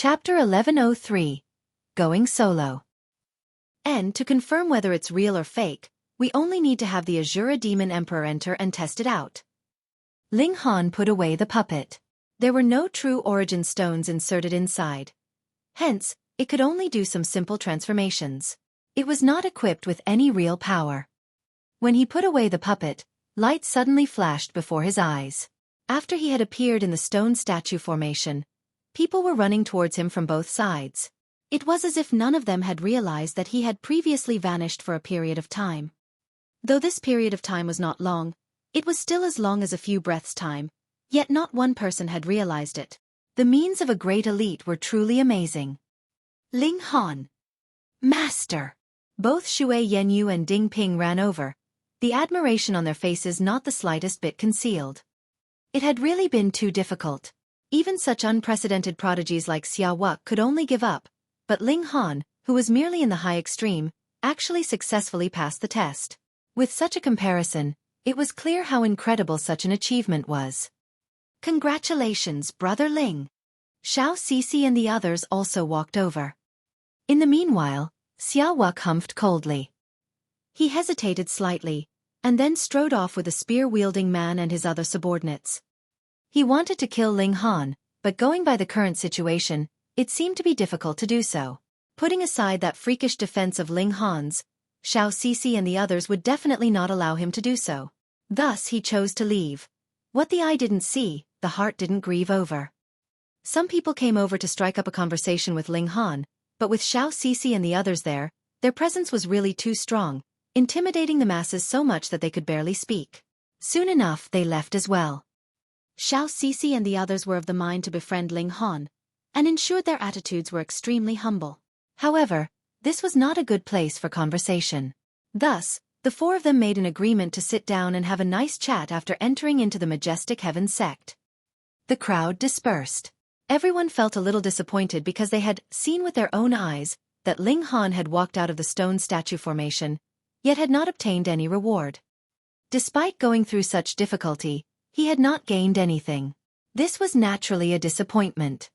Chapter 1103. Going Solo. And to confirm whether it's real or fake, we only need to have the Azura Demon Emperor enter and test it out. Ling Han put away the puppet. There were no true origin stones inserted inside. Hence, it could only do some simple transformations. It was not equipped with any real power. When he put away the puppet, light suddenly flashed before his eyes. After he had appeared in the stone statue formation, people were running towards him from both sides. It was as if none of them had realized that he had previously vanished for a period of time. Though this period of time was not long, it was still as long as a few breaths' time, yet not one person had realized it. The means of a great elite were truly amazing. Ling Han. Master! Both Xue Yanyu and Ding Ping ran over, the admiration on their faces not the slightest bit concealed. It had really been too difficult. Even such unprecedented prodigies like Wuque could only give up, but Ling Han, who was merely in the high extreme, actually successfully passed the test. With such a comparison, it was clear how incredible such an achievement was. Congratulations, Brother Ling. Xueqi and the others also walked over. In the meanwhile, Wuque humphed coldly. He hesitated slightly, and then strode off with a spear-wielding man and his other subordinates. He wanted to kill Ling Han, but going by the current situation, it seemed to be difficult to do so. Putting aside that freakish defense of Ling Han's, Xueqi and the others would definitely not allow him to do so. Thus he chose to leave. What the eye didn't see, the heart didn't grieve over. Some people came over to strike up a conversation with Ling Han, but with Xueqi and the others there, their presence was really too strong, intimidating the masses so much that they could barely speak. Soon enough they left as well. Xueqi and the others were of the mind to befriend Ling Han, and ensured their attitudes were extremely humble. However, this was not a good place for conversation. Thus, the four of them made an agreement to sit down and have a nice chat after entering into the majestic heaven sect. The crowd dispersed. Everyone felt a little disappointed because they had seen with their own eyes that Ling Han had walked out of the stone statue formation, yet had not obtained any reward. Despite going through such difficulty, he had not gained anything. This was naturally a disappointment.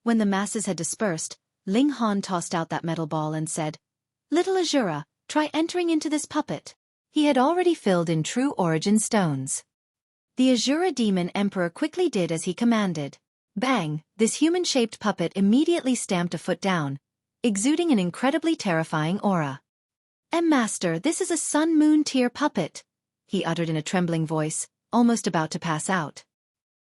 When the masses had dispersed, Ling Han tossed out that metal ball and said, "Little Azura, try entering into this puppet." He had already filled in true origin stones. The Azura Demon Emperor quickly did as he commanded. Bang! This human-shaped puppet immediately stamped a foot down, exuding an incredibly terrifying aura. "Master, this is a sun-moon tier puppet," he uttered in a trembling voice, almost about to pass out.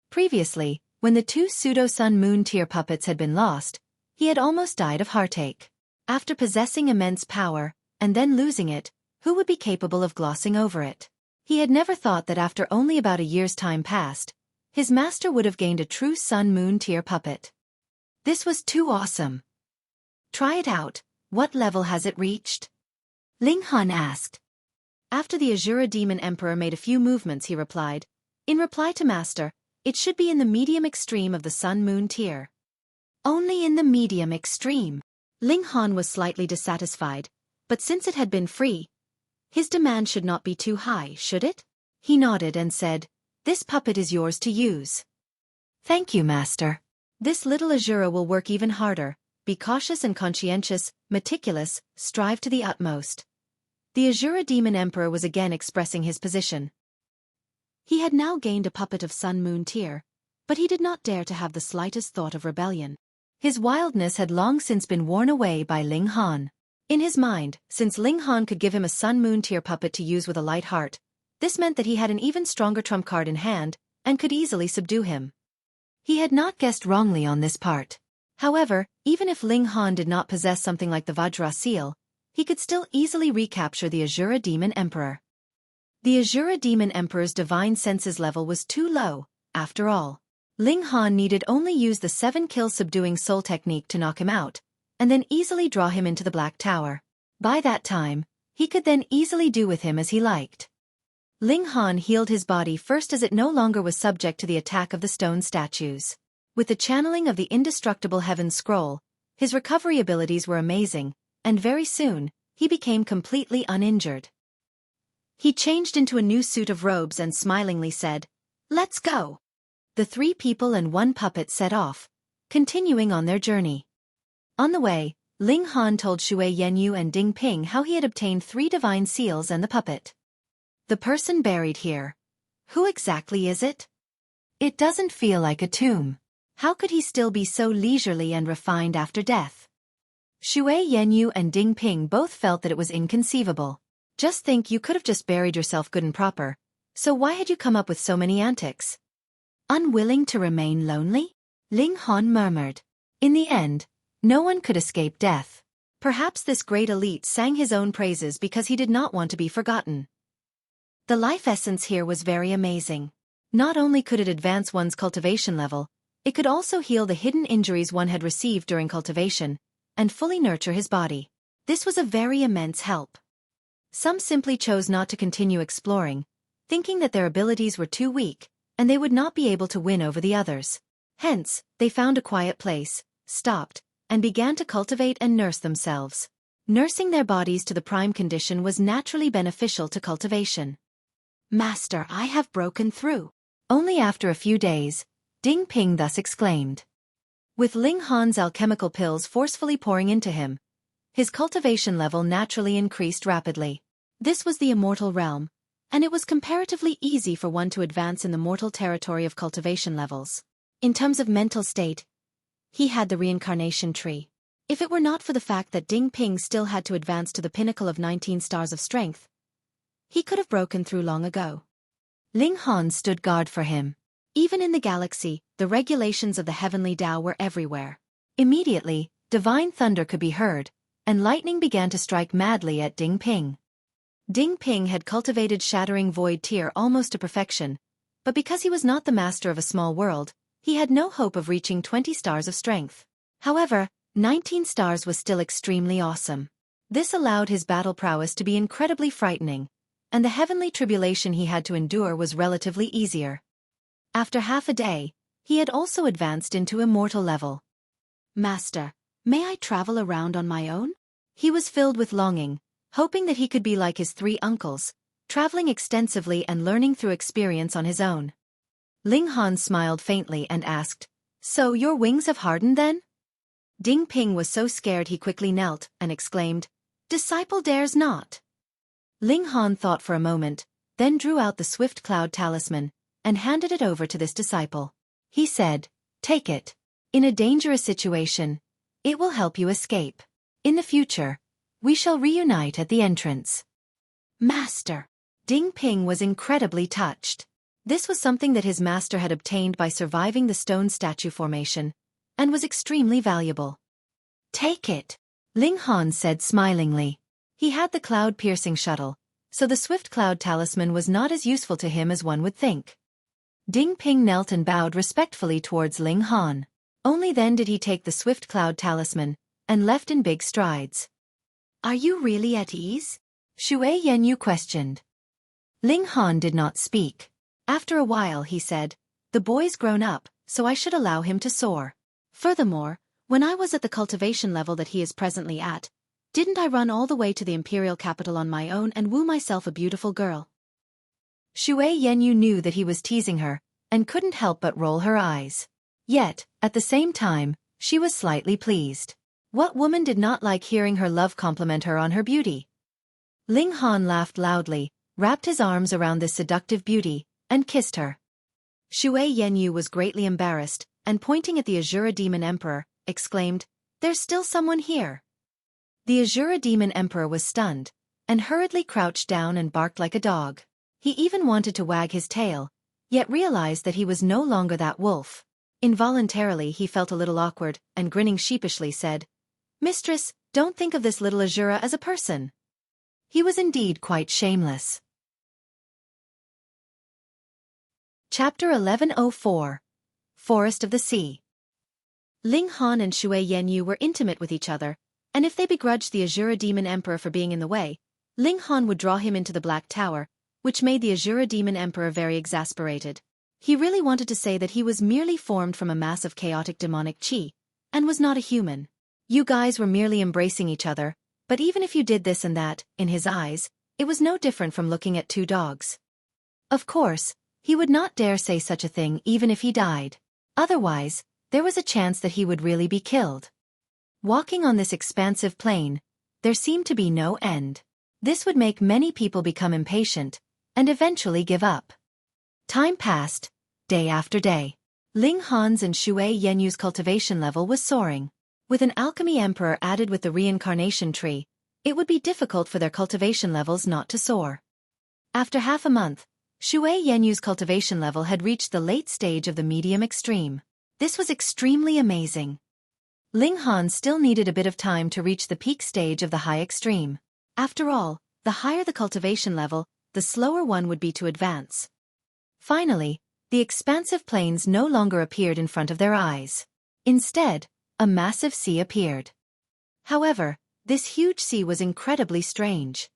Previously, when the two pseudo-sun-moon tier puppets had been lost, he had almost died of heartache. After possessing immense power, and then losing it, who would be capable of glossing over it? He had never thought that after only about a year's time passed, his master would have gained a true sun-moon tier puppet. This was too awesome. "Try it out, what level has it reached?" Ling Han asked. After the Azura Demon Emperor made a few movements he replied, "In reply to Master, it should be in the medium extreme of the sun-moon tier." "Only in the medium extreme." Ling Han was slightly dissatisfied, but since it had been free, his demand should not be too high, should it? He nodded and said, "This puppet is yours to use." "Thank you, Master. This little Azura will work even harder. Be cautious and conscientious, meticulous, strive to the utmost." The Azura Demon Emperor was again expressing his position. He had now gained a puppet of sun-moon tier, but he did not dare to have the slightest thought of rebellion. His wildness had long since been worn away by Ling Han. In his mind, since Ling Han could give him a sun-moon tier puppet to use with a light heart, this meant that he had an even stronger trump card in hand, and could easily subdue him. He had not guessed wrongly on this part. However, even if Ling Han did not possess something like the Vajra seal, he could still easily recapture the Azura Demon Emperor. The Azura Demon Emperor's divine senses level was too low, after all. Ling Han needed only use the 7-kill subduing soul technique to knock him out, and then easily draw him into the Black Tower. By that time, he could then easily do with him as he liked. Ling Han healed his body first as it no longer was subject to the attack of the stone statues. With the channeling of the indestructible Heaven Scroll, his recovery abilities were amazing, and very soon, he became completely uninjured. He changed into a new suit of robes and smilingly said, "Let's go." The 3 people and 1 puppet set off, continuing on their journey. On the way, Ling Han told Xue Yanyu and Ding Ping how he had obtained 3 divine seals and the puppet. The person buried here. Who exactly is it? It doesn't feel like a tomb. How could he still be so leisurely and refined after death? Xue Yanyu and Ding Ping both felt that it was inconceivable. Just think, you could have just buried yourself good and proper. So why had you come up with so many antics? Unwilling to remain lonely? Ling Han murmured. In the end, no one could escape death. Perhaps this great elite sang his own praises because he did not want to be forgotten. The life essence here was very amazing. Not only could it advance one's cultivation level, it could also heal the hidden injuries one had received during cultivation, and fully nurture his body. This was a very immense help. Some simply chose not to continue exploring, thinking that their abilities were too weak, and they would not be able to win over the others. Hence, they found a quiet place, stopped, and began to cultivate and nurse themselves. Nursing their bodies to the prime condition was naturally beneficial to cultivation. Master, I have broken through. Only after a few days, Ding Ping thus exclaimed. With Ling Han's alchemical pills forcefully pouring into him, his cultivation level naturally increased rapidly. This was the immortal realm, and it was comparatively easy for one to advance in the mortal territory of cultivation levels. In terms of mental state, he had the reincarnation tree. If it were not for the fact that Ding Ping still had to advance to the pinnacle of 19 stars of strength, he could have broken through long ago. Ling Han stood guard for him. Even in the galaxy, the regulations of the heavenly Tao were everywhere. Immediately, divine thunder could be heard, and lightning began to strike madly at Ding Ping. Ding Ping had cultivated Shattering Void Tear almost to perfection, but because he was not the master of a small world, he had no hope of reaching 20 stars of strength. However, 19 stars was still extremely awesome. This allowed his battle prowess to be incredibly frightening, and the heavenly tribulation he had to endure was relatively easier. After half a day, he had also advanced into immortal level. Master, may I travel around on my own? He was filled with longing, hoping that he could be like his 3 uncles, traveling extensively and learning through experience on his own. Ling Han smiled faintly and asked, So your wings have hardened then? Ding Ping was so scared he quickly knelt and exclaimed, Disciple dares not. Ling Han thought for a moment, then drew out the Swift Cloud Talisman, and handed it over to this disciple. He said, Take it. In a dangerous situation, it will help you escape. In the future, we shall reunite at the entrance. Master! Ding Ping was incredibly touched. This was something that his master had obtained by surviving the stone statue formation, and was extremely valuable. Take it, Ling Han said smilingly. He had the cloud-piercing shuttle, so the Swift Cloud Talisman was not as useful to him as one would think. Ding Ping knelt and bowed respectfully towards Ling Han. Only then did he take the Swift Cloud Talisman, and left in big strides. Are you really at ease? Xue Yanyu questioned. Ling Han did not speak. After a while he said, The boy's grown up, so I should allow him to soar. Furthermore, when I was at the cultivation level that he is presently at, didn't I run all the way to the imperial capital on my own and woo myself a beautiful girl? Xue Yanyu knew that he was teasing her, and couldn't help but roll her eyes. Yet, at the same time, she was slightly pleased. What woman did not like hearing her love compliment her on her beauty? Ling Han laughed loudly, wrapped his arms around this seductive beauty, and kissed her. Xue Yanyu was greatly embarrassed, and pointing at the Azura Demon Emperor, exclaimed, There's still someone here. The Azura Demon Emperor was stunned, and hurriedly crouched down and barked like a dog. He even wanted to wag his tail, yet realized that he was no longer that wolf. Involuntarily he felt a little awkward, and grinning sheepishly said, Mistress, don't think of this little Azura as a person. He was indeed quite shameless. Chapter 1104 Forest of the Sea. Ling Han and Xue Yanyu were intimate with each other, and if they begrudged the Azura Demon Emperor for being in the way, Ling Han would draw him into the Black Tower, which made the Azura Demon Emperor very exasperated. He really wanted to say that he was merely formed from a mass of chaotic demonic chi, and was not a human. You guys were merely embracing each other, but even if you did this and that, in his eyes, it was no different from looking at 2 dogs. Of course, he would not dare say such a thing even if he died. Otherwise, there was a chance that he would really be killed. Walking on this expansive plain, there seemed to be no end. This would make many people become impatient, and eventually give up. Time passed, day after day. Ling Han's and Xue Yenyu's cultivation level was soaring. With an alchemy emperor added with the reincarnation tree, it would be difficult for their cultivation levels not to soar. After half a month, Xue Yenyu's cultivation level had reached the late stage of the medium extreme. This was extremely amazing. Ling Han still needed a bit of time to reach the peak stage of the high extreme. After all, the higher the cultivation level, the slower one would be to advance. Finally, the expansive plains no longer appeared in front of their eyes. Instead, a massive sea appeared. However, this huge sea was incredibly strange.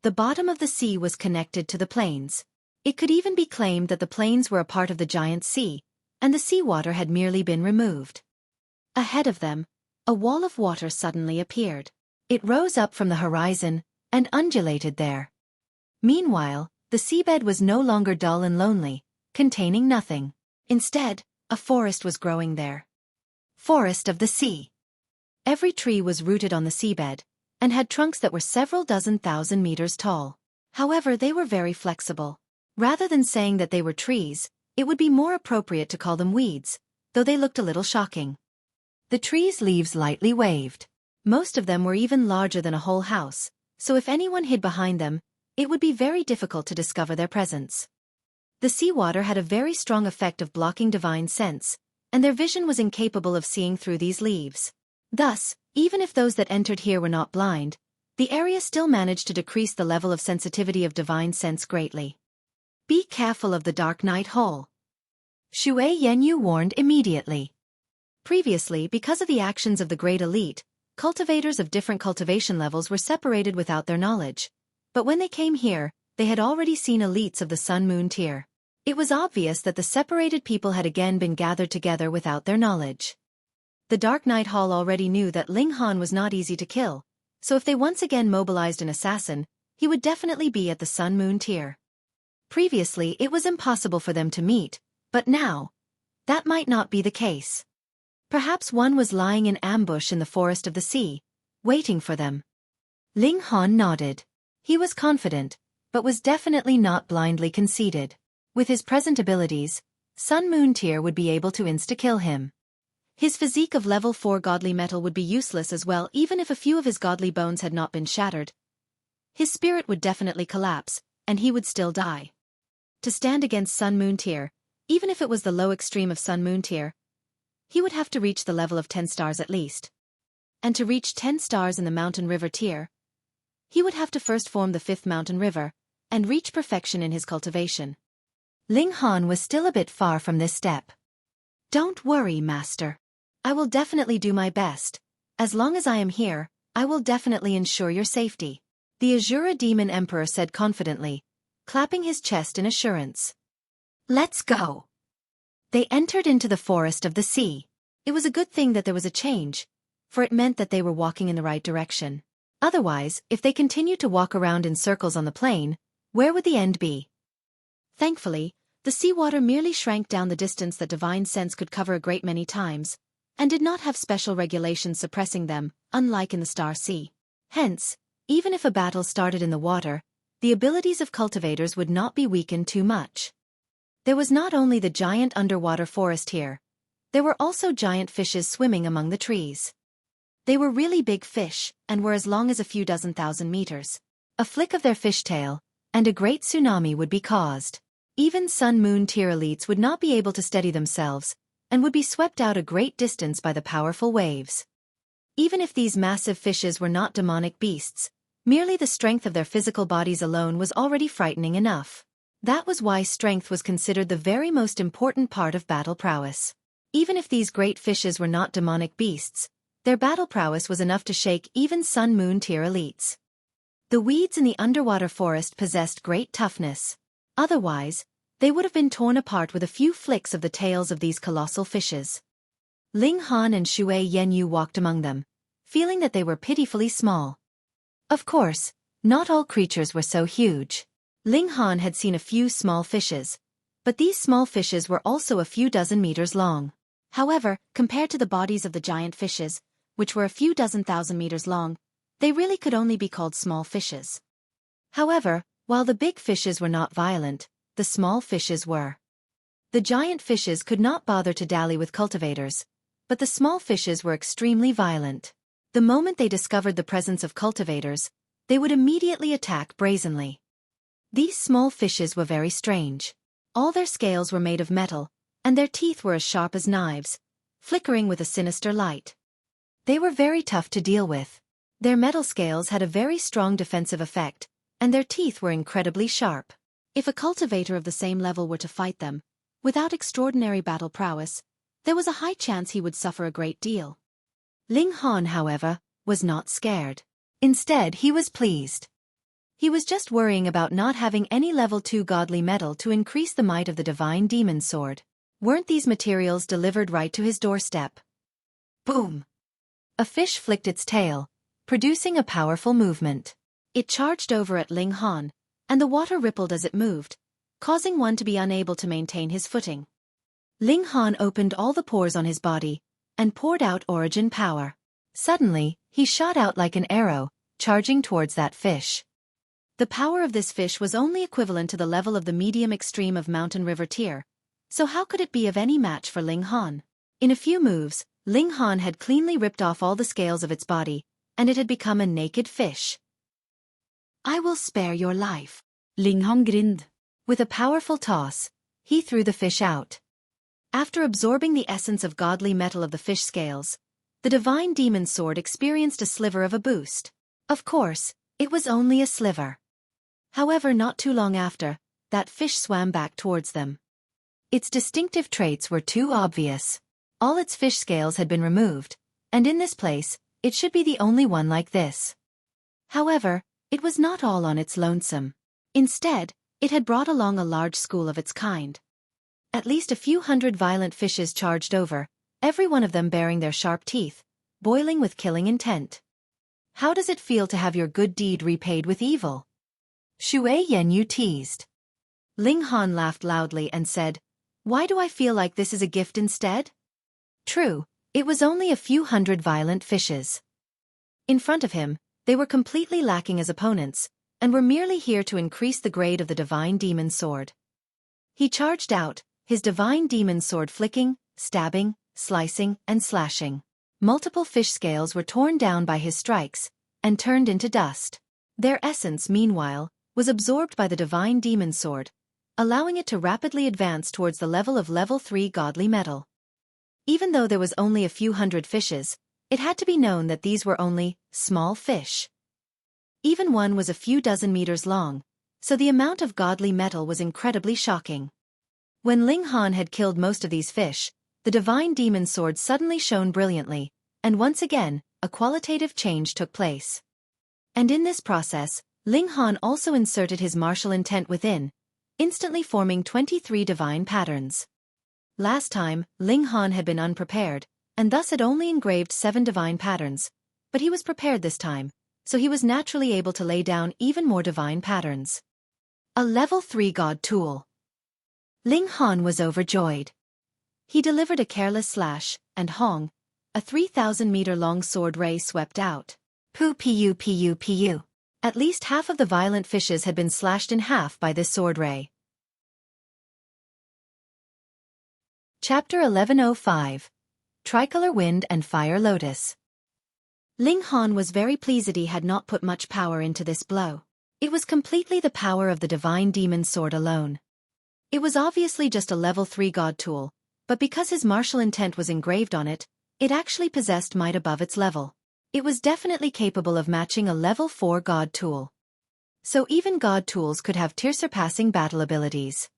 The bottom of the sea was connected to the plains. It could even be claimed that the plains were a part of the giant sea, and the seawater had merely been removed. Ahead of them, a wall of water suddenly appeared. It rose up from the horizon and undulated there. Meanwhile, the seabed was no longer dull and lonely, containing nothing. Instead, a forest was growing there. Forest of the Sea. Every tree was rooted on the seabed, and had trunks that were several dozen thousand meters tall. However, they were very flexible. Rather than saying that they were trees, it would be more appropriate to call them weeds, though they looked a little shocking. The trees' leaves lightly waved. Most of them were even larger than a whole house, so if anyone hid behind them, it would be very difficult to discover their presence. The seawater had a very strong effect of blocking divine sense, and their vision was incapable of seeing through these leaves. Thus, even if those that entered here were not blind, the area still managed to decrease the level of sensitivity of divine sense greatly. Be careful of the Dark Night Hole. Xue Yenyu warned immediately. Previously, because of the actions of the Great Elite, cultivators of different cultivation levels were separated without their knowledge. But when they came here, they had already seen elites of the Sun-Moon tier. It was obvious that the separated people had again been gathered together without their knowledge. The Dark Night Hall already knew that Ling Han was not easy to kill, so if they once again mobilized an assassin, he would definitely be at the Sun-Moon tier. Previously, it was impossible for them to meet, but now, that might not be the case. Perhaps one was lying in ambush in the forest of the sea, waiting for them. Ling Han nodded. He was confident, but was definitely not blindly conceited. With his present abilities, Sun-Moon tier would be able to insta-kill him. His physique of level 4 godly metal would be useless as well even if a few of his godly bones had not been shattered. His spirit would definitely collapse, and he would still die. To stand against Sun-Moon tier, even if it was the low extreme of Sun-Moon tier, he would have to reach the level of 10 stars at least. And to reach 10 stars in the Mountain River tier, he would have to first form the 5th Mountain River, and reach perfection in his cultivation. Ling Han was still a bit far from this step. Don't worry, Master. I will definitely do my best. As long as I am here, I will definitely ensure your safety. The Azura Demon Emperor said confidently, clapping his chest in assurance. Let's go. They entered into the forest of the sea. It was a good thing that there was a change, for it meant that they were walking in the right direction. Otherwise, if they continued to walk around in circles on the plain, where would the end be? Thankfully, the seawater merely shrank down the distance that divine sense could cover a great many times, and did not have special regulations suppressing them, unlike in the Star Sea. Hence, even if a battle started in the water, the abilities of cultivators would not be weakened too much. There was not only the giant underwater forest here, there were also giant fishes swimming among the trees. They were really big fish, and were as long as a few dozen thousand meters. A flick of their fishtail, and a great tsunami would be caused. Even Sun-Moon tier elites would not be able to steady themselves, and would be swept out a great distance by the powerful waves. Even if these massive fishes were not demonic beasts, merely the strength of their physical bodies alone was already frightening enough. That was why strength was considered the very most important part of battle prowess. Even if these great fishes were not demonic beasts, their battle prowess was enough to shake even Sun-Moon tier elites. The weeds in the underwater forest possessed great toughness. Otherwise, they would have been torn apart with a few flicks of the tails of these colossal fishes. Ling Han and Xue Yenyu walked among them, feeling that they were pitifully small. Of course, not all creatures were so huge. Ling Han had seen a few small fishes, but these small fishes were also a few dozen meters long. However, compared to the bodies of the giant fishes, which were a few dozen thousand meters long, they really could only be called small fishes. However, while the big fishes were not violent, the small fishes were. The giant fishes could not bother to dally with cultivators, but the small fishes were extremely violent. The moment they discovered the presence of cultivators, they would immediately attack brazenly. These small fishes were very strange. All their scales were made of metal, and their teeth were as sharp as knives, flickering with a sinister light. They were very tough to deal with. Their metal scales had a very strong defensive effect, and their teeth were incredibly sharp. If a cultivator of the same level were to fight them, without extraordinary battle prowess, there was a high chance he would suffer a great deal. Ling Han, however, was not scared. Instead, he was pleased. He was just worrying about not having any level 2 godly metal to increase the might of the divine demon sword. Weren't these materials delivered right to his doorstep? Boom! A fish flicked its tail, producing a powerful movement. It charged over at Ling Han, and the water rippled as it moved, causing one to be unable to maintain his footing. Ling Han opened all the pores on his body, and poured out origin power. Suddenly, he shot out like an arrow, charging towards that fish. The power of this fish was only equivalent to the level of the medium extreme of Mountain River tier, so how could it be of any match for Ling Han? In a few moves, Ling Han had cleanly ripped off all the scales of its body, and it had become a naked fish. I will spare your life. Ling Han grinned. With a powerful toss, he threw the fish out. After absorbing the essence of godly metal of the fish scales, the divine demon sword experienced a sliver of a boost. Of course, it was only a sliver. However, not too long after, that fish swam back towards them. Its distinctive traits were too obvious. All its fish scales had been removed, and in this place, it should be the only one like this. However, it was not all on its lonesome. Instead, it had brought along a large school of its kind. At least a few hundred violent fishes charged over, every one of them bearing their sharp teeth, boiling with killing intent. How does it feel to have your good deed repaid with evil? Xueqi teased. Ling Han laughed loudly and said, Why do I feel like this is a gift instead? True, it was only a few hundred violent fishes. In front of him, they were completely lacking as opponents, and were merely here to increase the grade of the divine demon sword. He charged out, his divine demon sword flicking, stabbing, slicing, and slashing. Multiple fish scales were torn down by his strikes, and turned into dust. Their essence, meanwhile, was absorbed by the divine demon sword, allowing it to rapidly advance towards the level of level 3 godly metal. Even though there was only a few hundred fishes, it had to be known that these were only small fish. Even one was a few dozen meters long, so the amount of godly metal was incredibly shocking. When Ling Han had killed most of these fish, the divine demon sword suddenly shone brilliantly, and once again, a qualitative change took place. And in this process, Ling Han also inserted his martial intent within, instantly forming 23 divine patterns. Last time, Ling Han had been unprepared, and thus had only engraved 7 divine patterns, but he was prepared this time, so he was naturally able to lay down even more divine patterns. A level 3 god tool. Ling Han was overjoyed. He delivered a careless slash, and Hong, a 3,000-meter-long sword ray swept out. Pu. At least half of the violent fishes had been slashed in half by this sword ray. Chapter 1105. Tricolor Wind and Fire Lotus. Ling Han was very pleased that he had not put much power into this blow. It was completely the power of the divine demon sword alone. It was obviously just a level 3 god tool, but because his martial intent was engraved on it, it actually possessed might above its level. It was definitely capable of matching a level 4 god tool. So even god tools could have tier-surpassing battle abilities.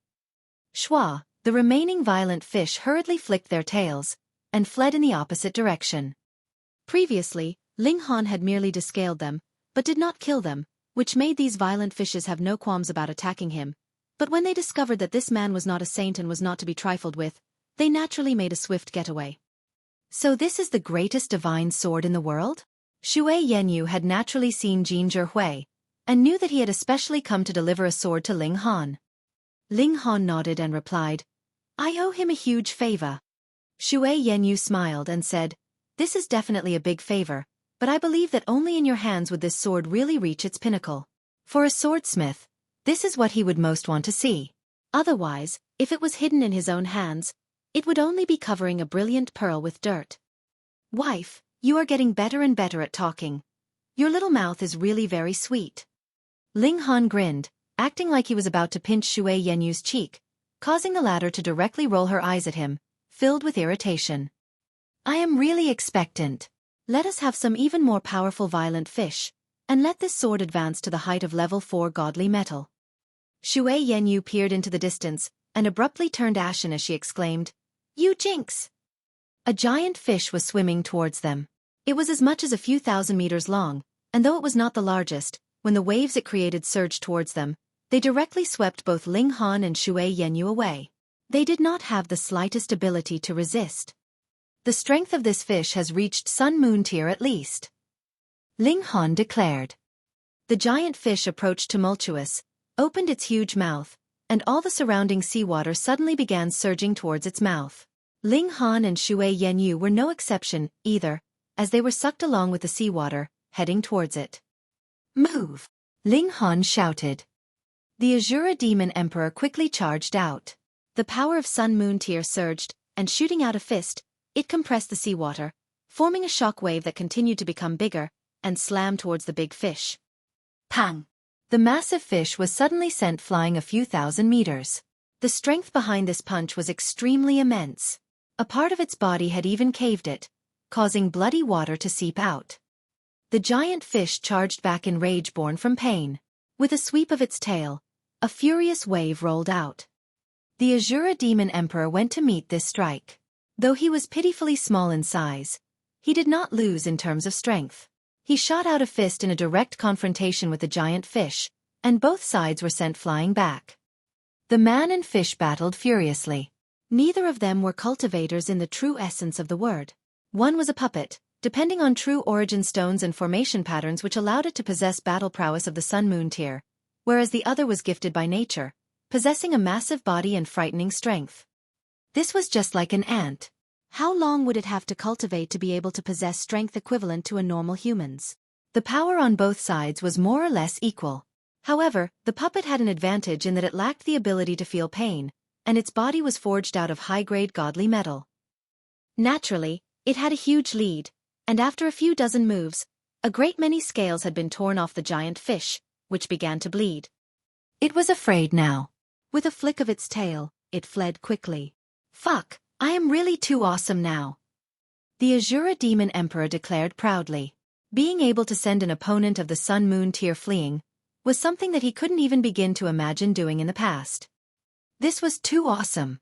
Schwa, the remaining violent fish hurriedly flicked their tails, and fled in the opposite direction. Previously, Ling Han had merely descaled them, but did not kill them, which made these violent fishes have no qualms about attacking him. But when they discovered that this man was not a saint and was not to be trifled with, they naturally made a swift getaway. So this is the greatest divine sword in the world? Xueqi had naturally seen Jin Zhihui, and knew that he had especially come to deliver a sword to Ling Han. Ling Han nodded and replied, I owe him a huge favor. Xue Yanyu smiled and said, "This is definitely a big favor, but I believe that only in your hands would this sword really reach its pinnacle. For a swordsmith, this is what he would most want to see. Otherwise, if it was hidden in his own hands, it would only be covering a brilliant pearl with dirt." "Wife, you are getting better and better at talking. Your little mouth is really very sweet." Ling Han grinned, acting like he was about to pinch Xue Yenyu's cheek, causing the latter to directly roll her eyes at him, filled with irritation. "I am really expectant. Let us have some even more powerful violent fish, and let this sword advance to the height of level 4 godly metal." Xue Yenyu peered into the distance, and abruptly turned ashen as she exclaimed, "You jinx!" A giant fish was swimming towards them. It was as much as a few thousand meters long, and though it was not the largest, when the waves it created surged towards them, they directly swept both Ling Han and Xue Yenyu away. They did not have the slightest ability to resist. "The strength of this fish has reached Sun Moon tier at least," Ling Han declared. The giant fish approached tumultuous, opened its huge mouth, and all the surrounding seawater suddenly began surging towards its mouth. Ling Han and Xue Yenyu were no exception, either, as they were sucked along with the seawater, heading towards it. "Move!" Ling Han shouted. The Azura Demon Emperor quickly charged out. The power of Sun Moon tier surged, and shooting out a fist, it compressed the seawater, forming a shock wave that continued to become bigger, and slammed towards the big fish. Pang! The massive fish was suddenly sent flying a few thousand meters. The strength behind this punch was extremely immense. A part of its body had even caved it, causing bloody water to seep out. The giant fish charged back in rage born from pain. With a sweep of its tail, a furious wave rolled out. The Azura Demon Emperor went to meet this strike. Though he was pitifully small in size, he did not lose in terms of strength. He shot out a fist in a direct confrontation with the giant fish, and both sides were sent flying back. The man and fish battled furiously. Neither of them were cultivators in the true essence of the word. One was a puppet, depending on true origin stones and formation patterns which allowed it to possess battle prowess of the Sun Moon tier, whereas the other was gifted by nature, possessing a massive body and frightening strength. This was just like an ant. How long would it have to cultivate to be able to possess strength equivalent to a normal human's? The power on both sides was more or less equal. However, the puppet had an advantage in that it lacked the ability to feel pain, and its body was forged out of high-grade godly metal. Naturally, it had a huge lead, and after a few dozen moves, a great many scales had been torn off the giant fish, which began to bleed. It was afraid now. With a flick of its tail, it fled quickly. "Fuck, I am really too awesome now," the Azura Demon Emperor declared proudly. Being able to send an opponent of the Sun Moon tier fleeing was something that he couldn't even begin to imagine doing in the past. This was too awesome.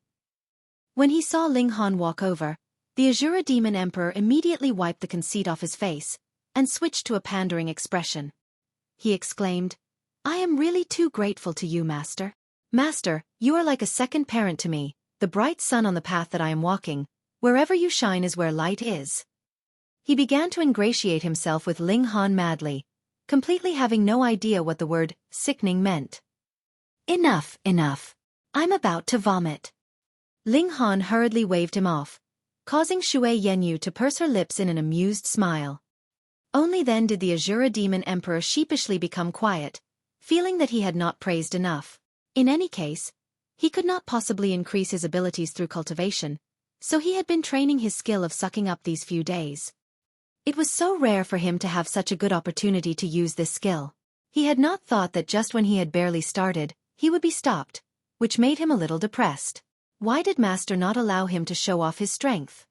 When he saw Ling Han walk over, the Azura Demon Emperor immediately wiped the conceit off his face and switched to a pandering expression. He exclaimed, "I am really too grateful to you, Master. Master, you are like a second parent to me, the bright sun on the path that I am walking. Wherever you shine is where light is." He began to ingratiate himself with Ling Han madly, completely having no idea what the word sickening meant. "Enough, enough. I'm about to vomit." Ling Han hurriedly waved him off, causing Xue Yenyu to purse her lips in an amused smile. Only then did the Azura Demon Emperor sheepishly become quiet, feeling that he had not praised enough. In any case, he could not possibly increase his abilities through cultivation, so he had been training his skill of sucking up these few days. It was so rare for him to have such a good opportunity to use this skill. He had not thought that just when he had barely started, he would be stopped, which made him a little depressed. Why did Master not allow him to show off his strength?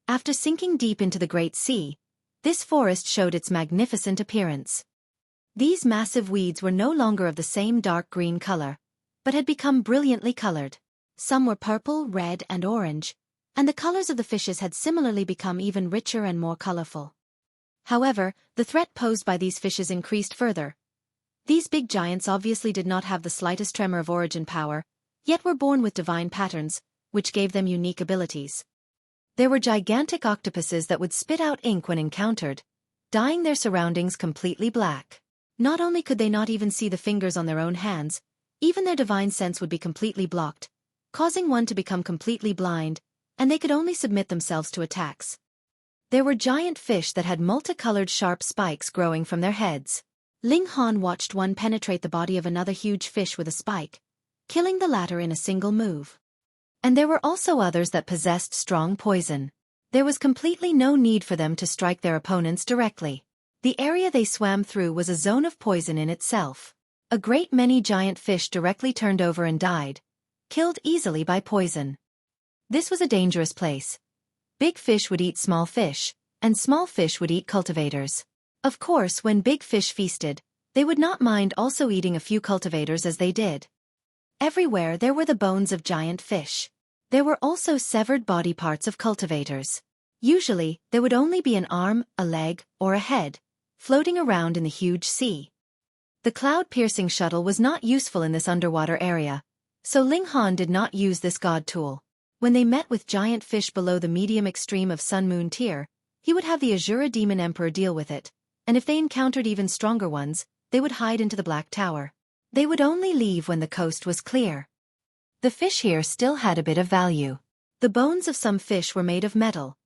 After sinking deep into the Great Sea, this forest showed its magnificent appearance. These massive weeds were no longer of the same dark green color, but had become brilliantly colored. Some were purple, red, and orange, and the colors of the fishes had similarly become even richer and more colorful. However, the threat posed by these fishes increased further. These big giants obviously did not have the slightest tremor of origin power, yet were born with divine patterns, which gave them unique abilities. There were gigantic octopuses that would spit out ink when encountered, dyeing their surroundings completely black. Not only could they not even see the fingers on their own hands, even their divine sense would be completely blocked, causing one to become completely blind, and they could only submit themselves to attacks. There were giant fish that had multicolored sharp spikes growing from their heads. Ling Han watched one penetrate the body of another huge fish with a spike, killing the latter in a single move. And there were also others that possessed strong poison. There was completely no need for them to strike their opponents directly. The area they swam through was a zone of poison in itself. A great many giant fish directly turned over and died, killed easily by poison. This was a dangerous place. Big fish would eat small fish, and small fish would eat cultivators. Of course, when big fish feasted, they would not mind also eating a few cultivators as they did. Everywhere there were the bones of giant fish. There were also severed body parts of cultivators. Usually, there would only be an arm, a leg, or a head, floating around in the huge sea. The cloud-piercing shuttle was not useful in this underwater area, so Ling Han did not use this god tool. When they met with giant fish below the medium extreme of Sun-Moon tier, he would have the Azura Demon Emperor deal with it, and if they encountered even stronger ones, they would hide into the Black Tower. They would only leave when the coast was clear. The fish here still had a bit of value. The bones of some fish were made of metal,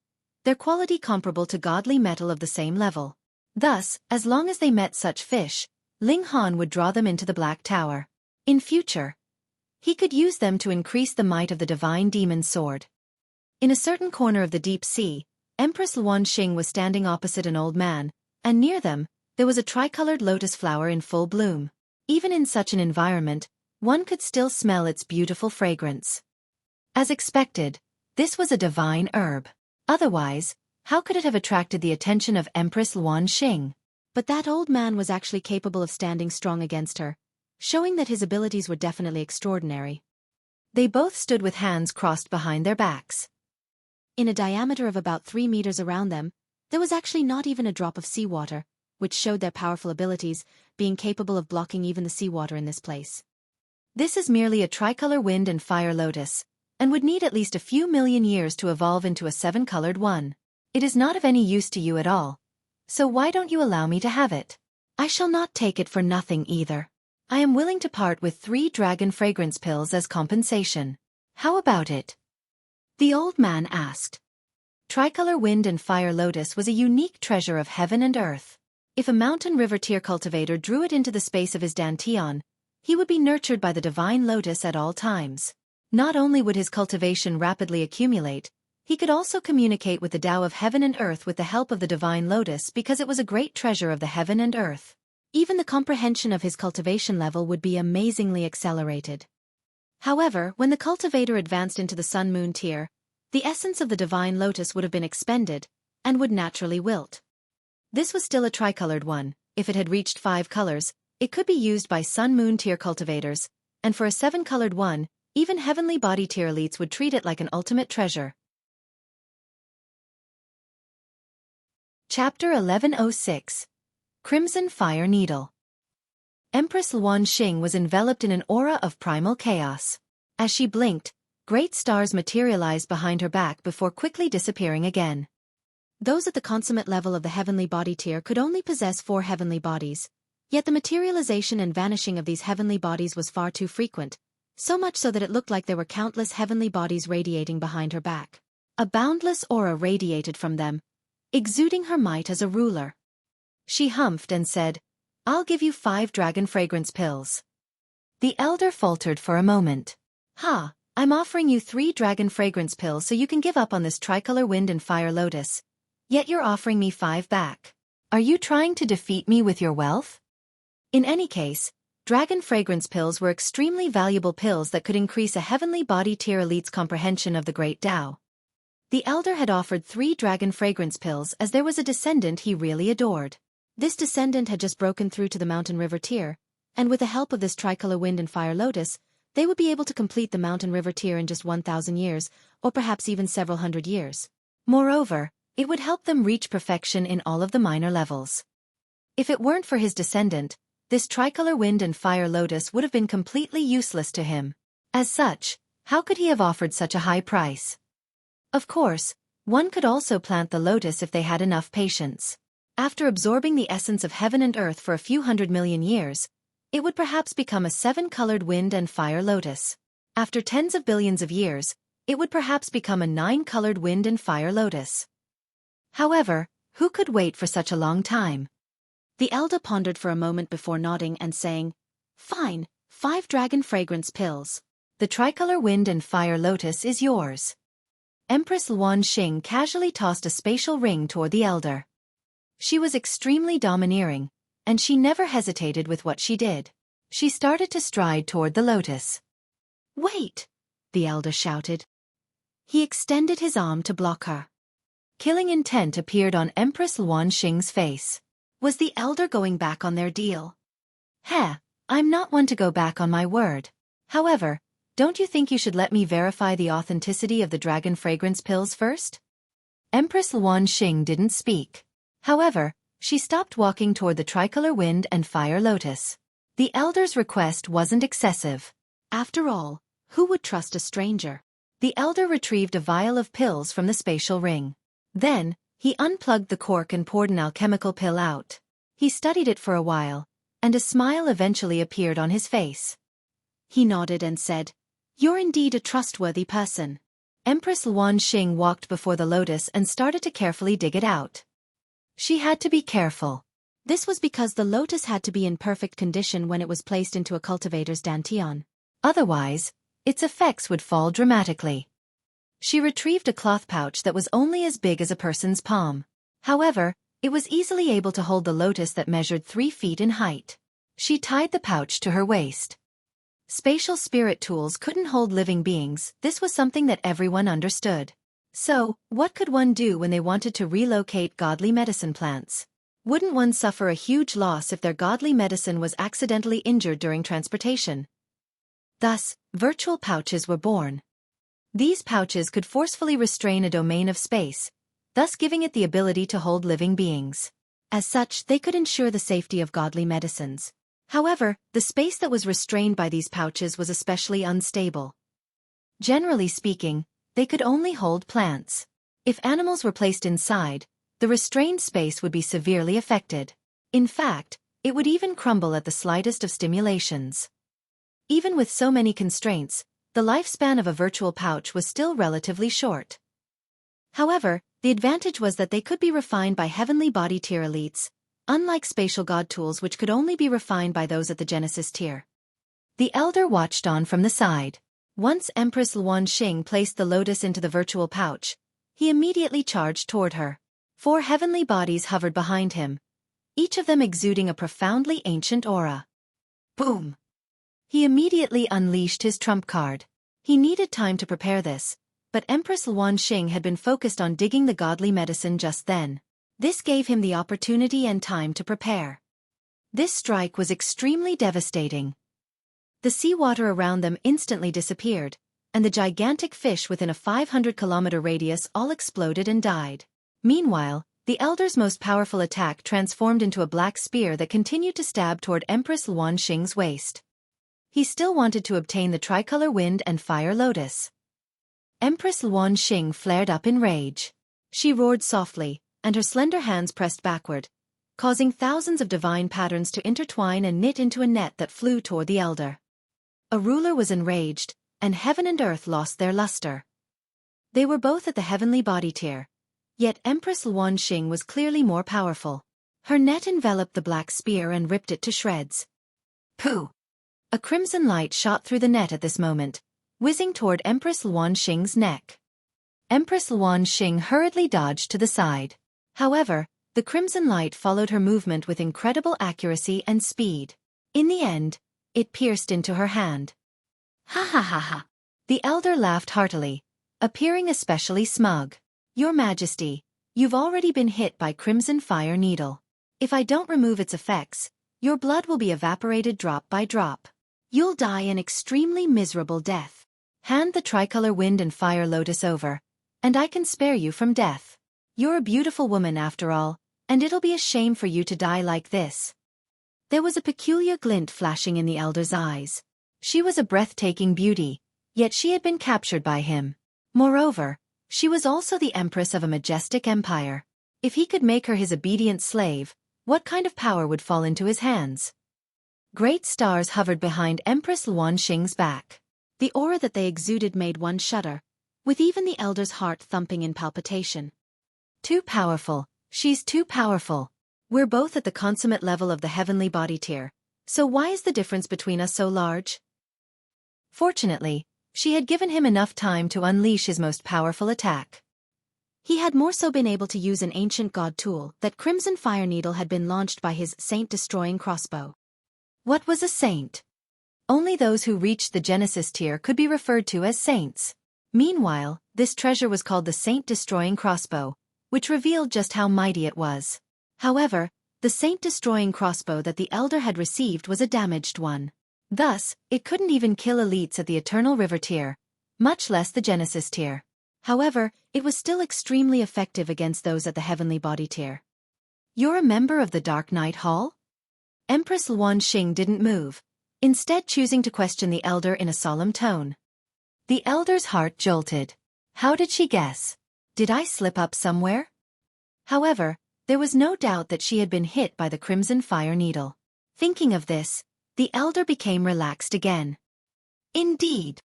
their quality comparable to godly metal of the same level. Thus, as long as they met such fish, Ling Han would draw them into the Black Tower. In future, he could use them to increase the might of the divine demon sword. In a certain corner of the deep sea, Empress Xueqi was standing opposite an old man, and near them, there was a tricolored lotus flower in full bloom. Even in such an environment, one could still smell its beautiful fragrance. As expected, this was a divine herb. Otherwise, how could it have attracted the attention of Empress Xueqi? But that old man was actually capable of standing strong against her, showing that his abilities were definitely extraordinary. They both stood with hands crossed behind their backs. In a diameter of about 3 meters around them, there was actually not even a drop of seawater, which showed their powerful abilities, being capable of blocking even the seawater in this place. This is merely a tricolor wind and fire lotus, and would need at least a few million years to evolve into a 7-colored one. It is not of any use to you at all. So why don't you allow me to have it? I shall not take it for nothing either. I am willing to part with 3 dragon fragrance pills as compensation. How about it? The old man asked. Tricolor wind and fire lotus was a unique treasure of heaven and earth. If a mountain river tier cultivator drew it into the space of his dantian, he would be nurtured by the divine lotus at all times. Not only would his cultivation rapidly accumulate, he could also communicate with the Tao of heaven and earth with the help of the divine lotus because it was a great treasure of the heaven and earth. Even the comprehension of his cultivation level would be amazingly accelerated. However, when the cultivator advanced into the sun-moon tier, the essence of the divine lotus would have been expended, and would naturally wilt. This was still a tricolored one. If it had reached 5 colors, it could be used by sun-moon tier cultivators, and for a 7-colored one, even heavenly body tier elites would treat it like an ultimate treasure. Chapter 1106. Crimson Fire Needle. Empress Xueqi was enveloped in an aura of primal chaos. As she blinked, great stars materialized behind her back before quickly disappearing again. Those at the consummate level of the heavenly body tier could only possess 4 heavenly bodies, yet the materialization and vanishing of these heavenly bodies was far too frequent, so much so that it looked like there were countless heavenly bodies radiating behind her back. A boundless aura radiated from them, exuding her might as a ruler. She humphed and said, "I'll give you 5 dragon fragrance pills." The elder faltered for a moment. "Ha, I'm offering you 3 dragon fragrance pills so you can give up on this tricolor wind and fire lotus. Yet you're offering me 5 back. Are you trying to defeat me with your wealth?" In any case, dragon fragrance pills were extremely valuable pills that could increase a heavenly body tier elite's comprehension of the great Tao. The elder had offered 3 dragon fragrance pills as there was a descendant he really adored. This descendant had just broken through to the mountain river tier, and with the help of this tricolor wind and fire lotus, they would be able to complete the mountain river tier in just 1,000 years, or perhaps even several hundred years. Moreover, it would help them reach perfection in all of the minor levels. If it weren't for his descendant, this tricolor wind and fire lotus would have been completely useless to him. As such, how could he have offered such a high price? Of course, one could also plant the lotus if they had enough patience. After absorbing the essence of heaven and earth for a few 100 million years, it would perhaps become a 7-colored wind and fire lotus. After tens of billions of years, it would perhaps become a 9-colored wind and fire lotus. However, who could wait for such a long time? The elder pondered for a moment before nodding and saying, "Fine, 5 dragon fragrance pills. The tricolor wind and fire lotus is yours." Empress Xueqi casually tossed a spatial ring toward the elder. She was extremely domineering, and she never hesitated with what she did. She started to stride toward the lotus. "Wait!" the elder shouted. He extended his arm to block her. Killing intent appeared on Empress Xueqi's face. Was the elder going back on their deal? "Heh, I'm not one to go back on my word. However, don't you think you should let me verify the authenticity of the dragon fragrance pills first?" Empress Xueqi didn't speak. However, she stopped walking toward the tricolor wind and fire lotus. The elder's request wasn't excessive. After all, who would trust a stranger? The elder retrieved a vial of pills from the spatial ring. Then, he unplugged the cork and poured an alchemical pill out. He studied it for a while, and a smile eventually appeared on his face. He nodded and said, "You're indeed a trustworthy person." Empress Xueqi walked before the lotus and started to carefully dig it out. She had to be careful. This was because the lotus had to be in perfect condition when it was placed into a cultivator's dantian. Otherwise, its effects would fall dramatically. She retrieved a cloth pouch that was only as big as a person's palm. However, it was easily able to hold the lotus that measured 3 feet in height. She tied the pouch to her waist. Spatial spirit tools couldn't hold living beings. This was something that everyone understood. So, what could one do when they wanted to relocate godly medicine plants? Wouldn't one suffer a huge loss if their godly medicine was accidentally injured during transportation? Thus, virtual pouches were born. These pouches could forcefully restrain a domain of space, thus giving it the ability to hold living beings. As such, they could ensure the safety of godly medicines. However, the space that was restrained by these pouches was especially unstable. Generally speaking, they could only hold plants. If animals were placed inside, the restrained space would be severely affected. In fact, it would even crumble at the slightest of stimulations. Even with so many constraints, the lifespan of a virtual pouch was still relatively short. However, the advantage was that they could be refined by heavenly body tier elites, unlike spatial god tools which could only be refined by those at the Genesis tier. The elder watched on from the side. Once Empress Xueqi placed the lotus into the virtual pouch, he immediately charged toward her. 4 heavenly bodies hovered behind him, each of them exuding a profoundly ancient aura. Boom! He immediately unleashed his trump card. He needed time to prepare this, but Empress Xueqi had been focused on digging the godly medicine just then. This gave him the opportunity and time to prepare. This strike was extremely devastating. The seawater around them instantly disappeared, and the gigantic fish within a 500-kilometer radius all exploded and died. Meanwhile, the elder's most powerful attack transformed into a black spear that continued to stab toward Empress Xueqi's waist. He still wanted to obtain the tricolor wind and fire lotus. Empress Xueqi flared up in rage. She roared softly, and her slender hands pressed backward, causing thousands of divine patterns to intertwine and knit into a net that flew toward the elder. A ruler was enraged, and heaven and earth lost their luster. They were both at the heavenly body tier, yet Empress Xueqi was clearly more powerful. Her net enveloped the black spear and ripped it to shreds. Pooh! A crimson light shot through the net at this moment, whizzing toward Empress Xueqi's neck. Empress Xueqi hurriedly dodged to the side. However, the crimson light followed her movement with incredible accuracy and speed. In the end, it pierced into her hand. Ha ha ha ha! The elder laughed heartily, appearing especially smug. "Your Majesty, you've already been hit by Crimson Fire Needle. If I don't remove its effects, your blood will be evaporated drop by drop. You'll die an extremely miserable death. Hand the tricolor wind and fire lotus over, and I can spare you from death. You're a beautiful woman after all, and it'll be a shame for you to die like this." There was a peculiar glint flashing in the elder's eyes. She was a breathtaking beauty, yet she had been captured by him. Moreover, she was also the empress of a majestic empire. If he could make her his obedient slave, what kind of power would fall into his hands? Great stars hovered behind Empress Xueqi's back. The aura that they exuded made one shudder, with even the elder's heart thumping in palpitation. Too powerful, she's too powerful. We're both at the consummate level of the heavenly body tier, so why is the difference between us so large? Fortunately, she had given him enough time to unleash his most powerful attack. He had more so been able to use an ancient god tool that Crimson Fire Needle had been launched by his saint-destroying crossbow. What was a saint? Only those who reached the Genesis tier could be referred to as saints. Meanwhile, this treasure was called the saint-destroying crossbow, which revealed just how mighty it was. However, the saint-destroying crossbow that the elder had received was a damaged one. Thus, it couldn't even kill elites at the Eternal River tier, much less the Genesis tier. However, it was still extremely effective against those at the Heavenly Body tier. You're a member of the Dark Knight Hall? Empress Luan Xing didn't move, instead choosing to question the elder in a solemn tone. The elder's heart jolted. How did she guess? Did I slip up somewhere? However, there was no doubt that she had been hit by the Crimson Fire Needle. Thinking of this, the elder became relaxed again. Indeed.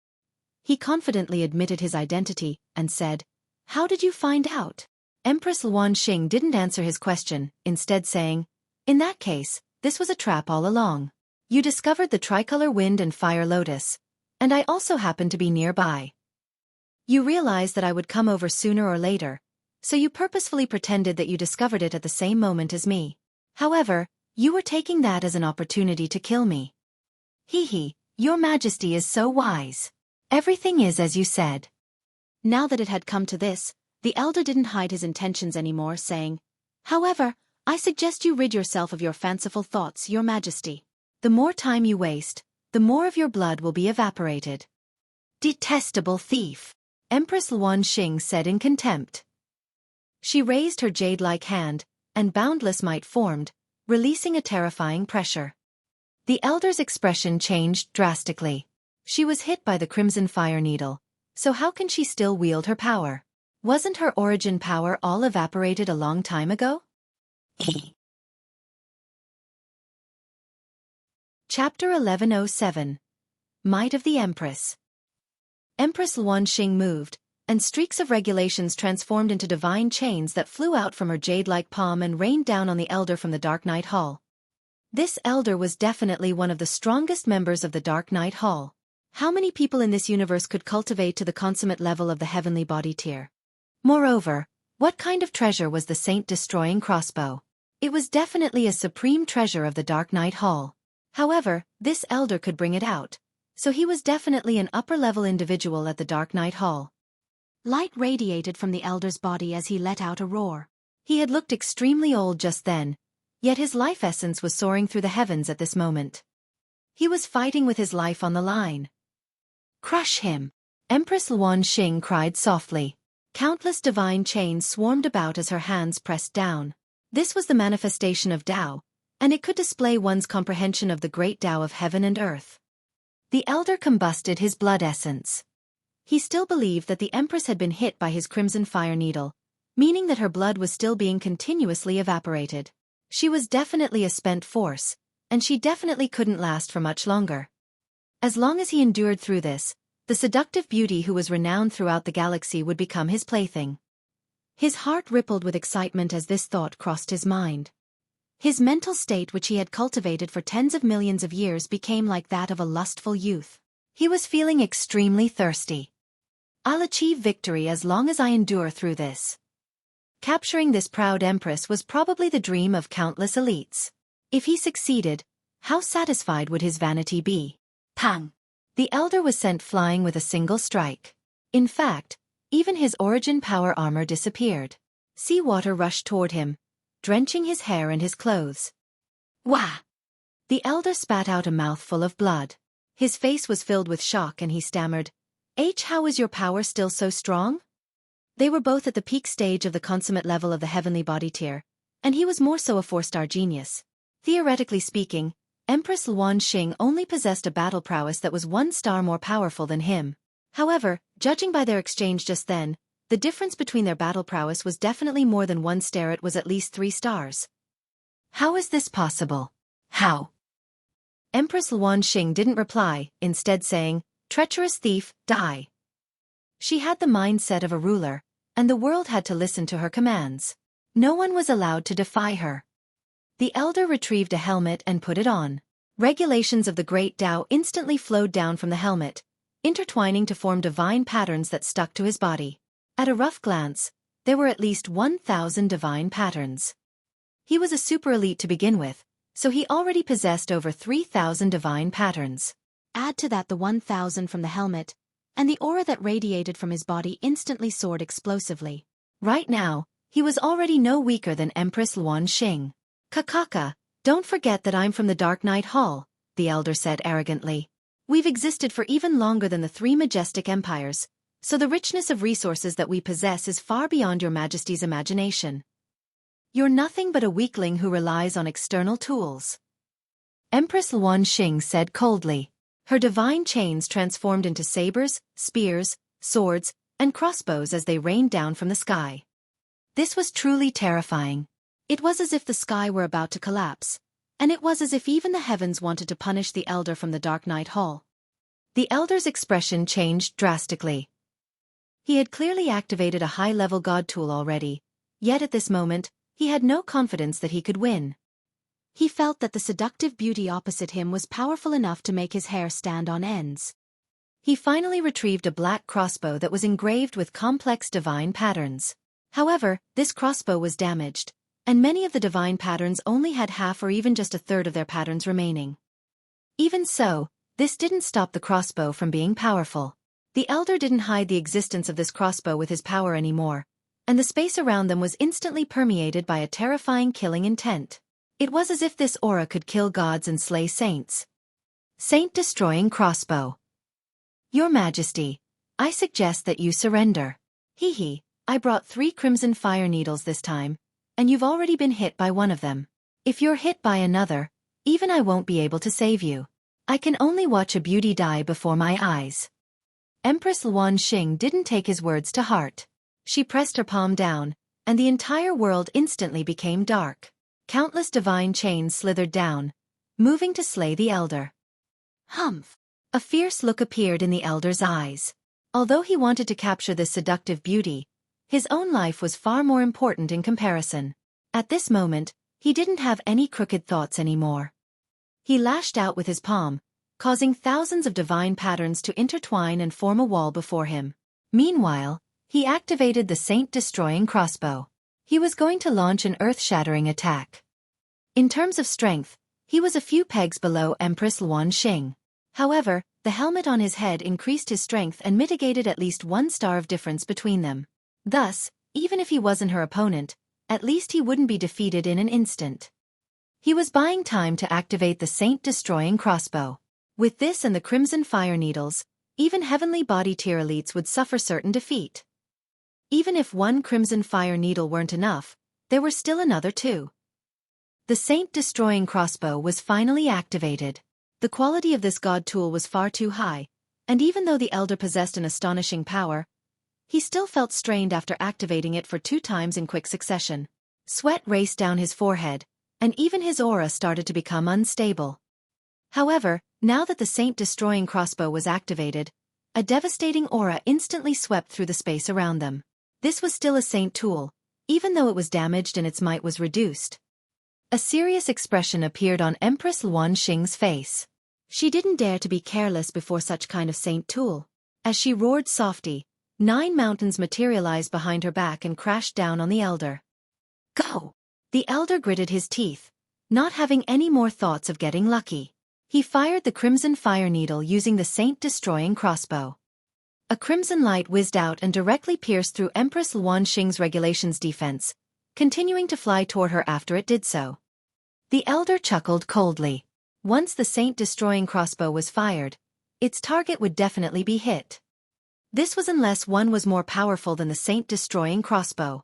He confidently admitted his identity and said, "How did you find out?" Empress Luan Xing didn't answer his question, instead saying, "In that case, this was a trap all along. You discovered the Tricolor Wind and Fire Lotus, and I also happened to be nearby. You realized that I would come over sooner or later, so you purposefully pretended that you discovered it at the same moment as me. However, you were taking that as an opportunity to kill me. Hee, your majesty is so wise. Everything is as you said." Now that it had come to this, the elder didn't hide his intentions anymore, saying, "However, I suggest you rid yourself of your fanciful thoughts, your majesty. The more time you waste, the more of your blood will be evaporated." "Detestable thief," Empress Luan Xing said in contempt. She raised her jade-like hand, and boundless might formed, releasing a terrifying pressure. The elder's expression changed drastically. She was hit by the Crimson Fire Needle, so how can she still wield her power? Wasn't her origin power all evaporated a long time ago? Chapter 1107. Might of the Empress. Empress Luan Xing moved, and streaks of regulations transformed into divine chains that flew out from her jade-like palm and rained down on the elder from the Dark Knight Hall. This elder was definitely one of the strongest members of the Dark Knight Hall. How many people in this universe could cultivate to the consummate level of the heavenly body tier? Moreover, what kind of treasure was the saint-destroying crossbow? It was definitely a supreme treasure of the Dark Knight Hall. However, this elder could bring it out, so he was definitely an upper-level individual at the Dark Knight Hall. Light radiated from the elder's body as he let out a roar. He had looked extremely old just then, yet his life essence was soaring through the heavens at this moment. He was fighting with his life on the line. "Crush him!" Empress Luan Xing cried softly. Countless divine chains swarmed about as her hands pressed down. This was the manifestation of Tao, and it could display one's comprehension of the great Tao of heaven and earth. The elder combusted his blood essence. He still believed that the Empress had been hit by his Crimson Fire Needle, meaning that her blood was still being continuously evaporated. She was definitely a spent force, and she definitely couldn't last for much longer. As long as he endured through this, the seductive beauty who was renowned throughout the galaxy would become his plaything. His heart rippled with excitement as this thought crossed his mind. His mental state, which he had cultivated for tens of millions of years, became like that of a lustful youth. He was feeling extremely thirsty. "I'll achieve victory as long as I endure through this." Capturing this proud empress was probably the dream of countless elites. If he succeeded, how satisfied would his vanity be? Pang! The elder was sent flying with a single strike. In fact, even his origin power armor disappeared. Seawater rushed toward him, drenching his hair and his clothes. Wah! The elder spat out a mouthful of blood. His face was filled with shock and he stammered, How is your power still so strong?" They were both at the peak stage of the consummate level of the heavenly body tier, and he was more so a 4-star genius. Theoretically speaking, Empress Luan Xing only possessed a battle prowess that was 1 star more powerful than him. However, judging by their exchange just then, the difference between their battle prowess was definitely more than 1 star. It was at least 3 stars. How is this possible? How? Empress Luan Xing didn't reply, instead saying, "Treacherous thief, die." She had the mindset of a ruler, and the world had to listen to her commands. No one was allowed to defy her. The elder retrieved a helmet and put it on. Regulations of the Great Tao instantly flowed down from the helmet, intertwining to form divine patterns that stuck to his body. At a rough glance, there were at least 1,000 divine patterns. He was a super elite to begin with, so he already possessed over 3,000 divine patterns. Add to that the 1,000 from the helmet, and the aura that radiated from his body instantly soared explosively. Right now, he was already no weaker than Empress Xueqi. "Kakaka, don't forget that I'm from the Dark Night Hall," the elder said arrogantly. "We've existed for even longer than the three majestic empires, so the richness of resources that we possess is far beyond your majesty's imagination. You're nothing but a weakling who relies on external tools." Empress Xueqi said coldly. Her divine chains transformed into sabers, spears, swords, and crossbows as they rained down from the sky. This was truly terrifying. It was as if the sky were about to collapse, and it was as if even the heavens wanted to punish the elder from the Dark Night Hall. The elder's expression changed drastically. He had clearly activated a high-level god tool already, yet at this moment, he had no confidence that he could win. He felt that the seductive beauty opposite him was powerful enough to make his hair stand on ends. He finally retrieved a black crossbow that was engraved with complex divine patterns. However, this crossbow was damaged, and many of the divine patterns only had half or even just a third of their patterns remaining. Even so, this didn't stop the crossbow from being powerful. The elder didn't hide the existence of this crossbow with his power anymore, and the space around them was instantly permeated by a terrifying killing intent. It was as if this aura could kill gods and slay saints. Saint-destroying crossbow. "Your Majesty, I suggest that you surrender." "Hee, I brought 3 crimson fire needles this time, and you've already been hit by one of them. If you're hit by another, even I won't be able to save you. I can only watch a beauty die before my eyes." Empress Xueqi didn't take his words to heart. She pressed her palm down, and the entire world instantly became dark. Countless divine chains slithered down, moving to slay the elder. Humph! A fierce look appeared in the elder's eyes. Although he wanted to capture this seductive beauty, his own life was far more important in comparison. At this moment, he didn't have any crooked thoughts anymore. He lashed out with his palm, causing thousands of divine patterns to intertwine and form a wall before him. Meanwhile, he activated the saint-destroying crossbow. He was going to launch an earth-shattering attack. In terms of strength, he was a few pegs below Empress Xueqi. However, the helmet on his head increased his strength and mitigated at least 1 star of difference between them. Thus, even if he wasn't her opponent, at least he wouldn't be defeated in an instant. He was buying time to activate the saint-destroying crossbow. With this and the crimson fire needles, even heavenly body tier elites would suffer certain defeat. Even if 1 crimson fire needle weren't enough, there were still another 2. The saint-destroying crossbow was finally activated. The quality of this god tool was far too high, and even though the elder possessed an astonishing power, he still felt strained after activating it for 2 times in quick succession. Sweat raced down his forehead, and even his aura started to become unstable. However, now that the saint-destroying crossbow was activated, a devastating aura instantly swept through the space around them. This was still a saint tool, even though it was damaged and its might was reduced. A serious expression appeared on Empress Xueqi's face. She didn't dare to be careless before such kind of saint tool. As she roared softly, 9 mountains materialized behind her back and crashed down on the elder. "Go!" The elder gritted his teeth, not having any more thoughts of getting lucky. He fired the crimson fire needle using the saint-destroying crossbow. A crimson light whizzed out and directly pierced through Empress Xueqi's regulations defense, continuing to fly toward her after it did so. The elder chuckled coldly. Once the saint-destroying crossbow was fired, its target would definitely be hit. This was unless one was more powerful than the saint-destroying crossbow.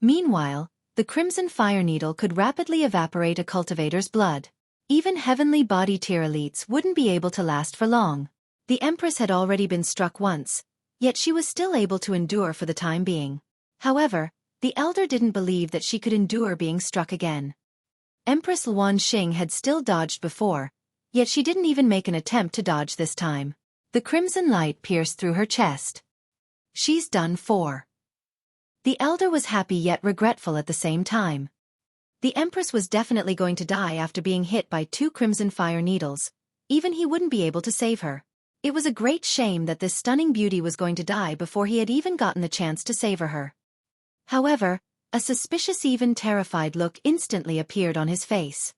Meanwhile, the crimson fire needle could rapidly evaporate a cultivator's blood. Even heavenly body tier elites wouldn't be able to last for long. The Empress had already been struck once, yet she was still able to endure for the time being. However, the elder didn't believe that she could endure being struck again. Empress Xueqi had still dodged before, yet she didn't even make an attempt to dodge this time. The crimson light pierced through her chest. She's done for. The elder was happy yet regretful at the same time. The Empress was definitely going to die after being hit by 2 crimson fire needles. Even he wouldn't be able to save her. It was a great shame that this stunning beauty was going to die before he had even gotten the chance to savor her. However, a suspicious, even terrified look instantly appeared on his face.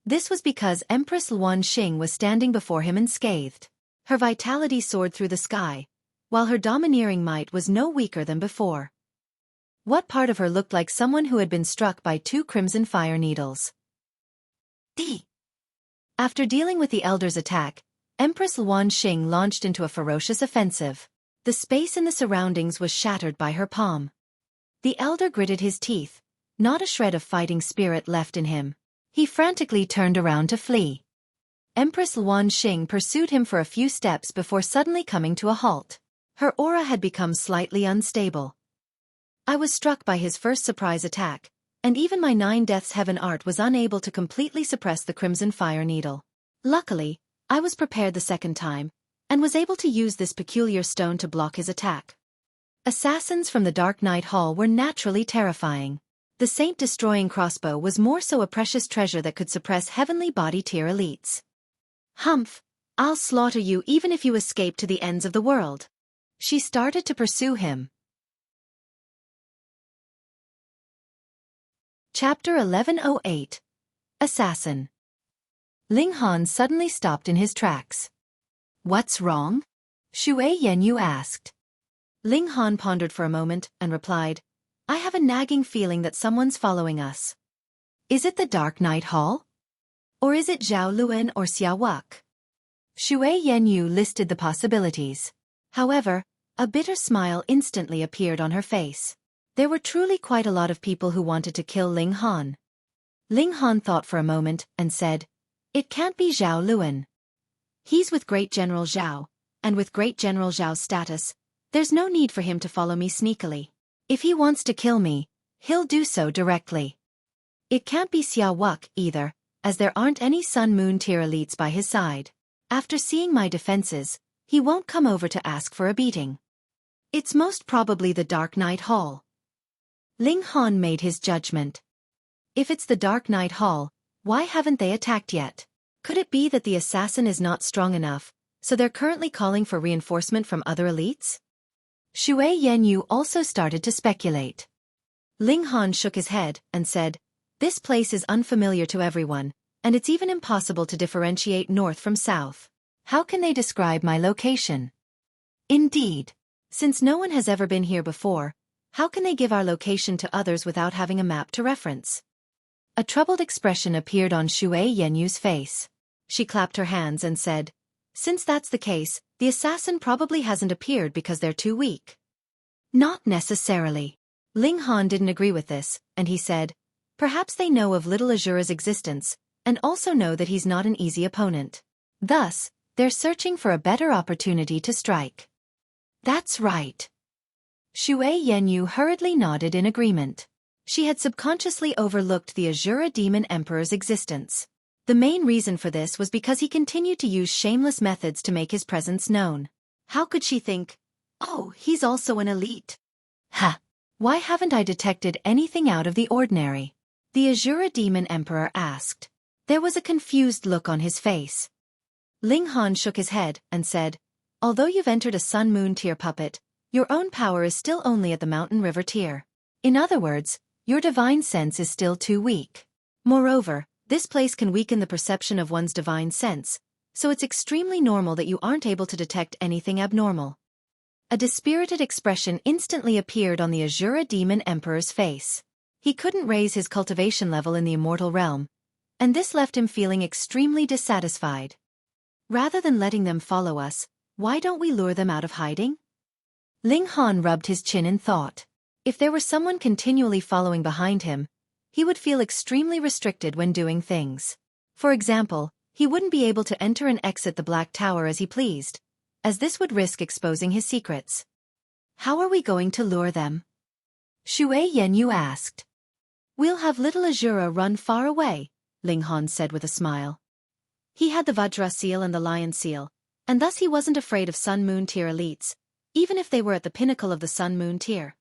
This was because Empress Xueqi was standing before him unscathed. Her vitality soared through the sky, while her domineering might was no weaker than before. What part of her looked like someone who had been struck by 2 crimson fire needles? After dealing with the elder's attack, Empress Xueqi launched into a ferocious offensive. The space in the surroundings was shattered by her palm. The elder gritted his teeth, not a shred of fighting spirit left in him. He frantically turned around to flee. Empress Xueqi pursued him for a few steps before suddenly coming to a halt. Her aura had become slightly unstable. I was struck by his first surprise attack, and even my 9 Deaths Heaven art was unable to completely suppress the crimson fire needle. Luckily, I was prepared the second time, and was able to use this peculiar stone to block his attack. Assassins from the Dark Night Hall were naturally terrifying. The saint-destroying crossbow was more so a precious treasure that could suppress heavenly body tier elites. Humph! I'll slaughter you even if you escape to the ends of the world. She started to pursue him. Chapter 1108. Assassin. Ling Han suddenly stopped in his tracks. What's wrong? Xueqi asked. Ling Han pondered for a moment and replied, I have a nagging feeling that someone's following us. Is it the Dark Night Hall? Or is it Zhao Luan or Xia Wuque? Xueqi listed the possibilities. However, a bitter smile instantly appeared on her face. There were truly quite a lot of people who wanted to kill Ling Han. Ling Han thought for a moment and said, It can't be Zhao Luan. He's with Great General Zhao, and with Great General Zhao's status, there's no need for him to follow me sneakily. If he wants to kill me, he'll do so directly. It can't be Xia Wuque either, as there aren't any Sun-Moon tier elites by his side. After seeing my defenses, he won't come over to ask for a beating. It's most probably the Dark Night Hall. Ling Han made his judgment. If it's the Dark Night Hall, why haven't they attacked yet? Could it be that the assassin is not strong enough, so they're currently calling for reinforcement from other elites? Xueqi also started to speculate. Ling Han shook his head and said, This place is unfamiliar to everyone, and it's even impossible to differentiate north from south. How can they describe my location? Indeed. Since no one has ever been here before, how can they give our location to others without having a map to reference? A troubled expression appeared on Xueqi's face. She clapped her hands and said, Since that's the case, the assassin probably hasn't appeared because they're too weak. Not necessarily. Ling Han didn't agree with this, and he said, Perhaps they know of Little Azura's existence, and also know that he's not an easy opponent. Thus, they're searching for a better opportunity to strike. That's right. Xueqi hurriedly nodded in agreement. She had subconsciously overlooked the Azura Demon Emperor's existence. The main reason for this was because he continued to use shameless methods to make his presence known. How could she think, oh, he's also an elite? Ha! Why haven't I detected anything out of the ordinary? The Azura Demon Emperor asked. There was a confused look on his face. Ling Han shook his head and said, Although you've entered a Sun-Moon tier puppet, your own power is still only at the Mountain River tier. In other words, your divine sense is still too weak. Moreover, this place can weaken the perception of one's divine sense, so it's extremely normal that you aren't able to detect anything abnormal. A dispirited expression instantly appeared on the Azura Demon Emperor's face. He couldn't raise his cultivation level in the immortal realm, and this left him feeling extremely dissatisfied. Rather than letting them follow us, why don't we lure them out of hiding? Ling Han rubbed his chin in thought. If there were someone continually following behind him, he would feel extremely restricted when doing things. For example, he wouldn't be able to enter and exit the Black Tower as he pleased, as this would risk exposing his secrets. How are we going to lure them? Xueqi asked. We'll have Little Azura run far away, Ling Han said with a smile. He had the Vajra seal and the Lion seal, and thus he wasn't afraid of Sun-Moon tier elites, even if they were at the pinnacle of the Sun-Moon tier.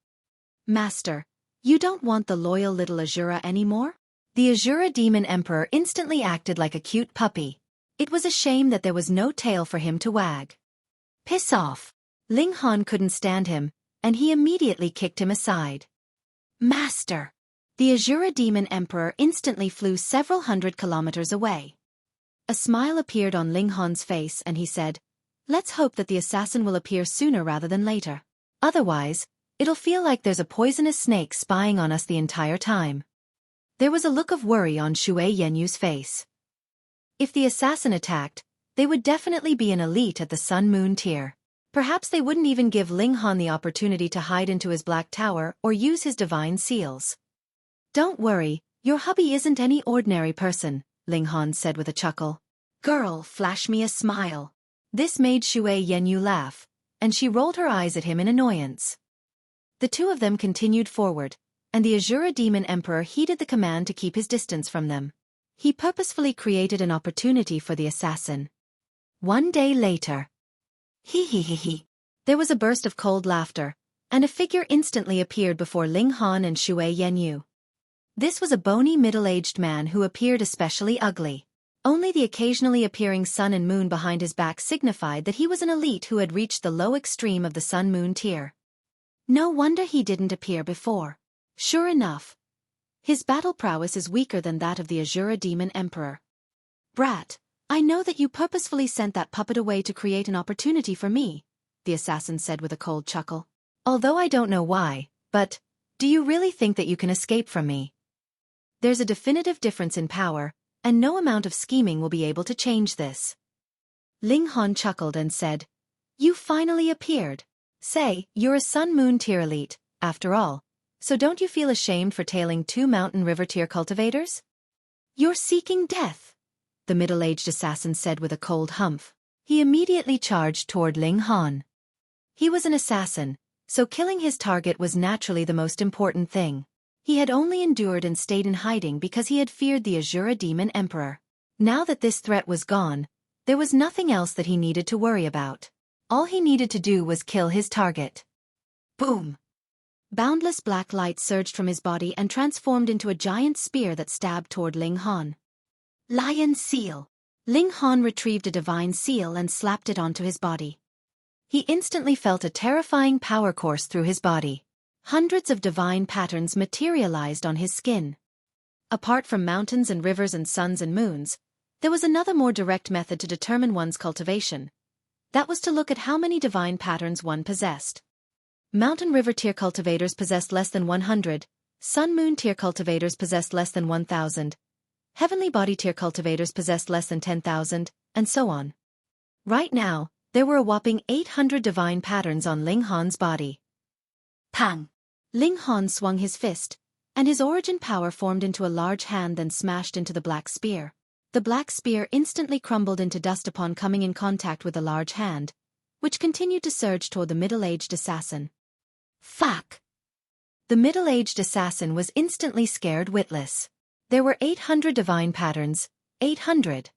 Master, you don't want the loyal little Azura anymore? The Azura Demon Emperor instantly acted like a cute puppy. It was a shame that there was no tail for him to wag. Piss off. Ling Han couldn't stand him, and he immediately kicked him aside. Master! The Azura Demon Emperor instantly flew several hundred kilometers away. A smile appeared on Ling Han's face and he said, "Let's hope that the assassin will appear sooner rather than later. Otherwise, it'll feel like there's a poisonous snake spying on us the entire time." There was a look of worry on Xue Yenyu's face. If the assassin attacked, they would definitely be an elite at the Sun-Moon tier. Perhaps they wouldn't even give Ling Han the opportunity to hide into his black tower or use his divine seals. "Don't worry, your hubby isn't any ordinary person," Ling Han said with a chuckle. "Girl, flash me a smile." This made Xue Yenyu laugh, and she rolled her eyes at him in annoyance. The two of them continued forward, and the Azura Demon Emperor heeded the command to keep his distance from them. He purposefully created an opportunity for the assassin. One day later. He. There was a burst of cold laughter, and a figure instantly appeared before Ling Han and Xue Yenyu. This was a bony middle-aged man who appeared especially ugly. Only the occasionally appearing sun and moon behind his back signified that he was an elite who had reached the low extreme of the Sun-Moon tier. No wonder he didn't appear before. Sure enough, his battle prowess is weaker than that of the Azura Demon Emperor. "Brat, I know that you purposefully sent that puppet away to create an opportunity for me," the assassin said with a cold chuckle. "Although I don't know why, but, do you really think that you can escape from me? There's a definitive difference in power, and no amount of scheming will be able to change this." Ling Han chuckled and said, "You finally appeared. Say, you're a Sun-Moon tier elite, after all, so don't you feel ashamed for tailing 2 Mountain River tier cultivators? You're seeking death," the middle-aged assassin said with a cold humph. He immediately charged toward Ling Han. He was an assassin, so killing his target was naturally the most important thing. He had only endured and stayed in hiding because he had feared the Azura Demon Emperor. Now that this threat was gone, there was nothing else that he needed to worry about. All he needed to do was kill his target. Boom! Boundless black light surged from his body and transformed into a giant spear that stabbed toward Ling Han. Lion Seal! Ling Han retrieved a divine seal and slapped it onto his body. He instantly felt a terrifying power course through his body. Hundreds of divine patterns materialized on his skin. Apart from mountains and rivers and suns and moons, there was another more direct method to determine one's cultivation. That was to look at how many divine patterns one possessed. Mountain River tier cultivators possessed less than 100, Sun-Moon tier cultivators possessed less than 1,000, Heavenly Body tier cultivators possessed less than 10,000, and so on. Right now, there were a whopping 800 divine patterns on Ling Han's body. Pang! Ling Han swung his fist, and his origin power formed into a large hand then smashed into the black spear. The black spear instantly crumbled into dust upon coming in contact with the large hand, which continued to surge toward the middle-aged assassin. Fuck! The middle-aged assassin was instantly scared witless. There were 800 divine patterns, 800.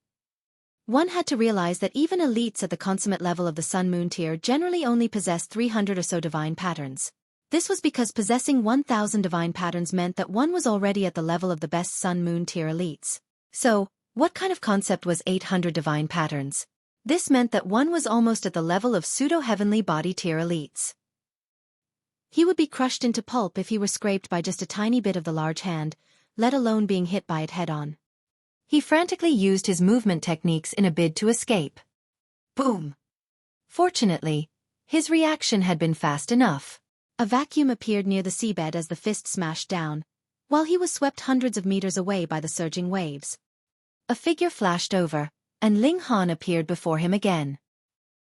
One had to realize that even elites at the consummate level of the Sun-Moon tier generally only possess 300 or so divine patterns. This was because possessing 1,000 divine patterns meant that one was already at the level of the best Sun-Moon tier elites. So, what kind of concept was 800 divine patterns? This meant that one was almost at the level of pseudo-heavenly body tier elites. He would be crushed into pulp if he were scraped by just a tiny bit of the large hand, let alone being hit by it head-on. He frantically used his movement techniques in a bid to escape. Boom! Fortunately, his reaction had been fast enough. A vacuum appeared near the seabed as the fist smashed down, while he was swept hundreds of meters away by the surging waves. A figure flashed over, and Ling Han appeared before him again.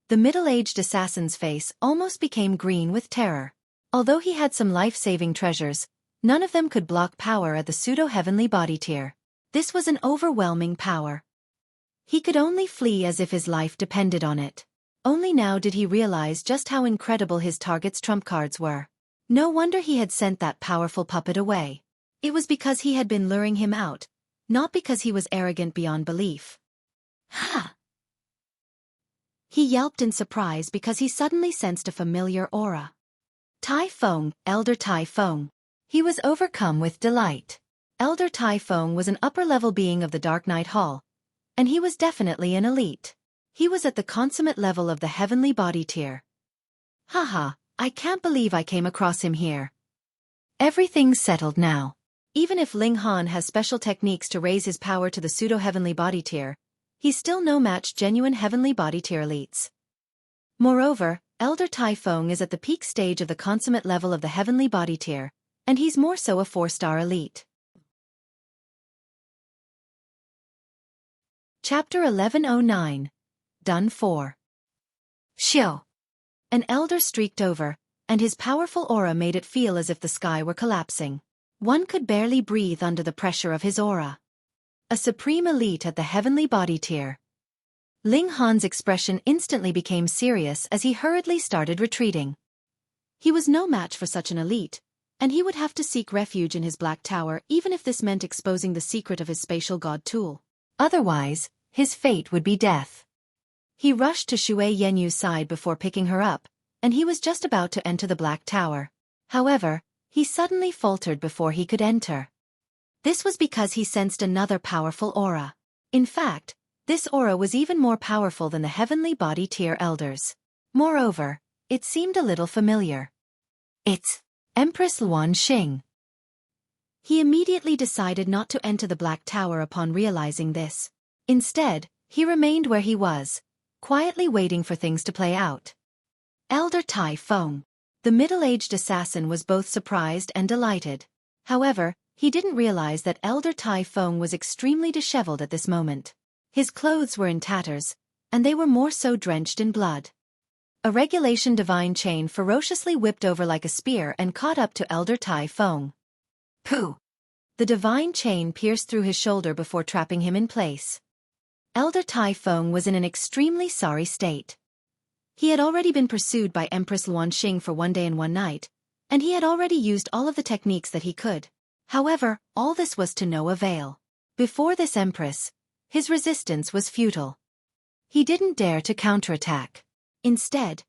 The middle-aged assassin's face almost became green with terror. Although he had some life-saving treasures, none of them could block power at the pseudo-heavenly body tier. This was an overwhelming power. He could only flee as if his life depended on it. Only now did he realize just how incredible his target's trump cards were. No wonder he had sent that powerful puppet away. It was because he had been luring him out, not because he was arrogant beyond belief. Ha! He yelped in surprise because he suddenly sensed a familiar aura. Tai Feng, Elder Tai Feng. He was overcome with delight. Elder Tai Feng was an upper-level being of the Dark Night Hall, and he was definitely an elite. He was at the consummate level of the heavenly body tier. Haha, I can't believe I came across him here. Everything's settled now. Even if Ling Han has special techniques to raise his power to the pseudo-heavenly body tier, he's still no match genuine heavenly body tier elites. Moreover, Elder Tai Feng is at the peak stage of the consummate level of the heavenly body tier, and he's more so a 4-star elite. Chapter 1109. Done for. Xiu. An elder streaked over, and his powerful aura made it feel as if the sky were collapsing. One could barely breathe under the pressure of his aura. A supreme elite at the heavenly body tier. Ling Han's expression instantly became serious as he hurriedly started retreating. He was no match for such an elite, and he would have to seek refuge in his black tower even if this meant exposing the secret of his spatial god tool. Otherwise, his fate would be death. He rushed to Xue Yenyu's side before picking her up, and he was just about to enter the black tower. However, he suddenly faltered before he could enter. This was because he sensed another powerful aura. In fact, this aura was even more powerful than the heavenly body tier elders. Moreover, it seemed a little familiar. It's Empress Luan Xing. He immediately decided not to enter the Black Tower upon realizing this. Instead, he remained where he was, quietly waiting for things to play out. Elder Tai Feng. The middle-aged assassin was both surprised and delighted. However, he didn't realize that Elder Tai Feng was extremely disheveled at this moment. His clothes were in tatters, and they were more so drenched in blood. A regulation divine chain ferociously whipped over like a spear and caught up to Elder Tai Feng. Pooh! The divine chain pierced through his shoulder before trapping him in place. Elder Tai Feng was in an extremely sorry state. He had already been pursued by Empress Luan Xing for 1 day and 1 night, and he had already used all of the techniques that he could. However, all this was to no avail. Before this Empress, his resistance was futile. He didn't dare to counterattack. Instead,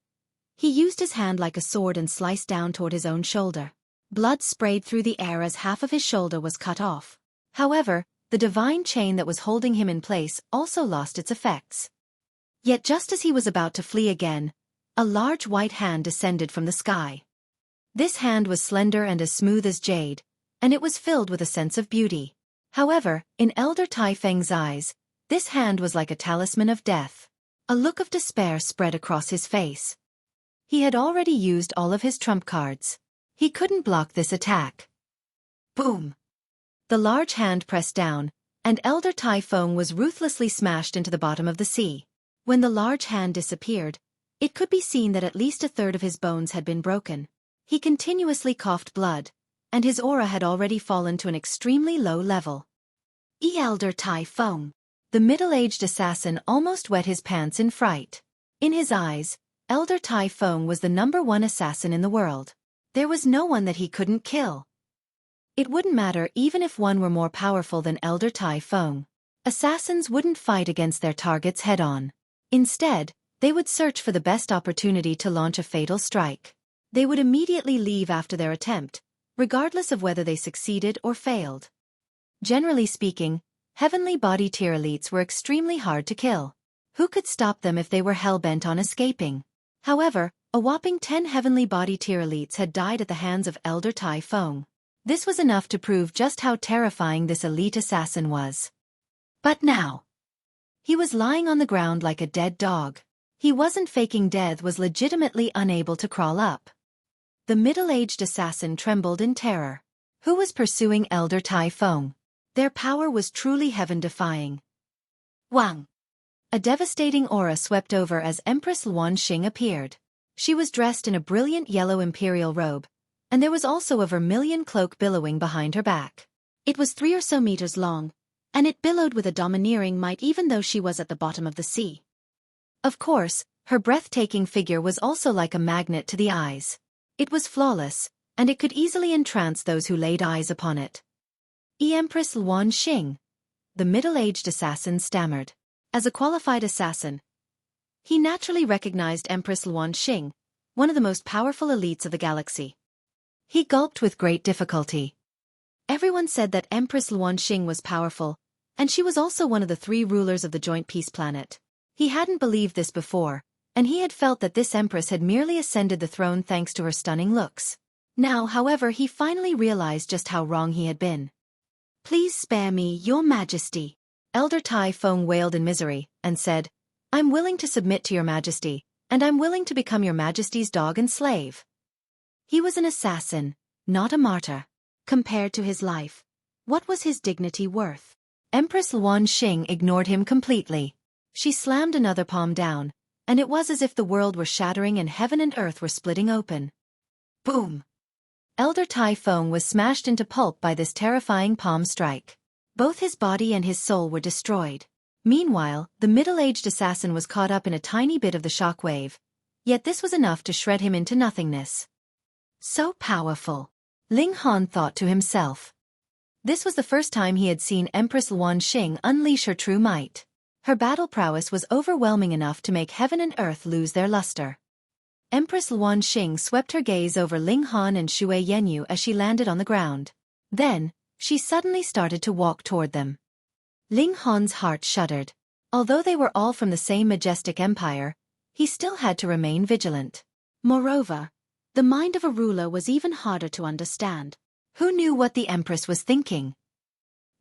he used his hand like a sword and sliced down toward his own shoulder. Blood sprayed through the air as half of his shoulder was cut off. However, the divine chain that was holding him in place also lost its effects. Yet just as he was about to flee again, a large white hand descended from the sky. This hand was slender and as smooth as jade, and it was filled with a sense of beauty. However, in Elder Tai Feng's eyes, this hand was like a talisman of death. A look of despair spread across his face. He had already used all of his trump cards. He couldn't block this attack. Boom! The large hand pressed down, and Elder Tai Feng was ruthlessly smashed into the bottom of the sea. When the large hand disappeared, it could be seen that at least 1/3 of his bones had been broken. He continuously coughed blood, and his aura had already fallen to an extremely low level. Elder Tai Feng. The middle-aged assassin almost wet his pants in fright. In his eyes, Elder Tai Feng was the #1 assassin in the world. There was no one that he couldn't kill. It wouldn't matter even if one were more powerful than Elder Tai Feng. Assassins wouldn't fight against their targets head-on. Instead, they would search for the best opportunity to launch a fatal strike. They would immediately leave after their attempt, regardless of whether they succeeded or failed. Generally speaking, heavenly body tier elites were extremely hard to kill. Who could stop them if they were hell-bent on escaping? However, a whopping 10 heavenly body tier elites had died at the hands of Elder Tai Feng. This was enough to prove just how terrifying this elite assassin was. But now, he was lying on the ground like a dead dog. He wasn't faking death, was legitimately unable to crawl up. The middle-aged assassin trembled in terror. Who was pursuing Elder Tai Feng? Their power was truly heaven-defying. Wang! A devastating aura swept over as Empress Luan Xing appeared. She was dressed in a brilliant yellow imperial robe, and there was also a vermilion cloak billowing behind her back. It was 3 or so meters long, and it billowed with a domineering might even though she was at the bottom of the sea. Of course, her breathtaking figure was also like a magnet to the eyes. It was flawless, and it could easily entrance those who laid eyes upon it. Empress Luan Xing, the middle-aged assassin stammered. As a qualified assassin, He naturally recognized Empress Luanxing, one of the most powerful elites of the galaxy. He gulped with great difficulty. Everyone said that Empress Luanxing was powerful, and she was also one of the 3 rulers of the Joint Peace Planet. He hadn't believed this before, and he had felt that this Empress had merely ascended the throne thanks to her stunning looks. Now, however, he finally realized just how wrong he had been. "Please spare me, Your Majesty," Elder Tai Feng wailed in misery, and said, "I'm willing to submit to Your Majesty, and I'm willing to become Your Majesty's dog and slave." He was an assassin, not a martyr. Compared to his life, what was his dignity worth? Empress Luanxing ignored him completely. She slammed another palm down, and it was as if the world were shattering and heaven and earth were splitting open. Boom! Elder Tai Feng was smashed into pulp by this terrifying palm strike. Both his body and his soul were destroyed. Meanwhile, the middle-aged assassin was caught up in a tiny bit of the shockwave, yet this was enough to shred him into nothingness. So powerful, Ling Han thought to himself. This was the first time he had seen Empress Luanxing unleash her true might. Her battle prowess was overwhelming enough to make heaven and earth lose their luster. Empress Luanxing swept her gaze over Ling Han and Xueqi as she landed on the ground. Then, she suddenly started to walk toward them. Ling Han's heart shuddered. Although they were all from the same majestic empire, he still had to remain vigilant. Moreover, the mind of a ruler was even harder to understand. Who knew what the Empress was thinking?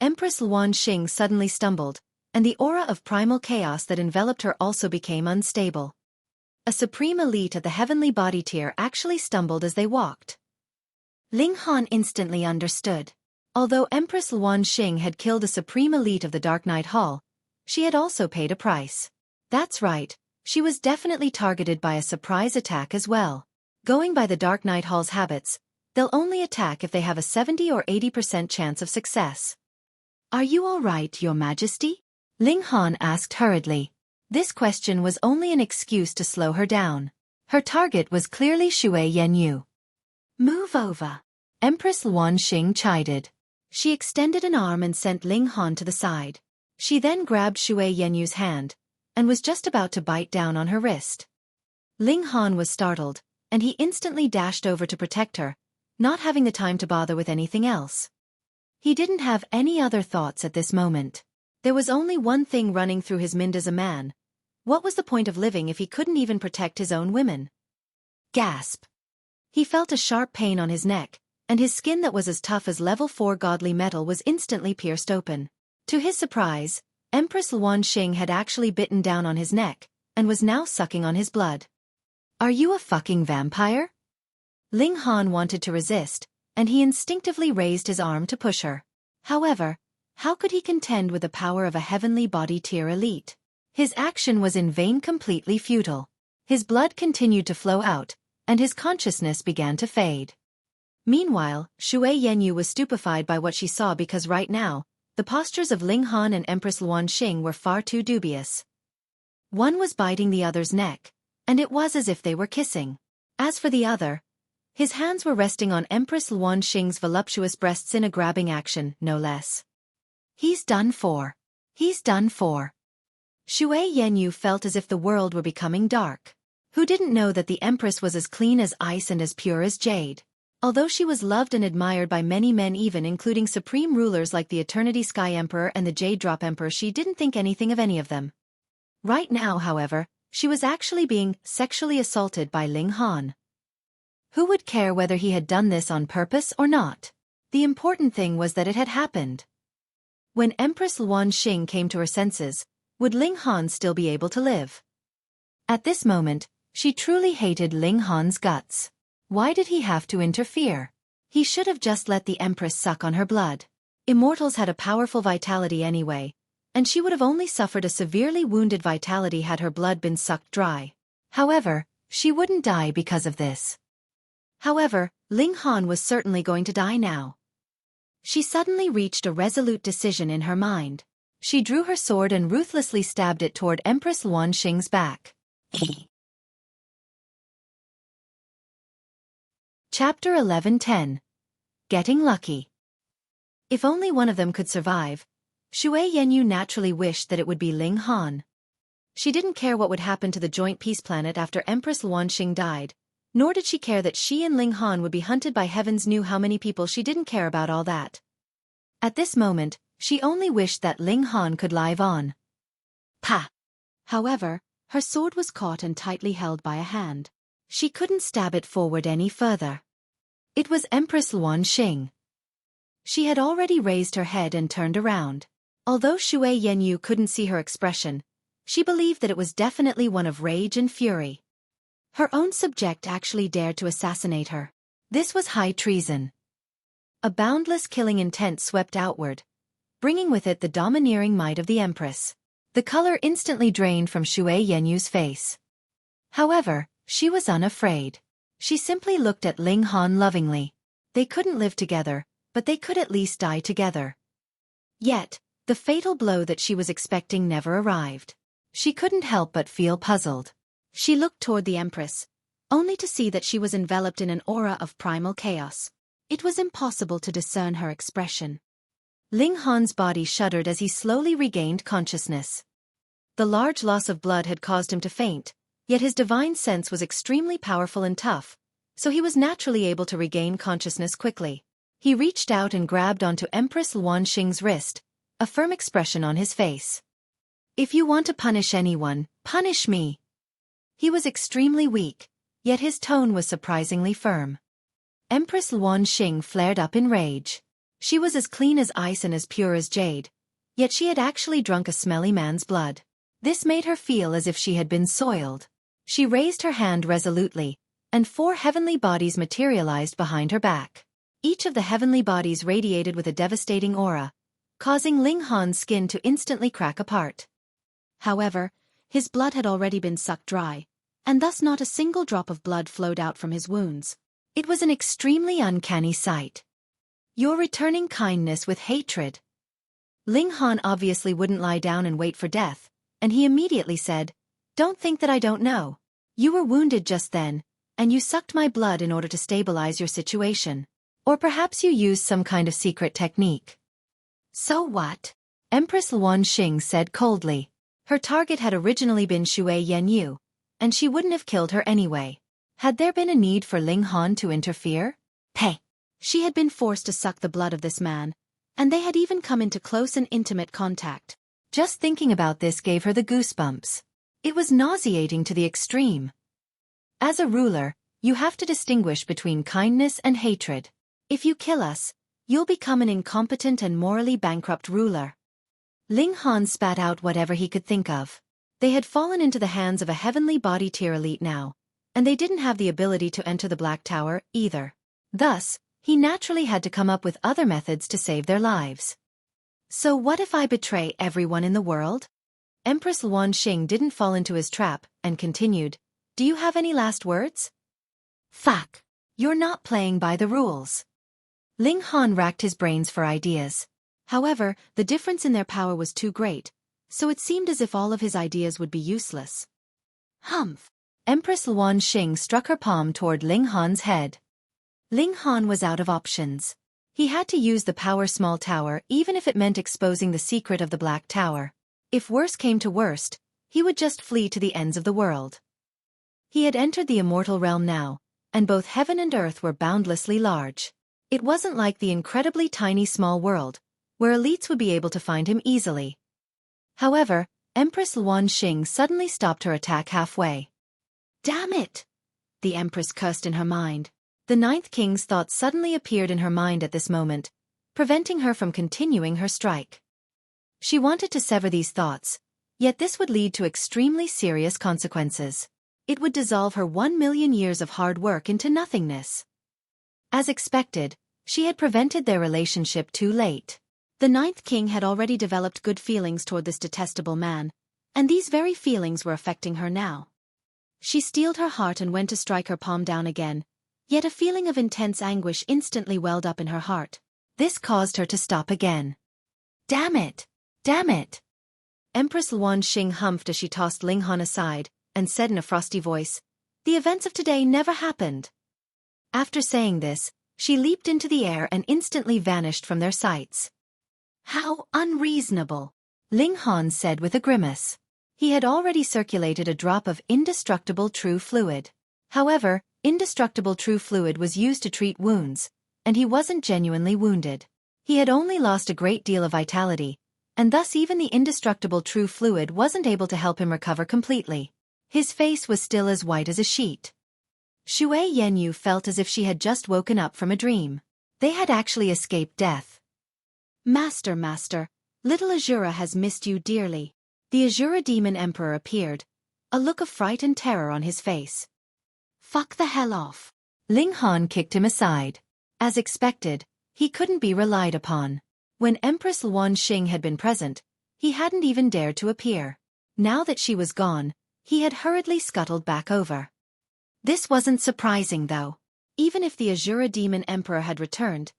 Empress Luanxing suddenly stumbled, and the aura of primal chaos that enveloped her also became unstable. A supreme elite of the heavenly body tier actually stumbled as they walked. Ling Han instantly understood. Although Empress Luanxing had killed a supreme elite of the Dark Night Hall, she had also paid a price. That's right, she was definitely targeted by a surprise attack as well. Going by the Dark Night Hall's habits, they'll only attack if they have a 70 or 80% chance of success. "Are you all right, Your Majesty?" Ling Han asked hurriedly. This question was only an excuse to slow her down. Her target was clearly Xueqi. "Move over," Empress Luanxing chided. She extended an arm and sent Ling Han to the side. She then grabbed Xueqi's hand, and was just about to bite down on her wrist. Ling Han was startled, and he instantly dashed over to protect her, not having the time to bother with anything else. He didn't have any other thoughts at this moment. There was only one thing running through his mind as a man. What was the point of living if he couldn't even protect his own women? Gasp! He felt a sharp pain on his neck, and his skin that was as tough as level 4 godly metal was instantly pierced open. To his surprise, Empress Luanxing had actually bitten down on his neck, and was now sucking on his blood. "Are you a fucking vampire?" Ling Han wanted to resist, and he instinctively raised his arm to push her. However, how could he contend with the power of a heavenly body tier elite? His action was in vain, completely futile. His blood continued to flow out, and his consciousness began to fade. Meanwhile, Xueqi was stupefied by what she saw because right now, the postures of Ling Han and Empress Luanxing were far too dubious. One was biting the other's neck, and it was as if they were kissing. As for the other, his hands were resting on Empress Luanxing's voluptuous breasts in a grabbing action, no less. He's done for. He's done for. Xueqi felt as if the world were becoming dark. Who didn't know that the Empress was as clean as ice and as pure as jade? Although she was loved and admired by many men, even including supreme rulers like the Eternity Sky Emperor and the Jade Drop Emperor, she didn't think anything of any of them. Right now, however, she was actually being sexually assaulted by Ling Han. Who would care whether he had done this on purpose or not? The important thing was that it had happened. When Empress Luanxing came to her senses, would Ling Han still be able to live? At this moment, she truly hated Ling Han's guts. Why did he have to interfere? He should have just let the Empress suck on her blood. Immortals had a powerful vitality anyway, and she would have only suffered a severely wounded vitality had her blood been sucked dry. However, she wouldn't die because of this. However, Ling Han was certainly going to die now. She suddenly reached a resolute decision in her mind. She drew her sword and ruthlessly stabbed it toward Empress Luanxing's back. Chapter 11:10. Getting Lucky. If only one of them could survive, Xueqi naturally wished that it would be Ling Han. She didn't care what would happen to the joint peace planet after Empress Luanxing died, nor did she care that she and Ling Han would be hunted by heavens knew how many people. She didn't care about all that. At this moment, she only wished that Ling Han could live on. Pa! However, her sword was caught and tightly held by a hand. She couldn't stab it forward any further. It was Empress Luanxing. She had already raised her head and turned around. Although Xue Yanyu couldn't see her expression, she believed that it was definitely one of rage and fury. Her own subject actually dared to assassinate her. This was high treason. A boundless killing intent swept outward, bringing with it the domineering might of the Empress. The color instantly drained from Xue Yanyu's face. However, she was unafraid. She simply looked at Ling Han lovingly. They couldn't live together, but they could at least die together. Yet, the fatal blow that she was expecting never arrived. She couldn't help but feel puzzled. She looked toward the Empress, only to see that she was enveloped in an aura of primal chaos. It was impossible to discern her expression. Ling Han's body shuddered as he slowly regained consciousness. The large loss of blood had caused him to faint, yet his divine sense was extremely powerful and tough, so he was naturally able to regain consciousness quickly. He reached out and grabbed onto Empress Luanxing's wrist, a firm expression on his face. If you want to punish anyone, punish me. He was extremely weak, yet his tone was surprisingly firm. Empress Luanxing flared up in rage. She was as clean as ice and as pure as jade, yet she had actually drunk a smelly man's blood. This made her feel as if she had been soiled. She raised her hand resolutely, and 4 heavenly bodies materialized behind her back. Each of the heavenly bodies radiated with a devastating aura, causing Ling Han's skin to instantly crack apart. However, his blood had already been sucked dry, and thus not a single drop of blood flowed out from his wounds. It was an extremely uncanny sight. You're returning kindness with hatred. Ling Han obviously wouldn't lie down and wait for death, and he immediately said, "Don't think that I don't know. You were wounded just then, and you sucked my blood in order to stabilize your situation. Or perhaps you used some kind of secret technique." "So what?" Empress Luanxing said coldly. Her target had originally been Xue Yanyu, and she wouldn't have killed her anyway. Had there been a need for Ling Han to interfere? Hey! She had been forced to suck the blood of this man, and they had even come into close and intimate contact. Just thinking about this gave her the goosebumps. It was nauseating to the extreme. As a ruler, you have to distinguish between kindness and hatred. If you kill us, you'll become an incompetent and morally bankrupt ruler. Ling Han spat out whatever he could think of. They had fallen into the hands of a heavenly body tier elite now, and they didn't have the ability to enter the Black Tower, either. Thus, he naturally had to come up with other methods to save their lives. So what if I betray everyone in the world? Empress Luanxing didn't fall into his trap, and continued, "Do you have any last words?" "Fuck. You're not playing by the rules." Ling Han racked his brains for ideas. However, the difference in their power was too great, so it seemed as if all of his ideas would be useless. Humph! Empress Luanxing struck her palm toward Ling Han's head. Ling Han was out of options. He had to use the Power Small Tower even if it meant exposing the secret of the Black Tower. If worse came to worst, he would just flee to the ends of the world. He had entered the immortal realm now, and both heaven and earth were boundlessly large. It wasn't like the incredibly tiny small world, where elites would be able to find him easily. However, Empress Luanxing suddenly stopped her attack halfway. "Damn it!" the Empress cursed in her mind. The Ninth King's thoughts suddenly appeared in her mind at this moment, preventing her from continuing her strike. She wanted to sever these thoughts, yet this would lead to extremely serious consequences. It would dissolve her 1,000,000 years of hard work into nothingness. As expected, she had prevented their relationship too late. The Ninth King had already developed good feelings toward this detestable man, and these very feelings were affecting her now. She steeled her heart and went to strike her palm down again, yet a feeling of intense anguish instantly welled up in her heart. This caused her to stop again. "Damn it! Damn it!" Empress Luanxing humphed as she tossed Ling Han aside, and said in a frosty voice, "The events of today never happened." After saying this, she leaped into the air and instantly vanished from their sights. "How unreasonable," Ling Han said with a grimace. He had already circulated a drop of indestructible true fluid. However, indestructible true fluid was used to treat wounds, and he wasn't genuinely wounded. He had only lost a great deal of vitality, and thus even the indestructible true fluid wasn't able to help him recover completely. His face was still as white as a sheet. Xue Yanyu felt as if she had just woken up from a dream. They had actually escaped death. Master, little Azura has missed you dearly. The Azura Demon Emperor appeared, a look of fright and terror on his face. Fuck the hell off. Ling Han kicked him aside. As expected, he couldn't be relied upon. When Empress Luan Xing had been present, he hadn't even dared to appear. Now that she was gone, he had hurriedly scuttled back over. This wasn't surprising though. Even if the Azura Demon Emperor had returned,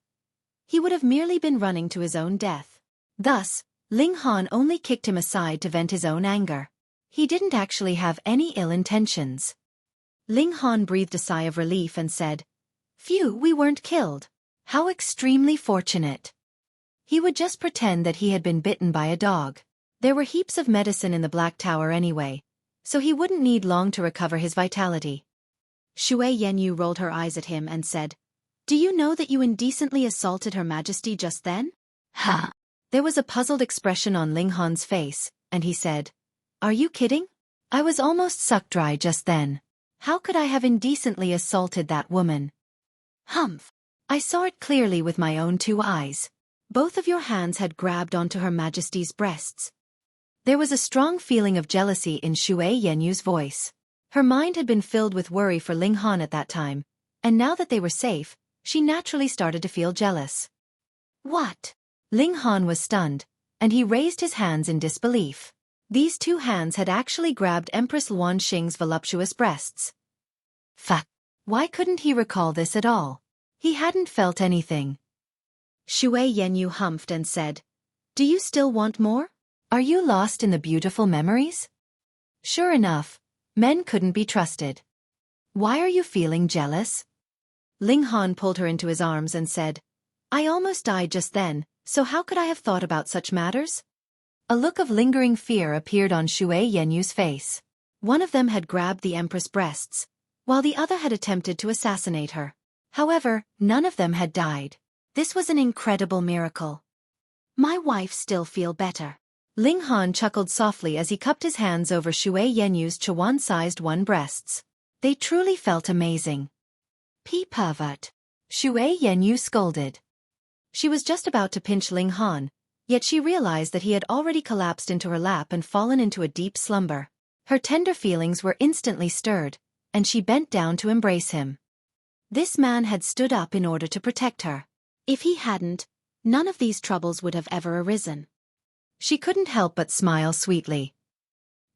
he would have merely been running to his own death. Thus, Ling Han only kicked him aside to vent his own anger. He didn't actually have any ill intentions. Ling Han breathed a sigh of relief and said, "Phew, we weren't killed. How extremely fortunate." He would just pretend that he had been bitten by a dog. There were heaps of medicine in the Black Tower anyway, so he wouldn't need long to recover his vitality. Xue Yanyu rolled her eyes at him and said, "Do you know that you indecently assaulted Her Majesty just then?" "Huh?" There was a puzzled expression on Ling Han's face, and he said, "Are you kidding? I was almost sucked dry just then. How could I have indecently assaulted that woman?" "Humph. I saw it clearly with my own two eyes. Both of your hands had grabbed onto Her Majesty's breasts." There was a strong feeling of jealousy in Xue Yenyu's voice. Her mind had been filled with worry for Ling Han at that time, and now that they were safe, she naturally started to feel jealous. "What?" Ling Han was stunned, and he raised his hands in disbelief. These two hands had actually grabbed Empress Luan Xing's voluptuous breasts. Fuck. Why couldn't he recall this at all? He hadn't felt anything. Xue Yanyu humphed and said, "Do you still want more? Are you lost in the beautiful memories?" Sure enough, men couldn't be trusted. "Why are you feeling jealous?" Ling Han pulled her into his arms and said, "I almost died just then, so how could I have thought about such matters?" A look of lingering fear appeared on Xue Yenyu's face. One of them had grabbed the Empress' breasts, while the other had attempted to assassinate her. However, none of them had died. This was an incredible miracle. "My wife still feel better." Ling Han chuckled softly as he cupped his hands over Xue Yenyu's chihuahua-sized one breasts. They truly felt amazing. Pervert. Xue Yanyu scolded. She was just about to pinch Ling Han, yet she realized that he had already collapsed into her lap and fallen into a deep slumber. Her tender feelings were instantly stirred, and she bent down to embrace him. This man had stood up in order to protect her. If he hadn't, none of these troubles would have ever arisen. She couldn't help but smile sweetly.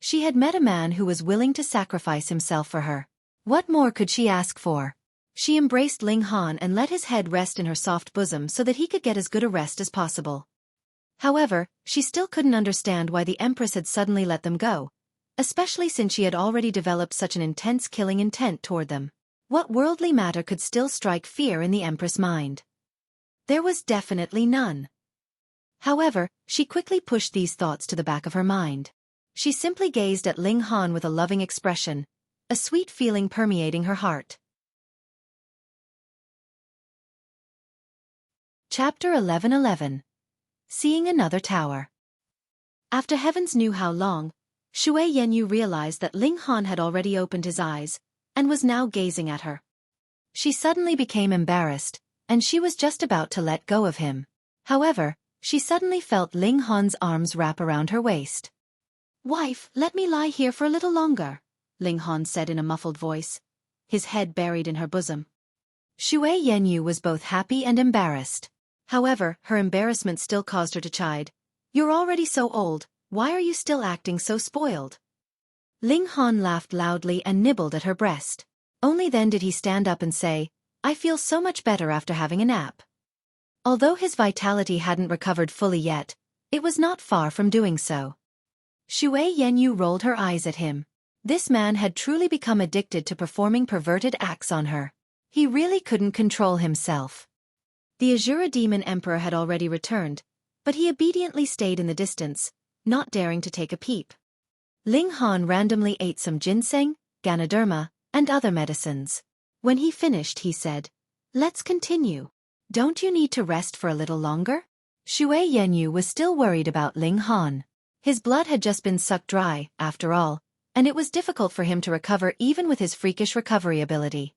She had met a man who was willing to sacrifice himself for her. What more could she ask for? She embraced Ling Han and let his head rest in her soft bosom so that he could get as good a rest as possible. However, she still couldn't understand why the Empress had suddenly let them go, especially since she had already developed such an intense killing intent toward them. What worldly matter could still strike fear in the Empress' mind? There was definitely none. However, she quickly pushed these thoughts to the back of her mind. She simply gazed at Ling Han with a loving expression, a sweet feeling permeating her heart. Chapter 11:11. Seeing Another Tower. After heavens knew how long, Xue Yanyu realized that Ling Han had already opened his eyes, and was now gazing at her. She suddenly became embarrassed, and she was just about to let go of him. However, she suddenly felt Ling Han's arms wrap around her waist. "Wife, let me lie here for a little longer," Ling Han said in a muffled voice, his head buried in her bosom. Xue Yanyu was both happy and embarrassed. However, her embarrassment still caused her to chide. "You're already so old, why are you still acting so spoiled?" Ling Han laughed loudly and nibbled at her breast. Only then did he stand up and say, "I feel so much better after having a nap." Although his vitality hadn't recovered fully yet, it was not far from doing so. Xue Yanyu rolled her eyes at him. This man had truly become addicted to performing perverted acts on her. He really couldn't control himself. The Azura Demon Emperor had already returned, but he obediently stayed in the distance, not daring to take a peep. Ling Han randomly ate some ginseng, Ganoderma, and other medicines. When he finished, he said, "Let's continue. Don't you need to rest for a little longer?" Xue Yanyu was still worried about Ling Han. His blood had just been sucked dry, after all, and it was difficult for him to recover even with his freakish recovery ability.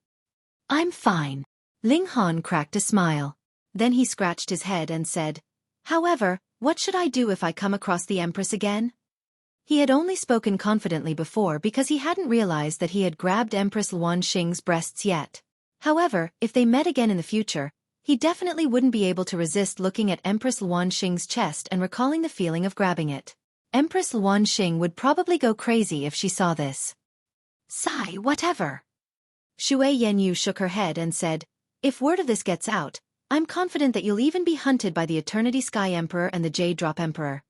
"I'm fine." Ling Han cracked a smile. Then he scratched his head and said, "However, what should I do if I come across the Empress again?" He had only spoken confidently before because he hadn't realized that he had grabbed Empress Luanxing's breasts yet. However, if they met again in the future, he definitely wouldn't be able to resist looking at Empress Luanxing's chest and recalling the feeling of grabbing it. Empress Luanxing would probably go crazy if she saw this. "Sigh, whatever." Xue Yanyu shook her head and said, "If word of this gets out, I'm confident that you'll even be hunted by the Eternity Sky Emperor and the Jade Drop Emperor.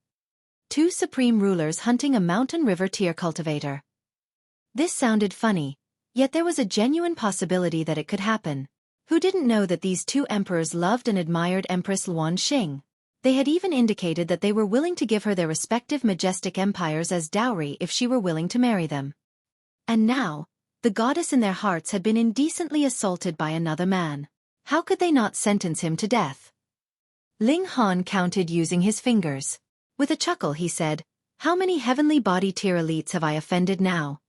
Two supreme rulers hunting a mountain river tier cultivator." This sounded funny, yet there was a genuine possibility that it could happen. Who didn't know that these two emperors loved and admired Empress Luanxing? They had even indicated that they were willing to give her their respective majestic empires as dowry if she were willing to marry them. And now, the goddess in their hearts had been indecently assaulted by another man. How could they not sentence him to death? Ling Han counted using his fingers. With a chuckle he said, "How many heavenly body tier elites have I offended now?"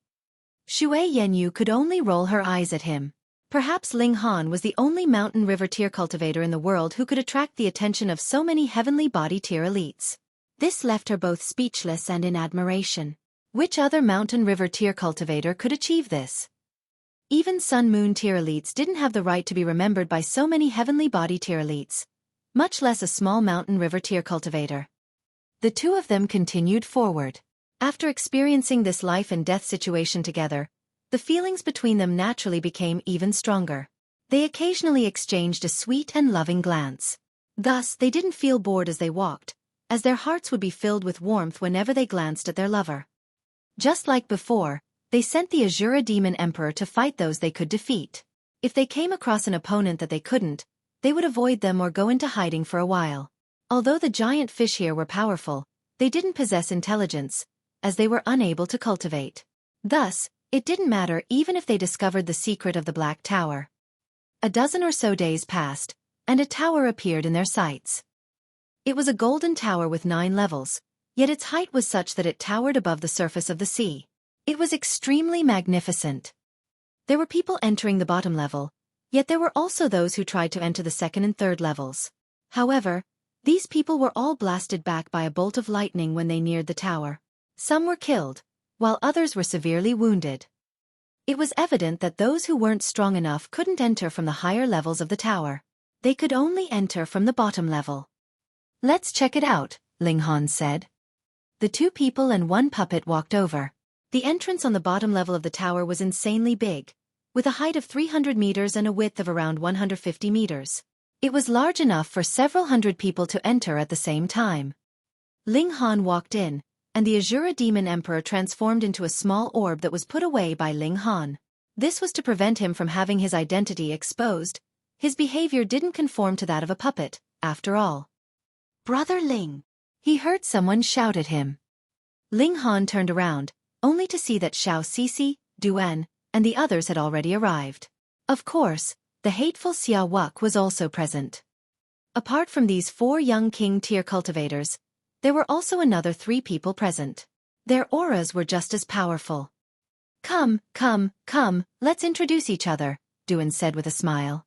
Xue Yanyu could only roll her eyes at him. Perhaps Ling Han was the only mountain river tier cultivator in the world who could attract the attention of so many heavenly body tier elites. This left her both speechless and in admiration. Which other mountain river tier cultivator could achieve this? Even Sun Moon tier elites didn't have the right to be remembered by so many heavenly body tier elites, much less a small mountain river tier cultivator. The two of them continued forward. After experiencing this life and death situation together, the feelings between them naturally became even stronger. They occasionally exchanged a sweet and loving glance. Thus, they didn't feel bored as they walked, as their hearts would be filled with warmth whenever they glanced at their lover. Just like before, they sent the Azura Demon Emperor to fight those they could defeat. If they came across an opponent that they couldn't, they would avoid them or go into hiding for a while. Although the giant fish here were powerful, they didn't possess intelligence, as they were unable to cultivate. Thus, it didn't matter even if they discovered the secret of the Black Tower. A dozen or so days passed, and a tower appeared in their sights. It was a golden tower with 9 levels, yet its height was such that it towered above the surface of the sea. It was extremely magnificent. There were people entering the bottom level, yet there were also those who tried to enter the second and third levels. However, these people were all blasted back by a bolt of lightning when they neared the tower. Some were killed, while others were severely wounded. It was evident that those who weren't strong enough couldn't enter from the higher levels of the tower. They could only enter from the bottom level. "Let's check it out," Ling Han said. The 2 people and 1 puppet walked over. The entrance on the bottom level of the tower was insanely big, with a height of 300 meters and a width of around 150 meters. It was large enough for several hundred people to enter at the same time. Ling Han walked in, and the Azura Demon Emperor transformed into a small orb that was put away by Ling Han. This was to prevent him from having his identity exposed. His behavior didn't conform to that of a puppet, after all. "Brother Ling!" He heard someone shout at him. Ling Han turned around, only to see that Xiao Sisi, Duan, and the others had already arrived. Of course, the hateful Xia Wuque was also present. Apart from these 4 young king tier cultivators, there were also another 3 people present. Their auras were just as powerful. Come, let's introduce each other," Duan said with a smile.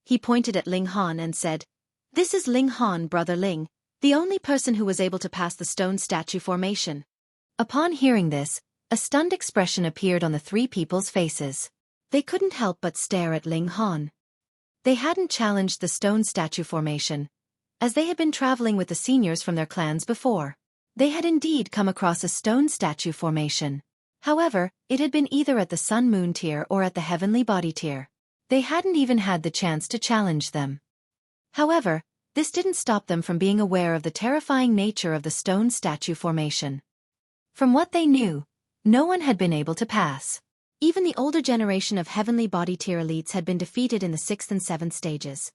He pointed at Ling Han and said, "This is Ling Han, Brother Ling, the only person who was able to pass the stone statue formation." Upon hearing this, a stunned expression appeared on the 3 people's faces. They couldn't help but stare at Ling Han. They hadn't challenged the stone statue formation, as they had been traveling with the seniors from their clans before. They had indeed come across a stone statue formation. However, it had been either at the Sun Moon tier or at the Heavenly Body tier. They hadn't even had the chance to challenge them. However, this didn't stop them from being aware of the terrifying nature of the stone statue formation. From what they knew, no one had been able to pass. Even the older generation of Heavenly Body tier elites had been defeated in the 6th and 7th stages.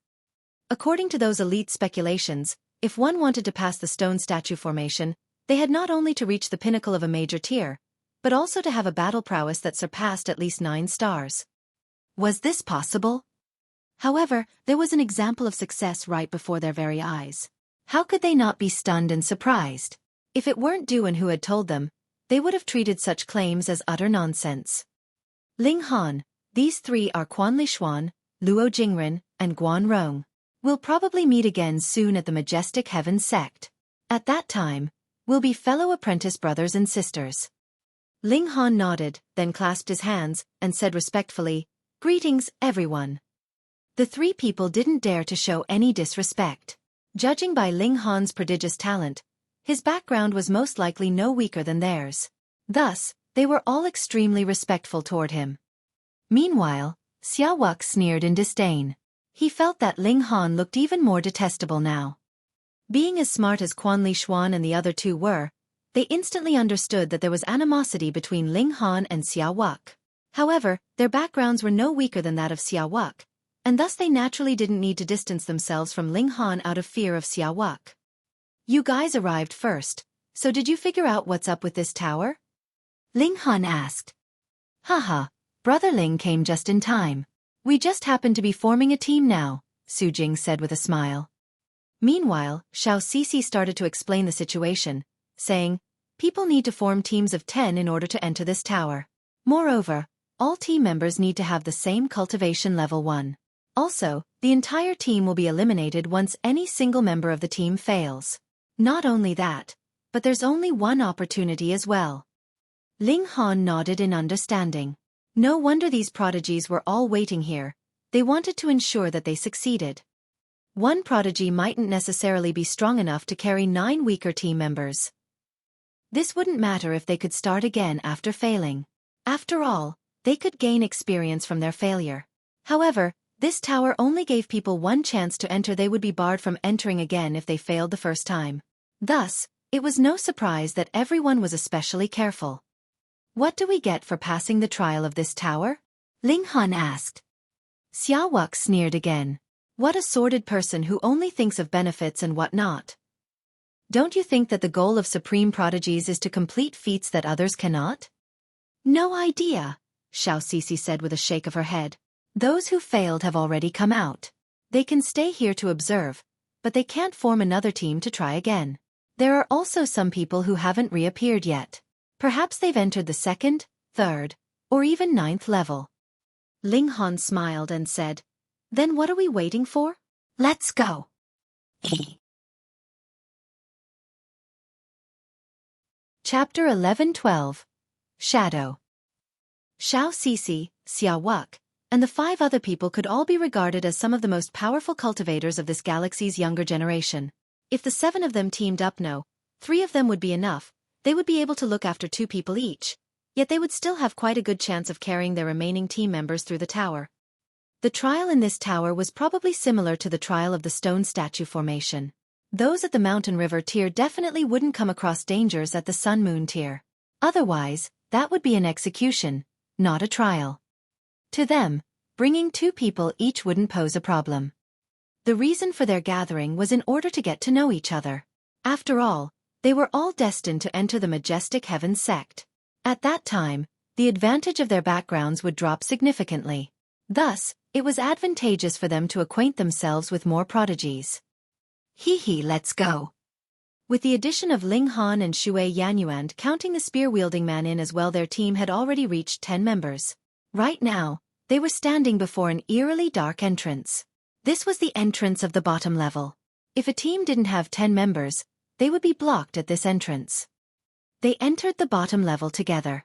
According to those elite speculations, if one wanted to pass the stone statue formation, they had not only to reach the pinnacle of a major tier, but also to have a battle prowess that surpassed at least 9 stars. Was this possible? However, there was an example of success right before their very eyes. How could they not be stunned and surprised? If it weren't Duan who had told them, they would have treated such claims as utter nonsense. Ling Han, these 3 are Quan Lishuan, Luo Jingren, and Guan Rong. We'll probably meet again soon at the Majestic Heavens sect. At that time, we'll be fellow apprentice brothers and sisters. Ling Han nodded, then clasped his hands, and said respectfully, "Greetings, everyone." The 3 people didn't dare to show any disrespect. Judging by Ling Han's prodigious talent, his background was most likely no weaker than theirs. Thus, they were all extremely respectful toward him. Meanwhile, Wuque sneered in disdain. He felt that Ling Han looked even more detestable now. Being as smart as Quan Lishuan and the other 2 were, they instantly understood that there was animosity between Ling Han and Wuque. However, their backgrounds were no weaker than that of Wuque, and thus they naturally didn't need to distance themselves from Ling Han out of fear of Wuque. "You guys arrived first, so did you figure out what's up with this tower?" Ling Han asked. "Haha, Brother Ling came just in time. We just happen to be forming a team now," Su Jing said with a smile. Meanwhile, Xueqi started to explain the situation, saying, "People need to form teams of 10 in order to enter this tower. Moreover, all team members need to have the same cultivation level 1. Also, the entire team will be eliminated once any single member of the team fails. Not only that, but there's only one opportunity as well." Ling Han nodded in understanding. No wonder these prodigies were all waiting here. They wanted to ensure that they succeeded. One prodigy mightn't necessarily be strong enough to carry 9 weaker team members. This wouldn't matter if they could start again after failing. After all, they could gain experience from their failure. However, this tower only gave people 1 chance to enter. They would be barred from entering again if they failed the first time. Thus, it was no surprise that everyone was especially careful. "What do we get for passing the trial of this tower?" Ling Han asked. Wuque sneered again. "What a sordid person who only thinks of benefits and whatnot. Don't you think that the goal of supreme prodigies is to complete feats that others cannot?" "No idea," Xueqi said with a shake of her head. "Those who failed have already come out. They can stay here to observe, but they can't form another team to try again. There are also some people who haven't reappeared yet. Perhaps they've entered the 2nd, 3rd, or even 9th level." Ling Han smiled and said, "Then what are we waiting for? Let's go." Chapter 11-12. Shadow. Xueqi, Wuque, and the 5 other people could all be regarded as some of the most powerful cultivators of this galaxy's younger generation. If the 7 of them teamed up, 3 of them would be enough. They would be able to look after 2 people each, yet they would still have quite a good chance of carrying their remaining team members through the tower. The trial in this tower was probably similar to the trial of the stone statue formation. Those at the mountain river tier definitely wouldn't come across dangers at the sun-moon tier. Otherwise, that would be an execution, not a trial. To them, bringing 2 people each wouldn't pose a problem. The reason for their gathering was in order to get to know each other. After all, they were all destined to enter the Majestic Heavens sect. At that time, the advantage of their backgrounds would drop significantly. Thus, it was advantageous for them to acquaint themselves with more prodigies. Let's go. With the addition of Ling Han and Xue Yanyuan counting the spear-wielding man in as well, their team had already reached 10 members. Right now, they were standing before an eerily dark entrance. This was the entrance of the bottom level. If a team didn't have 10 members, they would be blocked at this entrance. They entered the bottom level together.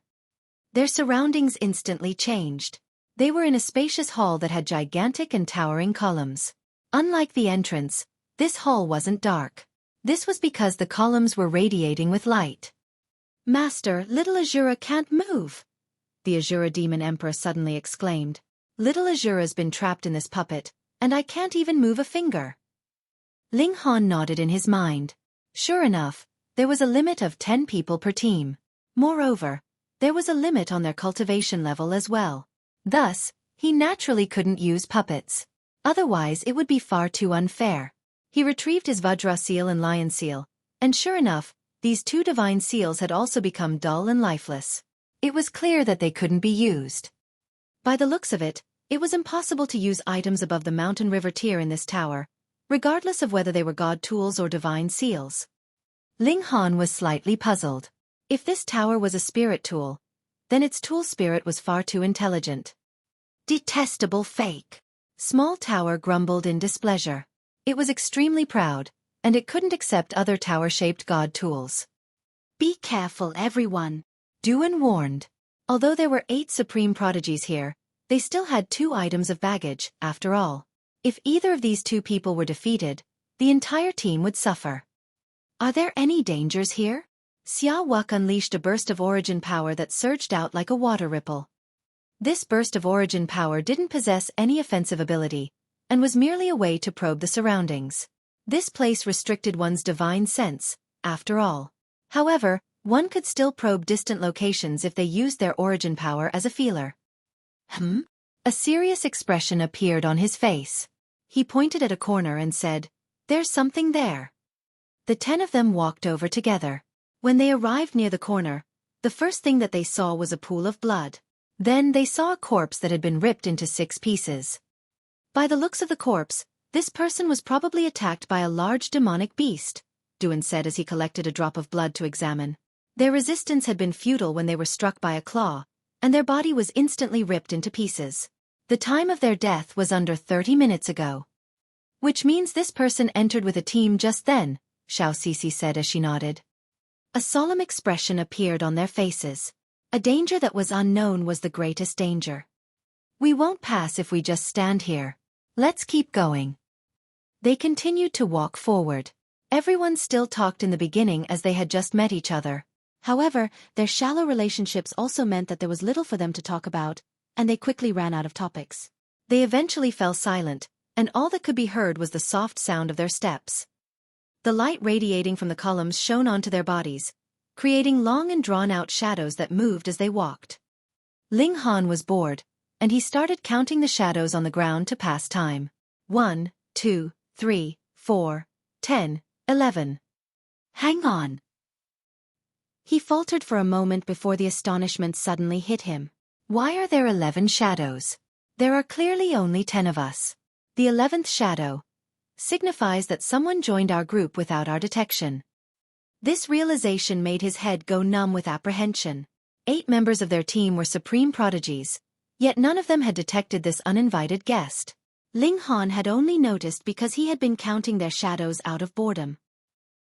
Their surroundings instantly changed. They were in a spacious hall that had gigantic and towering columns. Unlike the entrance, this hall wasn't dark. This was because the columns were radiating with light. "Master, little Azura can't move," the Azura demon Empress suddenly exclaimed. "Little Azura's been trapped in this puppet, and I can't even move a finger." Ling Han nodded in his mind. Sure enough, there was a limit of 10 people per team. Moreover, there was a limit on their cultivation level as well. Thus, he naturally couldn't use puppets. Otherwise it would be far too unfair. He retrieved his Vajra seal and lion seal, and sure enough, these 2 divine seals had also become dull and lifeless. It was clear that they couldn't be used. By the looks of it, it was impossible to use items above the mountain river tier in this tower, regardless of whether they were god tools or divine seals. Ling Han was slightly puzzled. If this tower was a spirit tool, then its tool spirit was far too intelligent. Detestable fake. Small tower grumbled in displeasure. It was extremely proud, and it couldn't accept other tower-shaped god tools. Be careful, everyone, Duan warned. Although there were 8 supreme prodigies here, they still had 2 items of baggage, after all. If either of these 2 people were defeated, the entire team would suffer. Are there any dangers here? Xueqi unleashed a burst of origin power that surged out like a water ripple. This burst of origin power didn't possess any offensive ability, and was merely a way to probe the surroundings. This place restricted one's divine sense, after all. However, one could still probe distant locations if they used their origin power as a feeler. A serious expression appeared on his face. He pointed at a corner and said, "There's something there." The 10 of them walked over together. When they arrived near the corner, the first thing that they saw was a pool of blood. Then they saw a corpse that had been ripped into 6 pieces. By the looks of the corpse, this person was probably attacked by a large demonic beast, Duan said as he collected a drop of blood to examine. Their resistance had been futile when they were struck by a claw, and their body was instantly ripped into pieces. The time of their death was under 30 minutes ago. Which means this person entered with a team just then, Xueqi said as she nodded. A solemn expression appeared on their faces. A danger that was unknown was the greatest danger. We won't pass if we just stand here. Let's keep going. They continued to walk forward. Everyone still talked in the beginning as they had just met each other. However, their shallow relationships also meant that there was little for them to talk about, and they quickly ran out of topics. They eventually fell silent, and all that could be heard was the soft sound of their steps. The light radiating from the columns shone onto their bodies, creating long and drawn-out shadows that moved as they walked. Ling Han was bored, and he started counting the shadows on the ground to pass time. 1, 2, 3, 4, 10, 11. Hang on. He faltered for a moment before the astonishment suddenly hit him. Why are there 11 shadows? There are clearly only 10 of us. The 11th shadow signifies that someone joined our group without our detection. This realization made his head go numb with apprehension. 8 members of their team were supreme prodigies, yet none of them had detected this uninvited guest. Ling Han had only noticed because he had been counting their shadows out of boredom.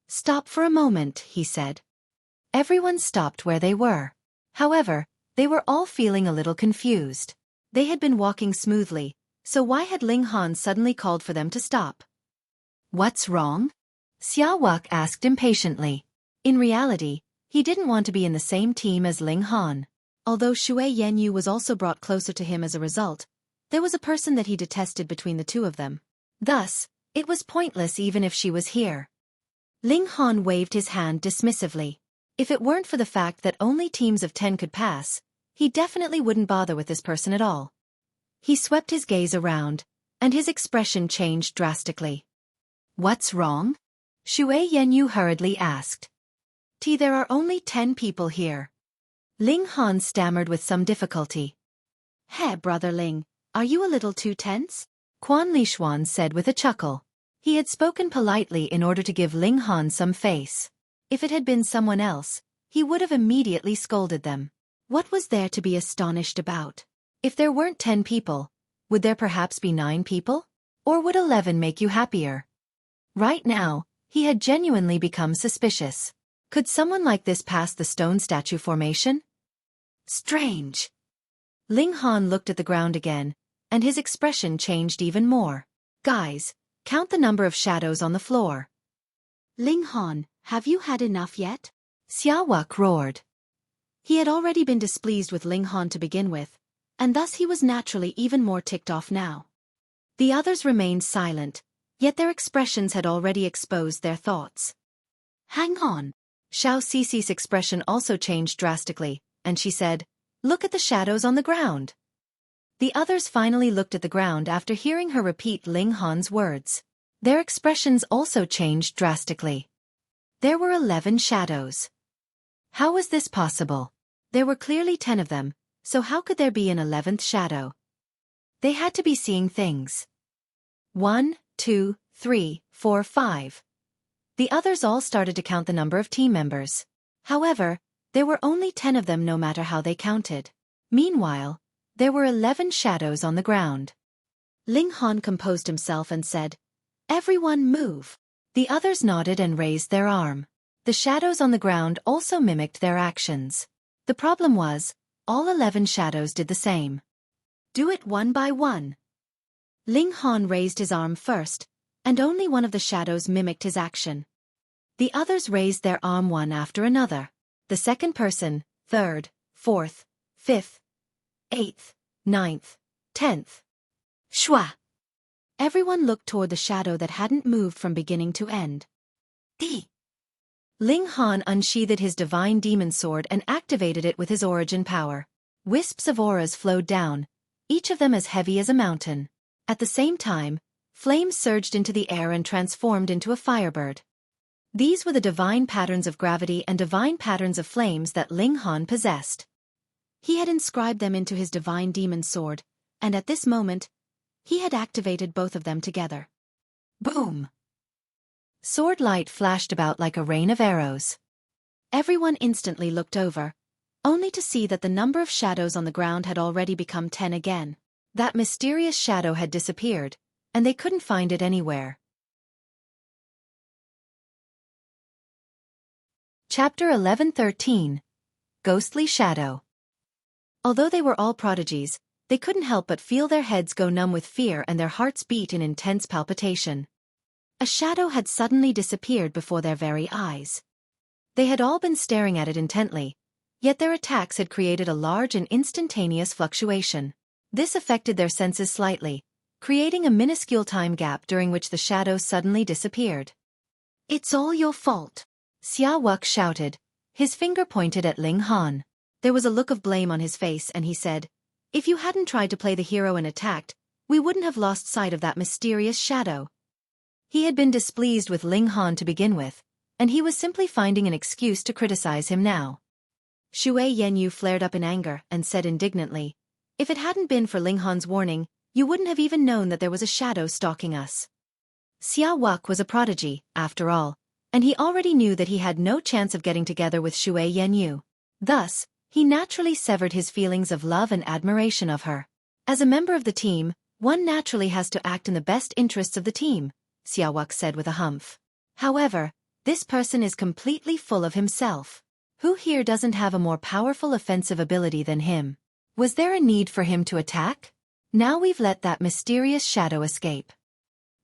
Stop for a moment, he said. Everyone stopped where they were. However, they were all feeling a little confused. They had been walking smoothly, so why had Ling Han suddenly called for them to stop? What's wrong? Xueqi asked impatiently. In reality, he didn't want to be in the same team as Ling Han. Although Shui Yanyu was also brought closer to him as a result, there was a person that he detested between the 2 of them. Thus, it was pointless even if she was here. Ling Han waved his hand dismissively. If it weren't for the fact that only teams of 10 could pass, he definitely wouldn't bother with this person at all. He swept his gaze around, and his expression changed drastically. What's wrong? Shui Yanyu hurriedly asked. There are only 10 people here. Ling Han stammered with some difficulty. Hey, Brother Ling, are you a little too tense? Quan Lishuan said with a chuckle. He had spoken politely in order to give Ling Han some face. If it had been someone else, he would have immediately scolded them. What was there to be astonished about? If there weren't 10 people, would there perhaps be 9 people? Or would 11 make you happier? Right now, he had genuinely become suspicious. Could someone like this pass the stone statue formation? Strange. Ling Han looked at the ground again, and his expression changed even more. Guys, count the number of shadows on the floor. Ling Han, have you had enough yet? Xueqi roared. He had already been displeased with Ling Han to begin with, and thus he was naturally even more ticked off now. The others remained silent, yet their expressions had already exposed their thoughts. Hang on. Xueqi's expression also changed drastically, and she said, Look at the shadows on the ground. The others finally looked at the ground after hearing her repeat Ling Han's words. Their expressions also changed drastically. There were 11 shadows. How was this possible? There were clearly 10 of them, so how could there be an 11th shadow? They had to be seeing things. 1, 2, 3, 4, 5. The others all started to count the number of team members. However, there were only 10 of them no matter how they counted. Meanwhile, there were 11 shadows on the ground. Ling Han composed himself and said, "Everyone move." The others nodded and raised their arm. The shadows on the ground also mimicked their actions. The problem was, all 11 shadows did the same. "Do it one by one." Ling Han raised his arm first, and only one of the shadows mimicked his action. The others raised their arm one after another. The second person, third, fourth, fifth, eighth, ninth, 10th. Shwa! Everyone looked toward the shadow that hadn't moved from beginning to end. D. Ling Han unsheathed his divine demon sword and activated it with his origin power. Wisps of auras flowed down, each of them as heavy as a mountain. At the same time, flames surged into the air and transformed into a firebird. These were the divine patterns of gravity and divine patterns of flames that Ling Han possessed. He had inscribed them into his divine demon sword, and at this moment, he had activated both of them together. Boom! Sword light flashed about like a rain of arrows. Everyone instantly looked over, only to see that the number of shadows on the ground had already become 10 again. That mysterious shadow had disappeared, and they couldn't find it anywhere. Chapter 11-13. Ghostly Shadow. Although they were all prodigies, they couldn't help but feel their heads go numb with fear and their hearts beat in intense palpitation. A shadow had suddenly disappeared before their very eyes. They had all been staring at it intently, yet their attacks had created a large and instantaneous fluctuation. This affected their senses slightly, creating a minuscule time gap during which the shadow suddenly disappeared. "It's all your fault," Xueqi shouted, his finger pointed at Ling Han. There was a look of blame on his face and he said, "If you hadn't tried to play the hero and attacked, we wouldn't have lost sight of that mysterious shadow." He had been displeased with Ling Han to begin with, and he was simply finding an excuse to criticize him now. Shui Yanyu flared up in anger and said indignantly, "If it hadn't been for Ling Han's warning, you wouldn't have even known that there was a shadow stalking us." Xueqi was a prodigy, after all, and he already knew that he had no chance of getting together with Shui Yanyu. Thus, he naturally severed his feelings of love and admiration of her. As a member of the team, one naturally has to act in the best interests of the team, Xueqi said with a humph. However, this person is completely full of himself. Who here doesn't have a more powerful offensive ability than him? Was there a need for him to attack? Now we've let that mysterious shadow escape.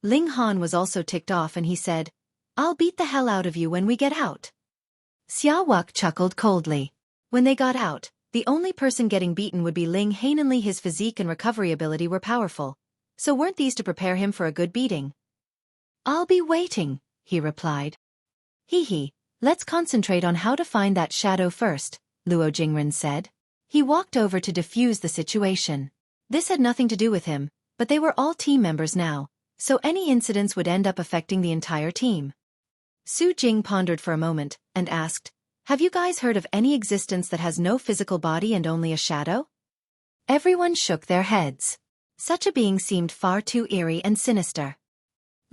Ling Han was also ticked off and he said, "I'll beat the hell out of you when we get out." Xueqi chuckled coldly. When they got out, the only person getting beaten would be Ling Han. Only his physique and recovery ability were powerful, so weren't these to prepare him for a good beating? "I'll be waiting," he replied. "Hee, let's concentrate on how to find that shadow first," Luo Jingren said. He walked over to defuse the situation. This had nothing to do with him, but they were all team members now, so any incidents would end up affecting the entire team. Su Jing pondered for a moment, and asked, "Have you guys heard of any existence that has no physical body and only a shadow?" Everyone shook their heads. Such a being seemed far too eerie and sinister.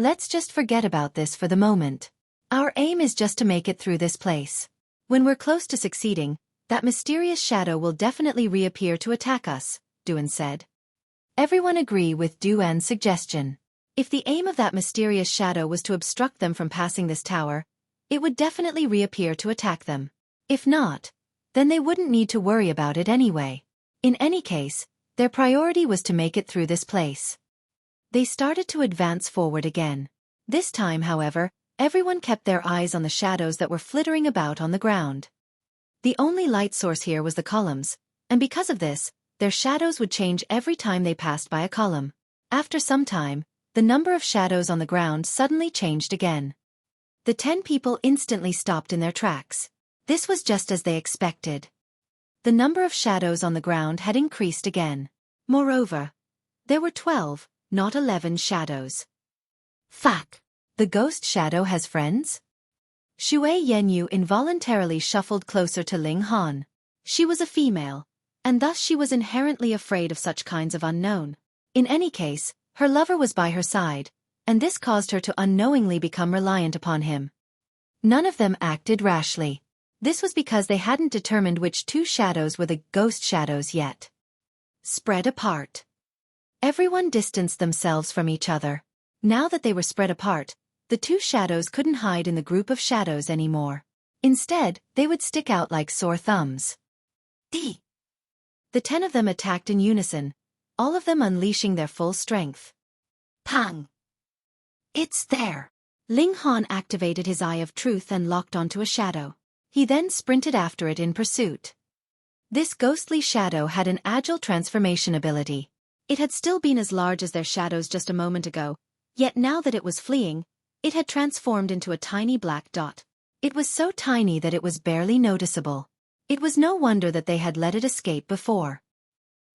"Let's just forget about this for the moment. Our aim is just to make it through this place. When we're close to succeeding, that mysterious shadow will definitely reappear to attack us," Duan said. Everyone agreed with Duan's suggestion. If the aim of that mysterious shadow was to obstruct them from passing this tower, it would definitely reappear to attack them. If not, then they wouldn't need to worry about it anyway. In any case, their priority was to make it through this place. They started to advance forward again. This time, however, everyone kept their eyes on the shadows that were flittering about on the ground. The only light source here was the columns, and because of this, their shadows would change every time they passed by a column. After some time, the number of shadows on the ground suddenly changed again. The 10 people instantly stopped in their tracks. This was just as they expected. The number of shadows on the ground had increased again. Moreover, there were 12, not 11 shadows. Fuck! The ghost shadow has friends? Shui Yanyu involuntarily shuffled closer to Ling Han. She was a female, and thus she was inherently afraid of such kinds of unknown. In any case, her lover was by her side, and this caused her to unknowingly become reliant upon him. None of them acted rashly. This was because they hadn't determined which two shadows were the ghost shadows yet. Spread apart. Everyone distanced themselves from each other. Now that they were spread apart, the two shadows couldn't hide in the group of shadows anymore. Instead, they would stick out like sore thumbs. The 10 of them attacked in unison, all of them unleashing their full strength. Pang! It's there! Ling Han activated his Eye of Truth and locked onto a shadow. He then sprinted after it in pursuit. This ghostly shadow had an agile transformation ability. It had still been as large as their shadows just a moment ago, yet now that it was fleeing, it had transformed into a tiny black dot. It was so tiny that it was barely noticeable. It was no wonder that they had let it escape before.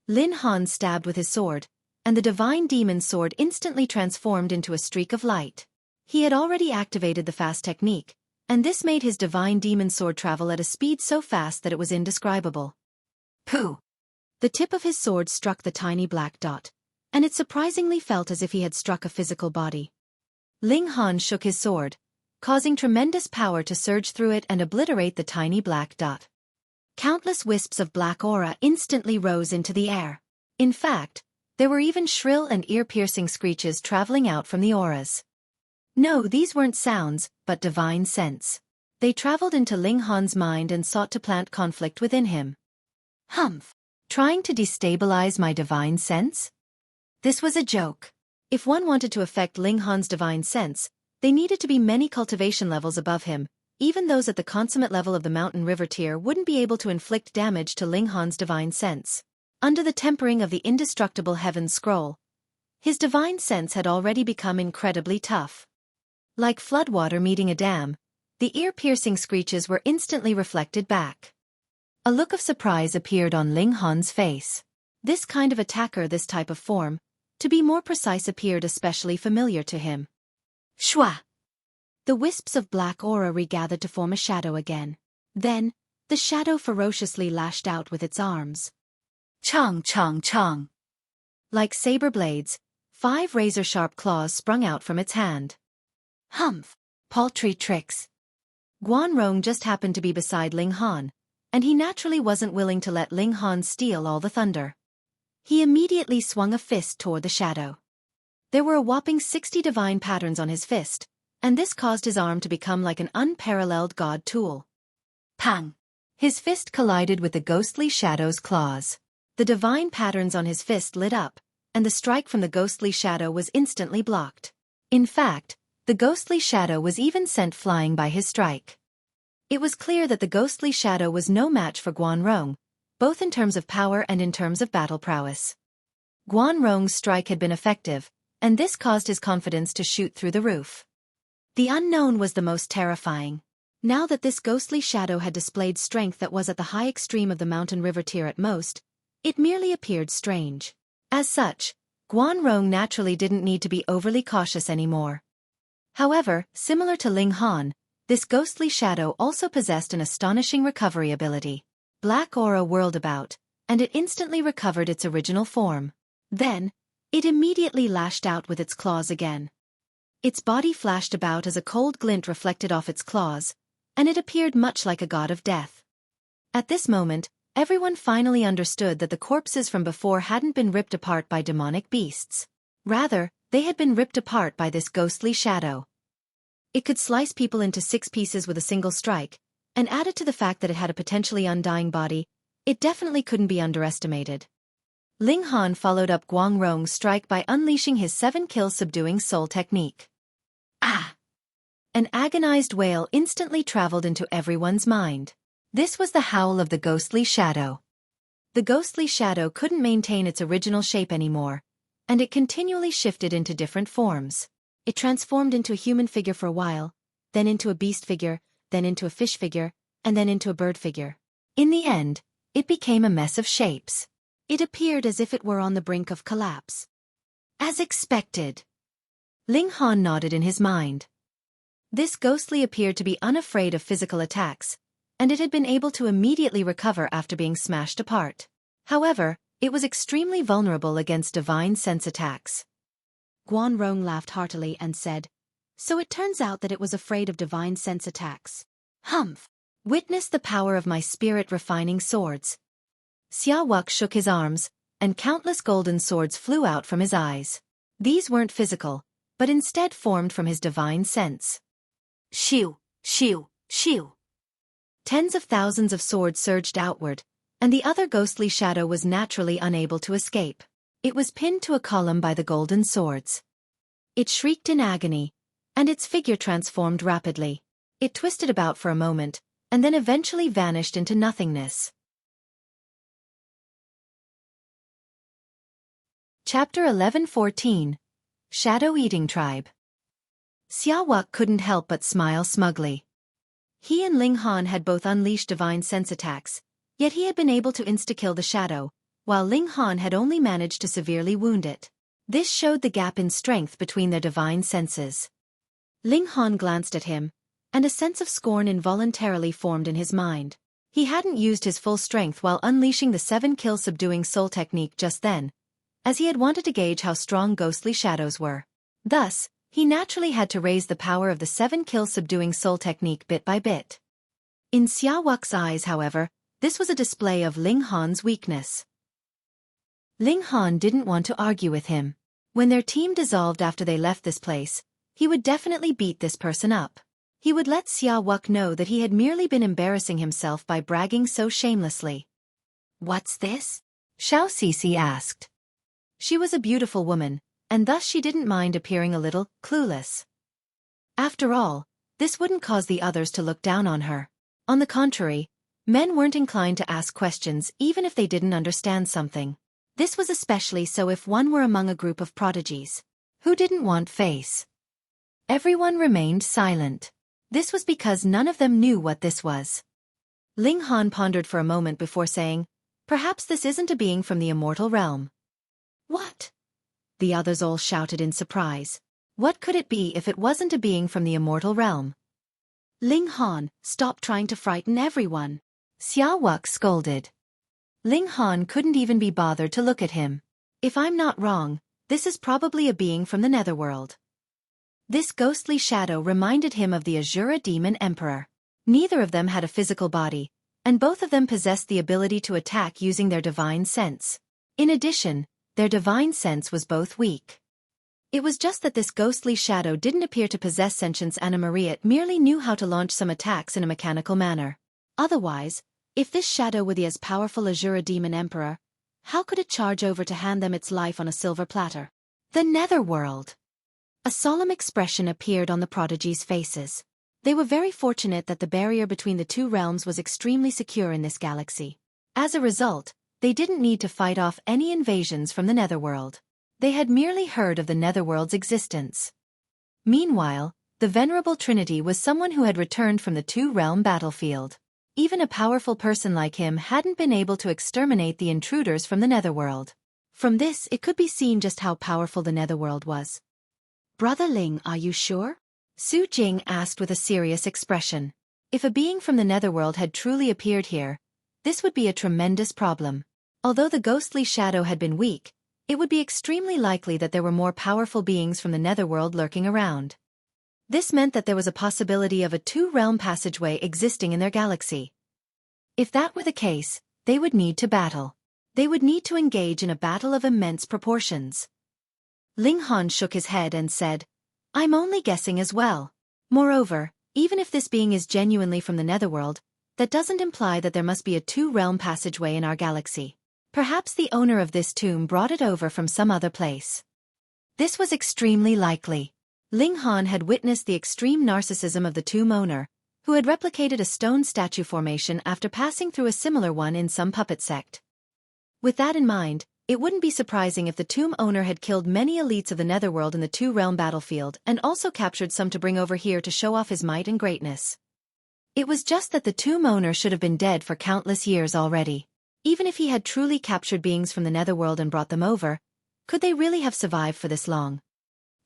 Lin Han stabbed with his sword, and the divine demon sword instantly transformed into a streak of light. He had already activated the fast technique, and this made his divine demon sword travel at a speed so fast that it was indescribable. Pooh! The tip of his sword struck the tiny black dot, and it surprisingly felt as if he had struck a physical body. Ling Han shook his sword, causing tremendous power to surge through it and obliterate the tiny black dot. Countless wisps of black aura instantly rose into the air. In fact, there were even shrill and ear-piercing screeches traveling out from the auras. No, these weren't sounds, but divine sense. They traveled into Ling Han's mind and sought to plant conflict within him. Humph! Trying to destabilize my divine sense? This was a joke. If one wanted to affect Ling Han's divine sense, they needed to be many cultivation levels above him. Even those at the consummate level of the mountain river tier wouldn't be able to inflict damage to Ling Han's divine sense. Under the tempering of the indestructible Heaven's Scroll, his divine sense had already become incredibly tough. Like floodwater meeting a dam, the ear-piercing screeches were instantly reflected back. A look of surprise appeared on Ling Han's face. This kind of attacker, this type of form, to be more precise, appeared especially familiar to him. Shwa! The wisps of black aura regathered to form a shadow again. Then, the shadow ferociously lashed out with its arms. Chong chong chong! Like saber blades, 5 razor-sharp claws sprung out from its hand. Humph! Paltry tricks! Guanrong just happened to be beside Ling Han, and he naturally wasn't willing to let Ling Han steal all the thunder. He immediately swung a fist toward the shadow. There were a whopping 60 divine patterns on his fist, and this caused his arm to become like an unparalleled god tool. Pang! His fist collided with the ghostly shadow's claws. The divine patterns on his fist lit up, and the strike from the ghostly shadow was instantly blocked. In fact, the ghostly shadow was even sent flying by his strike. It was clear that the ghostly shadow was no match for Guanrong, both in terms of power and in terms of battle prowess. Guanrong's strike had been effective, and this caused his confidence to shoot through the roof. The unknown was the most terrifying. Now that this ghostly shadow had displayed strength that was at the high extreme of the mountain river tier at most, it merely appeared strange. As such, Guanrong naturally didn't need to be overly cautious anymore. However, similar to Ling Han, this ghostly shadow also possessed an astonishing recovery ability. Black aura whirled about, and it instantly recovered its original form. Then, it immediately lashed out with its claws again. Its body flashed about as a cold glint reflected off its claws, and it appeared much like a god of death. At this moment, everyone finally understood that the corpses from before hadn't been ripped apart by demonic beasts. Rather, they had been ripped apart by this ghostly shadow. It could slice people into 6 pieces with a single strike, and added to the fact that it had a potentially undying body, it definitely couldn't be underestimated. Ling Han followed up Guanrong's strike by unleashing his 7-kill subduing soul technique. Ah! An agonized wail instantly traveled into everyone's mind. This was the howl of the ghostly shadow. The ghostly shadow couldn't maintain its original shape anymore, and it continually shifted into different forms. It transformed into a human figure for a while, then into a beast figure, then into a fish figure, and then into a bird figure. In the end, it became a mess of shapes. It appeared as if it were on the brink of collapse. As expected. Ling Han nodded in his mind. This ghostly appeared to be unafraid of physical attacks, and it had been able to immediately recover after being smashed apart. However, it was extremely vulnerable against divine sense attacks. Guanrong laughed heartily and said, "So it turns out that it was afraid of divine sense attacks. Humph! Witness the power of my spirit-refining swords." Xueqi shook his arms, and countless golden swords flew out from his eyes. These weren't physical, but instead formed from his divine sense. Shiu, shiu, shiu. Tens of thousands of swords surged outward, and the other ghostly shadow was naturally unable to escape. It was pinned to a column by the golden swords. It shrieked in agony, and its figure transformed rapidly. It twisted about for a moment, and then eventually vanished into nothingness. Chapter 11:14. Shadow Eating Tribe. Xueqi couldn't help but smile smugly. He and Ling Han had both unleashed divine sense attacks, yet he had been able to insta-kill the shadow, while Ling Han had only managed to severely wound it. This showed the gap in strength between their divine senses. Ling Han glanced at him, and a sense of scorn involuntarily formed in his mind. He hadn't used his full strength while unleashing the 7-kill subduing soul technique just then, as he had wanted to gauge how strong ghostly shadows were. Thus, he naturally had to raise the power of the 7-kill subduing soul technique bit by bit. In Xueqi's eyes, however, this was a display of Ling Han's weakness. Ling Han didn't want to argue with him. When their team dissolved after they left this place, he would definitely beat this person up. He would let Xueqi know that he had merely been embarrassing himself by bragging so shamelessly. "What's this?" Xueqi asked. She was a beautiful woman, and thus she didn't mind appearing a little clueless. After all, this wouldn't cause the others to look down on her. On the contrary, men weren't inclined to ask questions even if they didn't understand something. This was especially so if one were among a group of prodigies. Who didn't want face? Everyone remained silent. This was because none of them knew what this was. Ling Han pondered for a moment before saying, "Perhaps this isn't a being from the immortal realm." "What?" The others all shouted in surprise. What could it be if it wasn't a being from the immortal realm? "Ling Han, stop trying to frighten everyone," Xueqi scolded. Ling Han couldn't even be bothered to look at him. "If I'm not wrong, this is probably a being from the netherworld." This ghostly shadow reminded him of the Azura Demon Emperor. Neither of them had a physical body, and both of them possessed the ability to attack using their divine sense. In addition, their divine sense was both weak. It was just that this ghostly shadow didn't appear to possess sentience. Anna Maria merely knew how to launch some attacks in a mechanical manner. Otherwise, if this shadow were the as powerful Azura Demon Emperor, how could it charge over to hand them its life on a silver platter? The netherworld! A solemn expression appeared on the prodigies' faces. They were very fortunate that the barrier between the two realms was extremely secure in this galaxy. As a result, they didn't need to fight off any invasions from the netherworld. They had merely heard of the netherworld's existence. Meanwhile, the Venerable Trinity was someone who had returned from the two-realm battlefield. Even a powerful person like him hadn't been able to exterminate the intruders from the netherworld. From this, it could be seen just how powerful the netherworld was. "Brother Ling, are you sure?" Su Jing asked with a serious expression. If a being from the netherworld had truly appeared here, this would be a tremendous problem. Although the ghostly shadow had been weak, it would be extremely likely that there were more powerful beings from the netherworld lurking around. This meant that there was a possibility of a two-realm passageway existing in their galaxy. If that were the case, they would need to battle. They would need to engage in a battle of immense proportions. Ling Han shook his head and said, "I'm only guessing as well. Moreover, even if this being is genuinely from the netherworld, that doesn't imply that there must be a two-realm passageway in our galaxy. Perhaps the owner of this tomb brought it over from some other place." This was extremely likely. Ling Han had witnessed the extreme narcissism of the tomb owner, who had replicated a stone statue formation after passing through a similar one in some puppet sect. With that in mind, it wouldn't be surprising if the tomb owner had killed many elites of the netherworld in the two-realm battlefield and also captured some to bring over here to show off his might and greatness. It was just that the tomb owner should have been dead for countless years already. Even if he had truly captured beings from the netherworld and brought them over, could they really have survived for this long?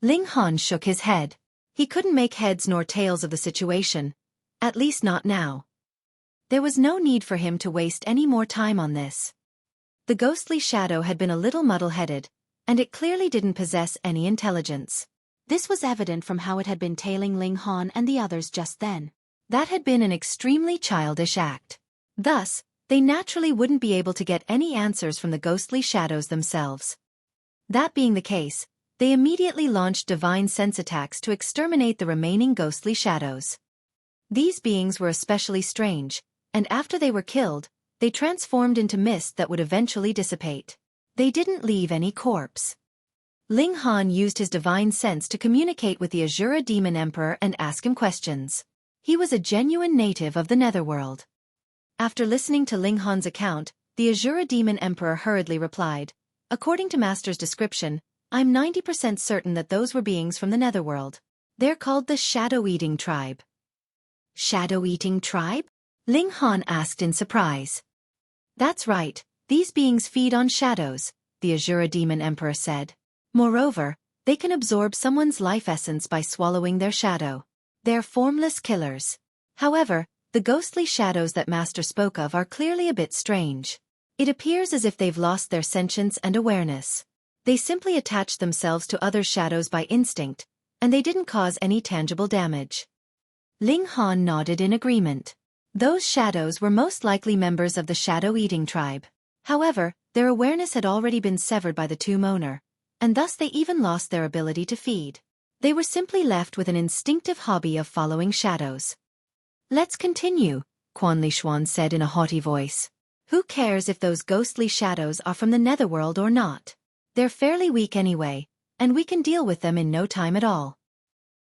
Ling Han shook his head. He couldn't make heads nor tails of the situation, at least not now. There was no need for him to waste any more time on this. The ghostly shadow had been a little muddle-headed, and it clearly didn't possess any intelligence. This was evident from how it had been tailing Ling Han and the others just then. That had been an extremely childish act. Thus, they naturally wouldn't be able to get any answers from the ghostly shadows themselves. That being the case, they immediately launched divine sense attacks to exterminate the remaining ghostly shadows. These beings were especially strange, and after they were killed, they transformed into mist that would eventually dissipate. They didn't leave any corpse. Ling Han used his divine sense to communicate with the Azura Demon Emperor and ask him questions. He was a genuine native of the Netherworld. After listening to Ling Han's account, the Azura Demon Emperor hurriedly replied, "According to Master's description, I'm 90% certain that those were beings from the Netherworld. They're called the Shadow-Eating Tribe." Shadow-Eating Tribe? Ling Han asked in surprise. "That's right, these beings feed on shadows," the Azura Demon Emperor said. "Moreover, they can absorb someone's life essence by swallowing their shadow. They're formless killers. However, the ghostly shadows that Master spoke of are clearly a bit strange. It appears as if they've lost their sentience and awareness. They simply attached themselves to other shadows by instinct, and they didn't cause any tangible damage." Ling Han nodded in agreement. Those shadows were most likely members of the Shadow-Eating Tribe. However, their awareness had already been severed by the tomb owner, and thus they even lost their ability to feed. They were simply left with an instinctive hobby of following shadows. "Let's continue," Quan Li Xuan said in a haughty voice. "Who cares if those ghostly shadows are from the Netherworld or not? They're fairly weak anyway, and we can deal with them in no time at all."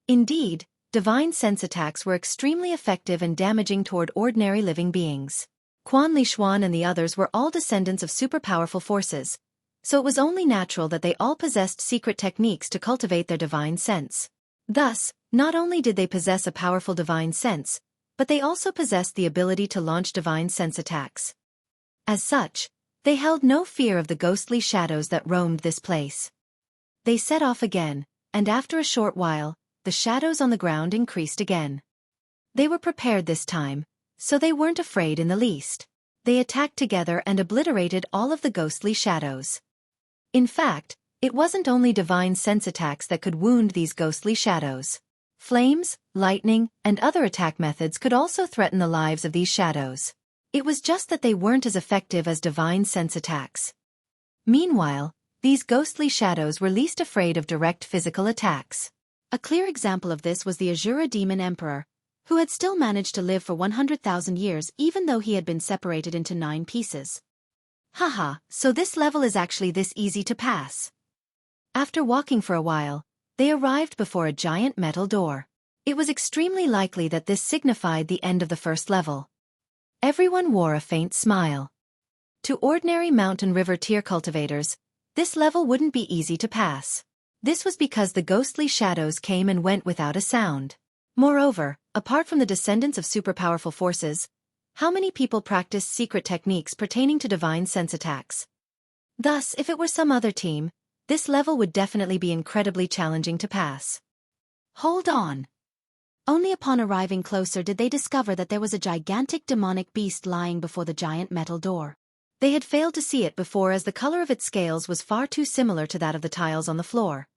Indeed, divine sense attacks were extremely effective and damaging toward ordinary living beings. Quan Li Xuan and the others were all descendants of super-powerful forces, so it was only natural that they all possessed secret techniques to cultivate their divine sense. Thus, not only did they possess a powerful divine sense, but they also possessed the ability to launch divine sense attacks. As such, they held no fear of the ghostly shadows that roamed this place. They set off again, and after a short while, the shadows on the ground increased again. They were prepared this time, so they weren't afraid in the least. They attacked together and obliterated all of the ghostly shadows. In fact, it wasn't only divine sense attacks that could wound these ghostly shadows. Flames, lightning, and other attack methods could also threaten the lives of these shadows. It was just that they weren't as effective as divine sense attacks. Meanwhile, these ghostly shadows were least afraid of direct physical attacks. A clear example of this was the Azura Demon Emperor, who had still managed to live for 100,000 years even though he had been separated into 9 pieces. Haha, so this level is actually this easy to pass. After walking for a while, they arrived before a giant metal door. It was extremely likely that this signified the end of the first level. Everyone wore a faint smile. To ordinary mountain river tier cultivators, this level wouldn't be easy to pass. This was because the ghostly shadows came and went without a sound. Moreover, apart from the descendants of super-powerful forces, how many people practiced secret techniques pertaining to divine sense attacks? Thus, if it were some other team, this level would definitely be incredibly challenging to pass. Hold on. Only upon arriving closer did they discover that there was a gigantic demonic beast lying before the giant metal door. They had failed to see it before as the color of its scales was far too similar to that of the tiles on the floor.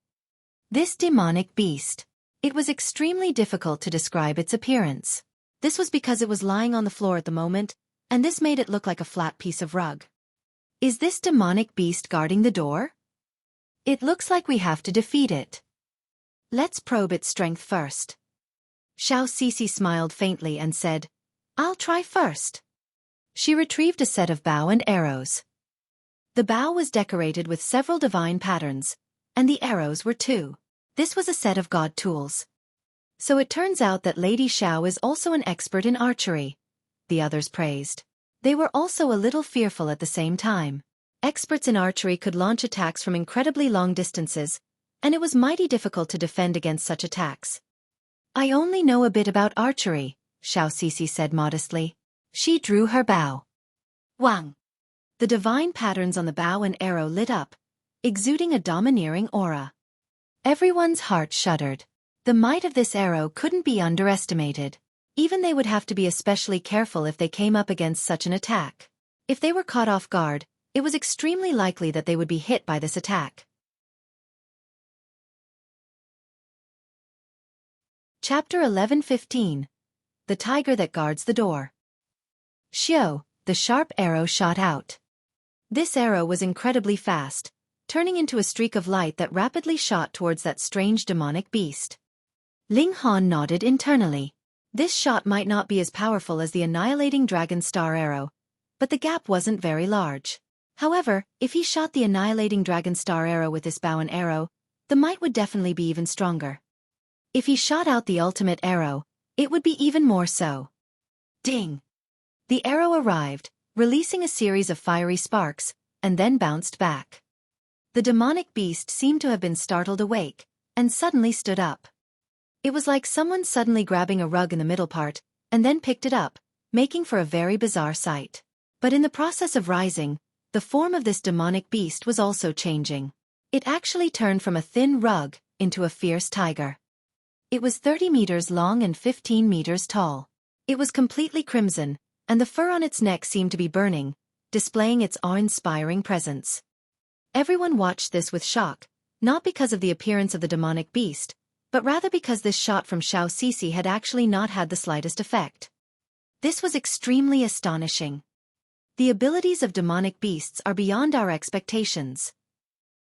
This demonic beast. It was extremely difficult to describe its appearance. This was because it was lying on the floor at the moment, and this made it look like a flat piece of rug. Is this demonic beast guarding the door? It looks like we have to defeat it. Let's probe its strength first. Xueqi smiled faintly and said, "I'll try first." She retrieved a set of bow and arrows. The bow was decorated with several divine patterns, and the arrows were too. This was a set of god tools. So it turns out that Lady Xiao is also an expert in archery, the others praised. They were also a little fearful at the same time. Experts in archery could launch attacks from incredibly long distances, and it was mighty difficult to defend against such attacks. "I only know a bit about archery," Xueqi said modestly. She drew her bow. Wang! The divine patterns on the bow and arrow lit up, exuding a domineering aura. Everyone's heart shuddered. The might of this arrow couldn't be underestimated. Even they would have to be especially careful if they came up against such an attack. If they were caught off guard, it was extremely likely that they would be hit by this attack. Chapter 11:15. The Tiger That Guards the Door. Xiao, the sharp arrow shot out. This arrow was incredibly fast, turning into a streak of light that rapidly shot towards that strange demonic beast. Ling Han nodded internally. This shot might not be as powerful as the annihilating dragon star arrow, but the gap wasn't very large. However, if he shot the annihilating dragon star arrow with this bow and arrow, the might would definitely be even stronger. If he shot out the ultimate arrow, it would be even more so. Ding! The arrow arrived, releasing a series of fiery sparks, and then bounced back. The demonic beast seemed to have been startled awake, and suddenly stood up. It was like someone suddenly grabbing a rug in the middle part, and then picked it up, making for a very bizarre sight. But in the process of rising, the form of this demonic beast was also changing. It actually turned from a thin rug into a fierce tiger. It was 30 meters long and 15 meters tall. It was completely crimson, and the fur on its neck seemed to be burning, displaying its awe-inspiring presence. Everyone watched this with shock, not because of the appearance of the demonic beast, but rather because this shot from Xueqi had actually not had the slightest effect. This was extremely astonishing. The abilities of demonic beasts are beyond our expectations.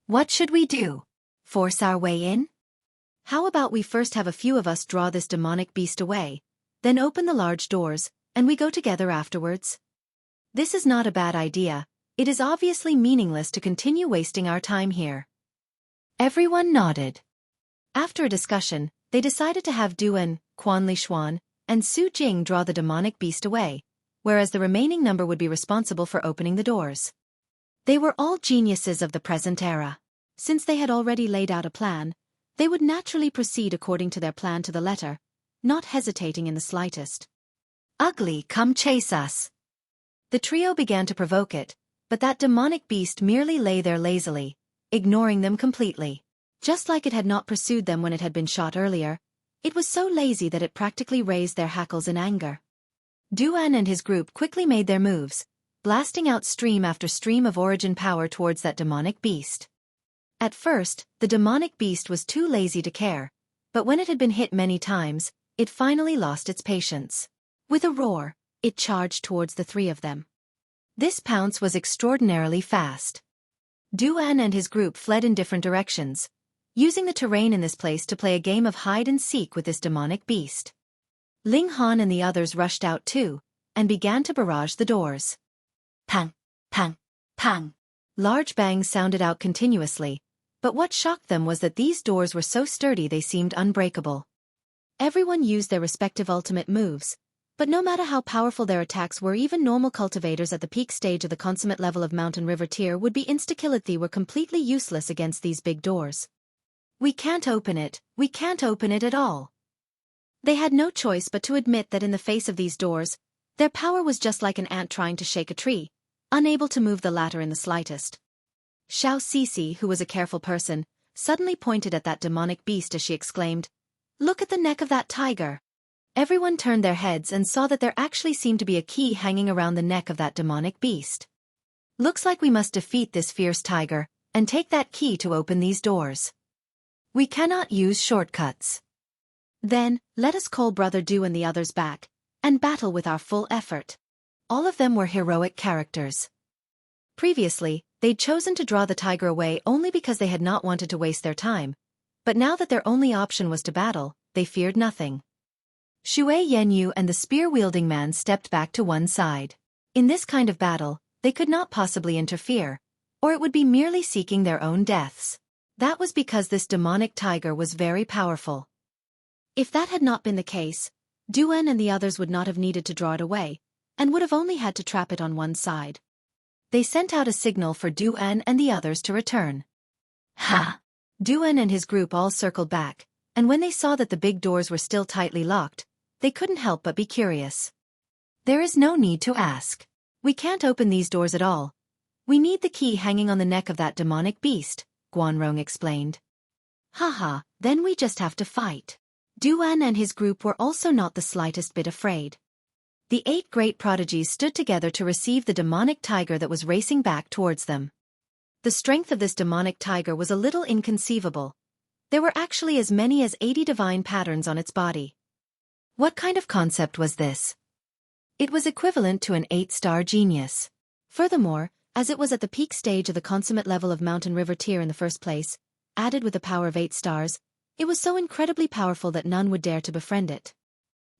What should we do? Force our way in? How about we first have a few of us draw this demonic beast away, then open the large doors, and we go together afterwards? This is not a bad idea. It is obviously meaningless to continue wasting our time here. Everyone nodded. After a discussion, they decided to have Duan, Quan Lishuan, and Su Jing draw the demonic beast away, whereas the remaining number would be responsible for opening the doors. They were all geniuses of the present era. Since they had already laid out a plan, they would naturally proceed according to their plan to the letter, not hesitating in the slightest. Ugly, come chase us. The trio began to provoke it, but that demonic beast merely lay there lazily, ignoring them completely. Just like it had not pursued them when it had been shot earlier, it was so lazy that it practically raised their hackles in anger. Duan and his group quickly made their moves, blasting out stream after stream of origin power towards that demonic beast. At first, the demonic beast was too lazy to care, but when it had been hit many times, it finally lost its patience. With a roar, it charged towards the three of them. This pounce was extraordinarily fast. Duan and his group fled in different directions, using the terrain in this place to play a game of hide-and-seek with this demonic beast. Ling Han and the others rushed out too, and began to barrage the doors. Pang, pang, pang. Large bangs sounded out continuously, but what shocked them was that these doors were so sturdy they seemed unbreakable. Everyone used their respective ultimate moves, but no matter how powerful their attacks were, even normal cultivators at the peak stage of the consummate level of Mountain River tier would be insta-killed. Were completely useless against these big doors. We can't open it at all. They had no choice but to admit that in the face of these doors, their power was just like an ant trying to shake a tree, unable to move the latter in the slightest. Xueqi, who was a careful person, suddenly pointed at that demonic beast as she exclaimed, "Look at the neck of that tiger." Everyone turned their heads and saw that there actually seemed to be a key hanging around the neck of that demonic beast. Looks like we must defeat this fierce tiger, and take that key to open these doors. We cannot use shortcuts. Then, let us call Brother Du and the others back, and battle with our full effort. All of them were heroic characters. Previously, they'd chosen to draw the tiger away only because they had not wanted to waste their time, but now that their only option was to battle, they feared nothing. Xue Yanyu and the spear-wielding man stepped back to one side. In this kind of battle, they could not possibly interfere, or it would be merely seeking their own deaths. That was because this demonic tiger was very powerful. If that had not been the case, Duan and the others would not have needed to draw it away, and would have only had to trap it on one side. They sent out a signal for Duan and the others to return. Ha! Duan and his group all circled back, and when they saw that the big doors were still tightly locked, they couldn't help but be curious. There is no need to ask. We can't open these doors at all. We need the key hanging on the neck of that demonic beast, Guanrong explained. Haha, then we just have to fight. Duan and his group were also not the slightest bit afraid. The 8 great prodigies stood together to receive the demonic tiger that was racing back towards them. The strength of this demonic tiger was a little inconceivable. There were actually as many as 80 divine patterns on its body. What kind of concept was this? It was equivalent to an 8-star genius. Furthermore, as it was at the peak stage of the consummate level of Mountain River tier in the first place, added with a power of 8 stars, it was so incredibly powerful that none would dare to befriend it.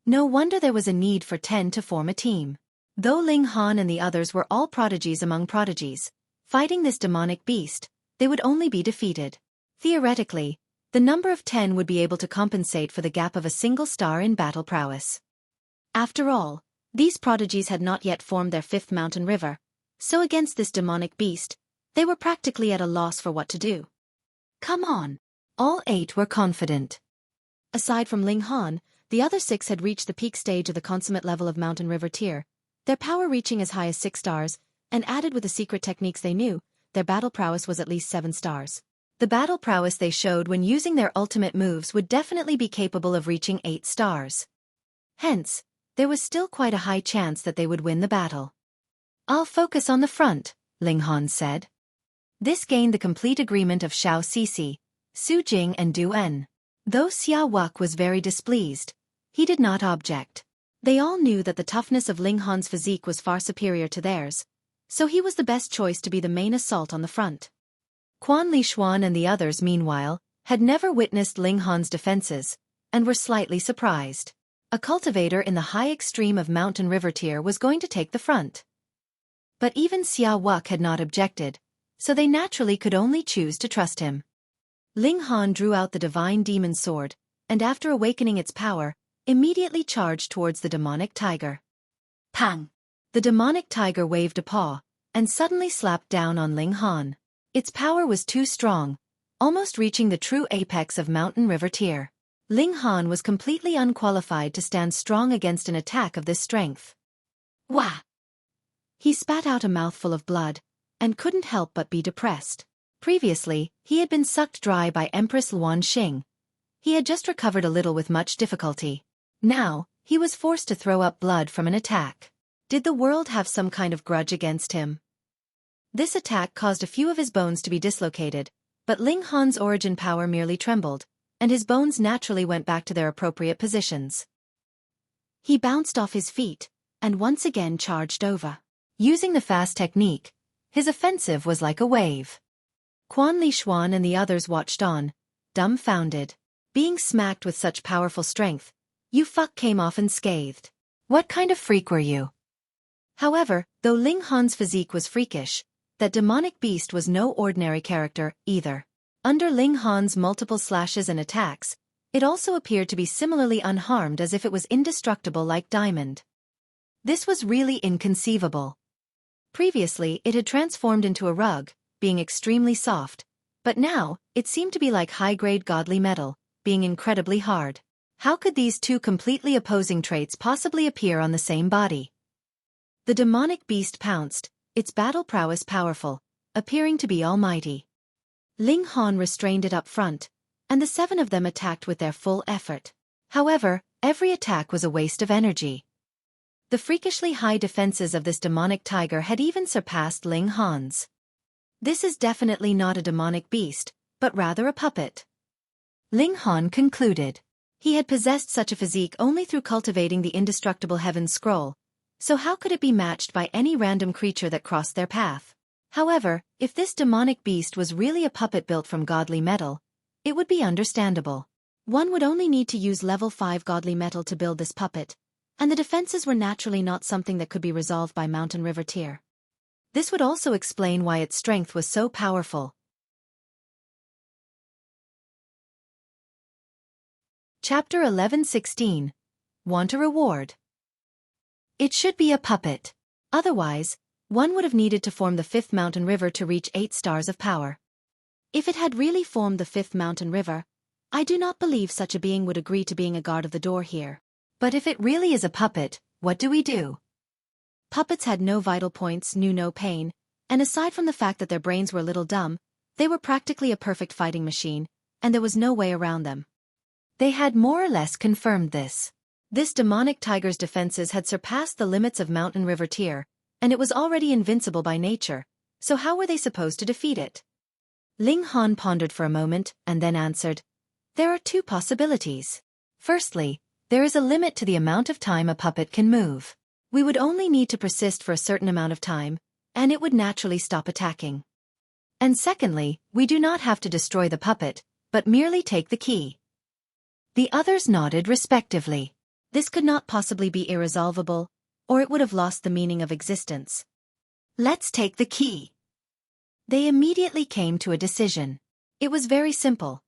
No wonder there was a need for 10 to form a team. Though Ling Han and the others were all prodigies among prodigies, fighting this demonic beast, they would only be defeated. Theoretically, the number of 10 would be able to compensate for the gap of a single star in battle prowess. After all, these prodigies had not yet formed their 5th Mountain River, so against this demonic beast, they were practically at a loss for what to do. Come on! All 8 were confident. Aside from Ling Han, the other 6 had reached the peak stage of the consummate level of Mountain River tier, their power reaching as high as 6 stars, and added with the secret techniques they knew, their battle prowess was at least 7 stars. The battle prowess they showed when using their ultimate moves would definitely be capable of reaching 8 stars. Hence, there was still quite a high chance that they would win the battle. I'll focus on the front, Ling Han said. This gained the complete agreement of Xueqi, Su Jing and Du En. Though Wuque was very displeased, he did not object. They all knew that the toughness of Ling Han's physique was far superior to theirs, so he was the best choice to be the main assault on the front. Quan Li Xuan and the others, meanwhile, had never witnessed Ling Han's defenses, and were slightly surprised. A cultivator in the high extreme of Mountain River tier was going to take the front. But even Wuque had not objected, so they naturally could only choose to trust him. Ling Han drew out the divine demon sword, and after awakening its power, immediately charged towards the demonic tiger. Pang! The demonic tiger waved a paw, and suddenly slapped down on Ling Han. Its power was too strong, almost reaching the true apex of Mountain River tier. Ling Han was completely unqualified to stand strong against an attack of this strength. Wah! He spat out a mouthful of blood, and couldn't help but be depressed. Previously, he had been sucked dry by Empress Luan Xing. He had just recovered a little with much difficulty. Now, he was forced to throw up blood from an attack. Did the world have some kind of grudge against him? This attack caused a few of his bones to be dislocated, but Ling Han's origin power merely trembled, and his bones naturally went back to their appropriate positions. He bounced off his feet, and once again charged over. Using the fast technique, his offensive was like a wave. Quan Li Xuan and the others watched on, dumbfounded. Being smacked with such powerful strength, Wuque came off unscathed. What kind of freak were you? However, though Ling Han's physique was freakish, that demonic beast was no ordinary character, either. Under Ling Han's multiple slashes and attacks, it also appeared to be similarly unharmed as if it was indestructible like diamond. This was really inconceivable. Previously, it had transformed into a rug, being extremely soft, but now, it seemed to be like high-grade godly metal, being incredibly hard. How could these two completely opposing traits possibly appear on the same body? The demonic beast pounced, its battle prowess powerful, appearing to be almighty. Ling Han restrained it up front, and the 7 of them attacked with their full effort. However, every attack was a waste of energy. The freakishly high defenses of this demonic tiger had even surpassed Ling Han's. This is definitely not a demonic beast, but rather a puppet. Ling Han concluded. He had possessed such a physique only through cultivating the indestructible Heaven's Scroll, so how could it be matched by any random creature that crossed their path? However, if this demonic beast was really a puppet built from godly metal, it would be understandable. One would only need to use level 5 godly metal to build this puppet, and the defenses were naturally not something that could be resolved by Mountain River tier. This would also explain why its strength was so powerful. Chapter 11:16. Want a reward? It should be a puppet. Otherwise, one would have needed to form the 5th Mountain River to reach 8 stars of power. If it had really formed the 5th Mountain River, I do not believe such a being would agree to being a guard of the door here. But if it really is a puppet, what do we do? Puppets had no vital points, knew no pain, and aside from the fact that their brains were a little dumb, they were practically a perfect fighting machine, and there was no way around them. They had more or less confirmed this. This demonic tiger's defenses had surpassed the limits of Mountain River tier, and it was already invincible by nature, so how were they supposed to defeat it? Ling Han pondered for a moment and then answered, "There are two possibilities. Firstly, there is a limit to the amount of time a puppet can move. We would only need to persist for a certain amount of time, and it would naturally stop attacking. And secondly, we do not have to destroy the puppet, but merely take the key." The others nodded respectively. This could not possibly be irresolvable, or it would have lost the meaning of existence. "Let's take the key." They immediately came to a decision. It was very simple.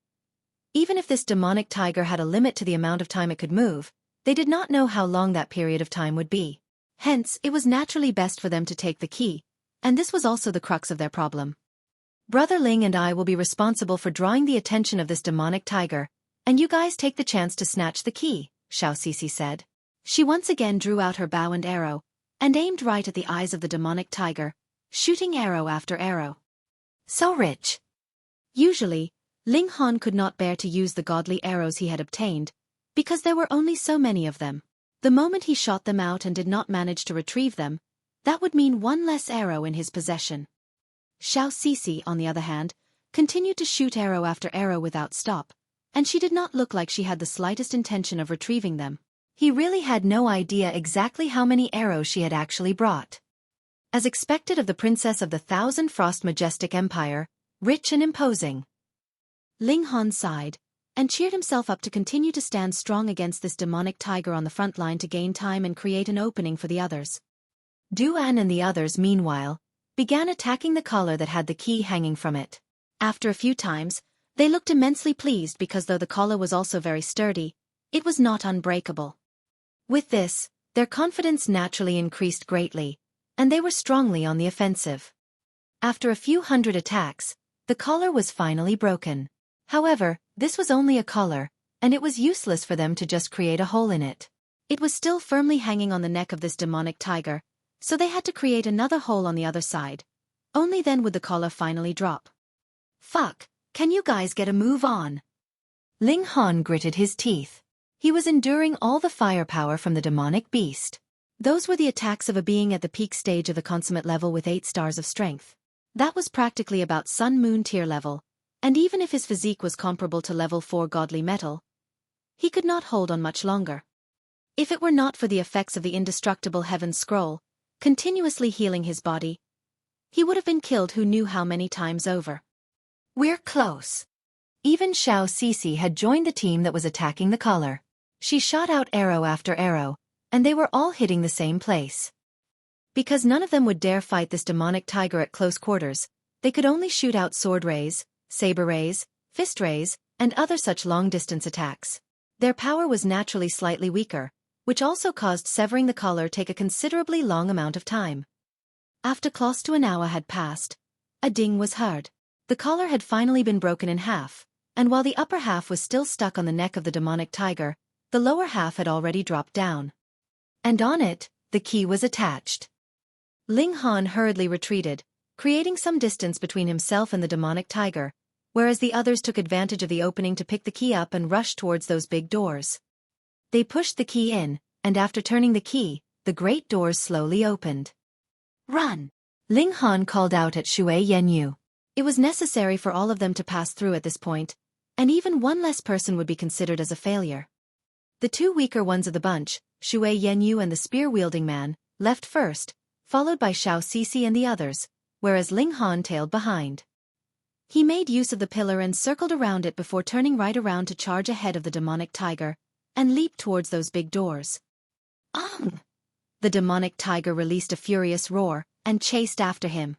Even if this demonic tiger had a limit to the amount of time it could move, they did not know how long that period of time would be. Hence, it was naturally best for them to take the key, and this was also the crux of their problem. "Brother Ling and I will be responsible for drawing the attention of this demonic tiger, and you guys take the chance to snatch the key," Xueqi said. She once again drew out her bow and arrow, and aimed right at the eyes of the demonic tiger, shooting arrow after arrow. So rich. Usually, Ling Han could not bear to use the godly arrows he had obtained, because there were only so many of them. The moment he shot them out and did not manage to retrieve them, that would mean one less arrow in his possession. Xueqi, on the other hand, continued to shoot arrow after arrow without stop, and she did not look like she had the slightest intention of retrieving them. He really had no idea exactly how many arrows she had actually brought. As expected of the princess of the Thousand Frost Majestic Empire, rich and imposing. Ling Han sighed, and cheered himself up to continue to stand strong against this demonic tiger on the front line to gain time and create an opening for the others. Duan and the others, meanwhile, began attacking the collar that had the key hanging from it. After a few times, they looked immensely pleased because though the collar was also very sturdy, it was not unbreakable. With this, their confidence naturally increased greatly, and they were strongly on the offensive. After a few hundred attacks, the collar was finally broken. However, this was only a collar, and it was useless for them to just create a hole in it. It was still firmly hanging on the neck of this demonic tiger, so they had to create another hole on the other side. Only then would the collar finally drop. "Fuck, can you guys get a move on?" Ling Han gritted his teeth. He was enduring all the firepower from the demonic beast. Those were the attacks of a being at the peak stage of the consummate level with 8 stars of strength. That was practically about Sun-Moon tier level, and even if his physique was comparable to level 4 godly metal, he could not hold on much longer. If it were not for the effects of the indestructible Heaven Scroll, continuously healing his body, he would have been killed who knew how many times over. "We're close." Even Xueqi had joined the team that was attacking the collar. She shot out arrow after arrow, and they were all hitting the same place. Because none of them would dare fight this demonic tiger at close quarters, they could only shoot out sword rays, saber rays, fist rays, and other such long-distance attacks. Their power was naturally slightly weaker, which also caused severing the collar take a considerably long amount of time. After close to an hour had passed, a ding was heard. The collar had finally been broken in half, and while the upper half was still stuck on the neck of the demonic tiger, the lower half had already dropped down. And on it, the key was attached. Ling Han hurriedly retreated, creating some distance between himself and the demonic tiger, whereas the others took advantage of the opening to pick the key up and rush towards those big doors. They pushed the key in, and after turning the key, the great doors slowly opened. "Run!" Ling Han called out at Xueqi. It was necessary for all of them to pass through at this point, and even one less person would be considered as a failure. The two weaker ones of the bunch, Xueqi and the spear-wielding man, left first, followed by Xueqi and the others, whereas Ling Han tailed behind. He made use of the pillar and circled around it before turning right around to charge ahead of the demonic tiger, and leap towards those big doors. "Ong!" The demonic tiger released a furious roar, and chased after him.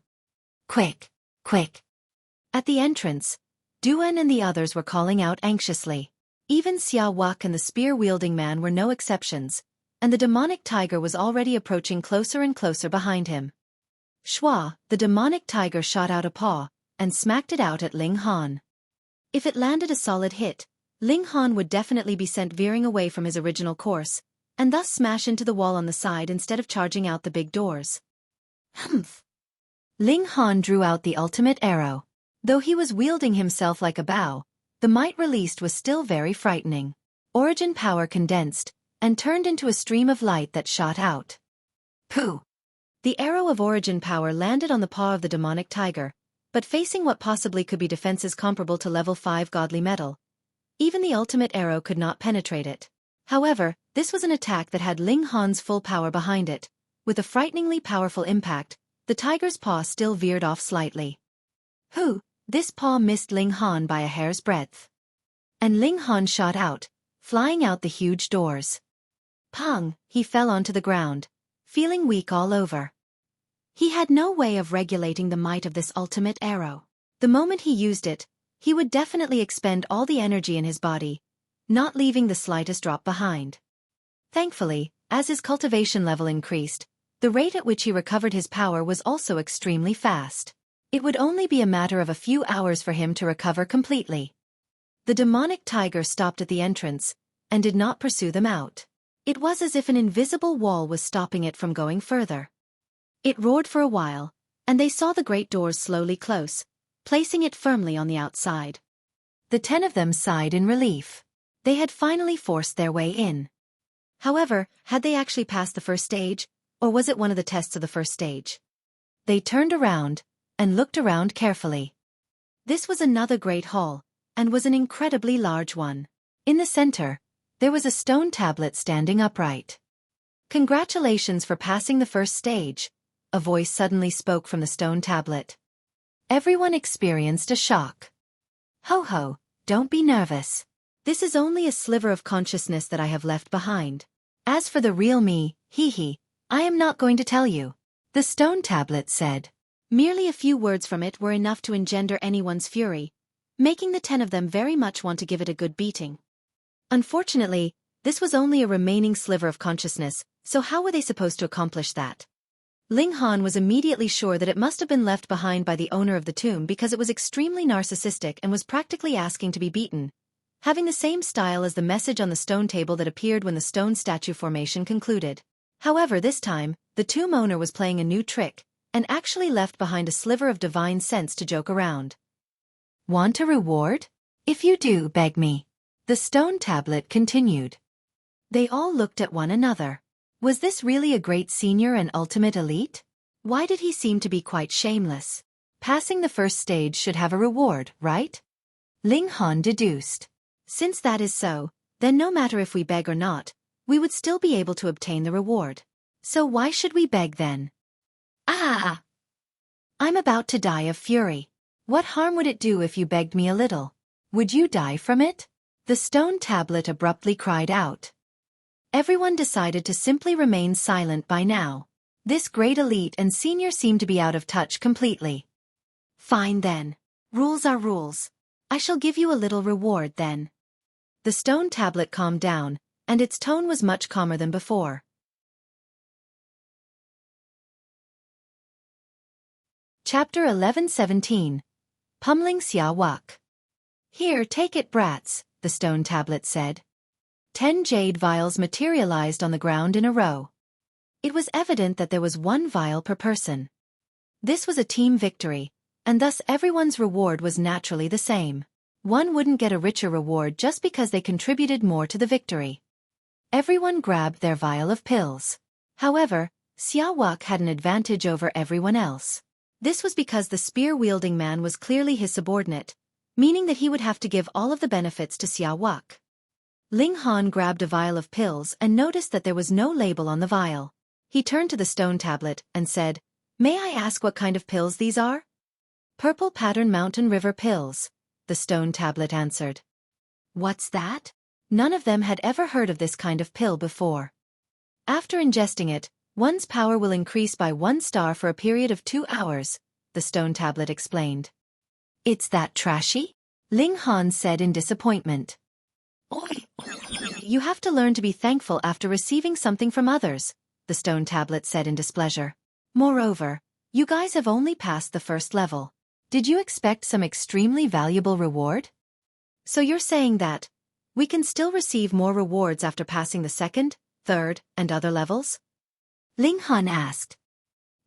"Quick! Quick!" At the entrance, Duan and the others were calling out anxiously. Even Wuque and the spear-wielding man were no exceptions, and the demonic tiger was already approaching closer and closer behind him. Shua, the demonic tiger, shot out a paw, and smacked it out at Ling Han. If it landed a solid hit, Ling Han would definitely be sent veering away from his original course, and thus smash into the wall on the side instead of charging out the big doors. Humph! Ling Han drew out the ultimate arrow. Though he was wielding himself like a bow, the might released was still very frightening. origin power condensed, and turned into a stream of light that shot out. Pooh! The arrow of origin power landed on the paw of the demonic tiger, but facing what possibly could be defenses comparable to level 5 godly metal, even the ultimate arrow could not penetrate it. However, this was an attack that had Ling Han's full power behind it. With a frighteningly powerful impact, the tiger's paw still veered off slightly. This paw missed Ling Han by a hair's breadth. And Ling Han shot out, flying out the huge doors. Pong! He fell onto the ground, feeling weak all over. He had no way of regulating the might of this ultimate arrow. The moment he used it, he would definitely expend all the energy in his body, not leaving the slightest drop behind. Thankfully, as his cultivation level increased, the rate at which he recovered his power was also extremely fast. It would only be a matter of a few hours for him to recover completely. The demonic tiger stopped at the entrance, and did not pursue them out. It was as if an invisible wall was stopping it from going further. It roared for a while, and they saw the great doors slowly close, placing it firmly on the outside. The 10 of them sighed in relief. They had finally forced their way in. However, had they actually passed the first stage, or was it one of the tests of the first stage? They turned around, and looked around carefully. This was another great hall, and was an incredibly large one. In the center, there was a stone tablet standing upright. "Congratulations for passing the first stage," a voice suddenly spoke from the stone tablet. Everyone experienced a shock. "Ho, don't be nervous. This is only a sliver of consciousness that I have left behind. As for the real me, I am not going to tell you," the stone tablet said. Merely a few words from it were enough to engender anyone's fury, making the 10 of them very much want to give it a good beating. Unfortunately, this was only a remaining sliver of consciousness, so how were they supposed to accomplish that? Ling Han was immediately sure that it must have been left behind by the owner of the tomb because it was extremely narcissistic and was practically asking to be beaten, having the same style as the message on the stone table that appeared when the stone statue formation concluded. However, this time, the tomb owner was playing a new trick, and actually left behind a sliver of divine sense to joke around. "Want a reward? If you do, beg me," the stone tablet continued. They all looked at one another. Was this really a great senior and ultimate elite? Why did he seem to be quite shameless? Passing the first stage should have a reward, right? Ling Han deduced. Since that is so, then no matter if we beg or not, we would still be able to obtain the reward. So why should we beg then? Ah! I'm about to die of fury. What harm would it do if you begged me a little? Would you die from it? The stone tablet abruptly cried out. Everyone decided to simply remain silent by now. This great elite and senior seemed to be out of touch completely. Fine then. Rules are rules. I shall give you a little reward then. The stone tablet calmed down, and its tone was much calmer than before. Chapter 11:17. Pummeling Wuque. "Here, take it, brats," the stone tablet said. 10 jade vials materialized on the ground in a row. It was evident that there was 1 vial per person. This was a team victory, and thus everyone's reward was naturally the same. One wouldn't get a richer reward just because they contributed more to the victory. Everyone grabbed their vial of pills. However, Wuque had an advantage over everyone else. This was because the spear-wielding man was clearly his subordinate, meaning that he would have to give all of the benefits to Wuque. Ling Han grabbed a vial of pills and noticed that there was no label on the vial. He turned to the stone tablet and said, "May I ask what kind of pills these are?" "Purple Pattern Mountain River pills," the stone tablet answered. What's that? None of them had ever heard of this kind of pill before. After ingesting it, one's power will increase by 1 star for a period of 2 hours, the stone tablet explained. "It's that trashy?" Ling Han said in disappointment. "You have to learn to be thankful after receiving something from others," the stone tablet said in displeasure. "Moreover, you guys have only passed the first level. Did you expect some extremely valuable reward? So you're saying that we can still receive more rewards after passing the second, third, and other levels?" Ling Han asked.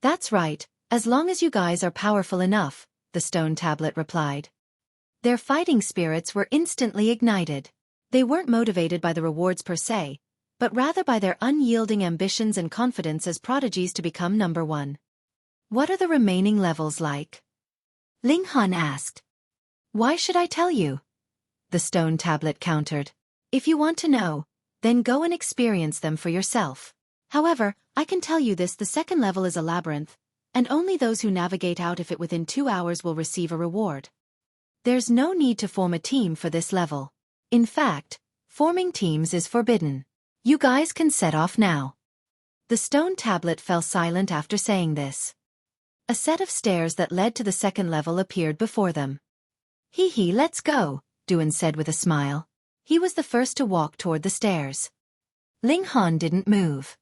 "That's right, as long as you guys are powerful enough," the stone tablet replied. Their fighting spirits were instantly ignited. They weren't motivated by the rewards per se, but rather by their unyielding ambitions and confidence as prodigies to become number one. What are the remaining levels like? Ling Han asked. Why should I tell you? The stone tablet countered. If you want to know, then go and experience them for yourself. However, I can tell you this: the second level is a labyrinth, and only those who navigate out of it within 2 hours will receive a reward. There's no need to form a team for this level. In fact, forming teams is forbidden. You guys can set off now. The stone tablet fell silent after saying this. A set of stairs that led to the second level appeared before them. Hee, let's go, Duan said with a smile. He was the first to walk toward the stairs. Ling Han didn't move.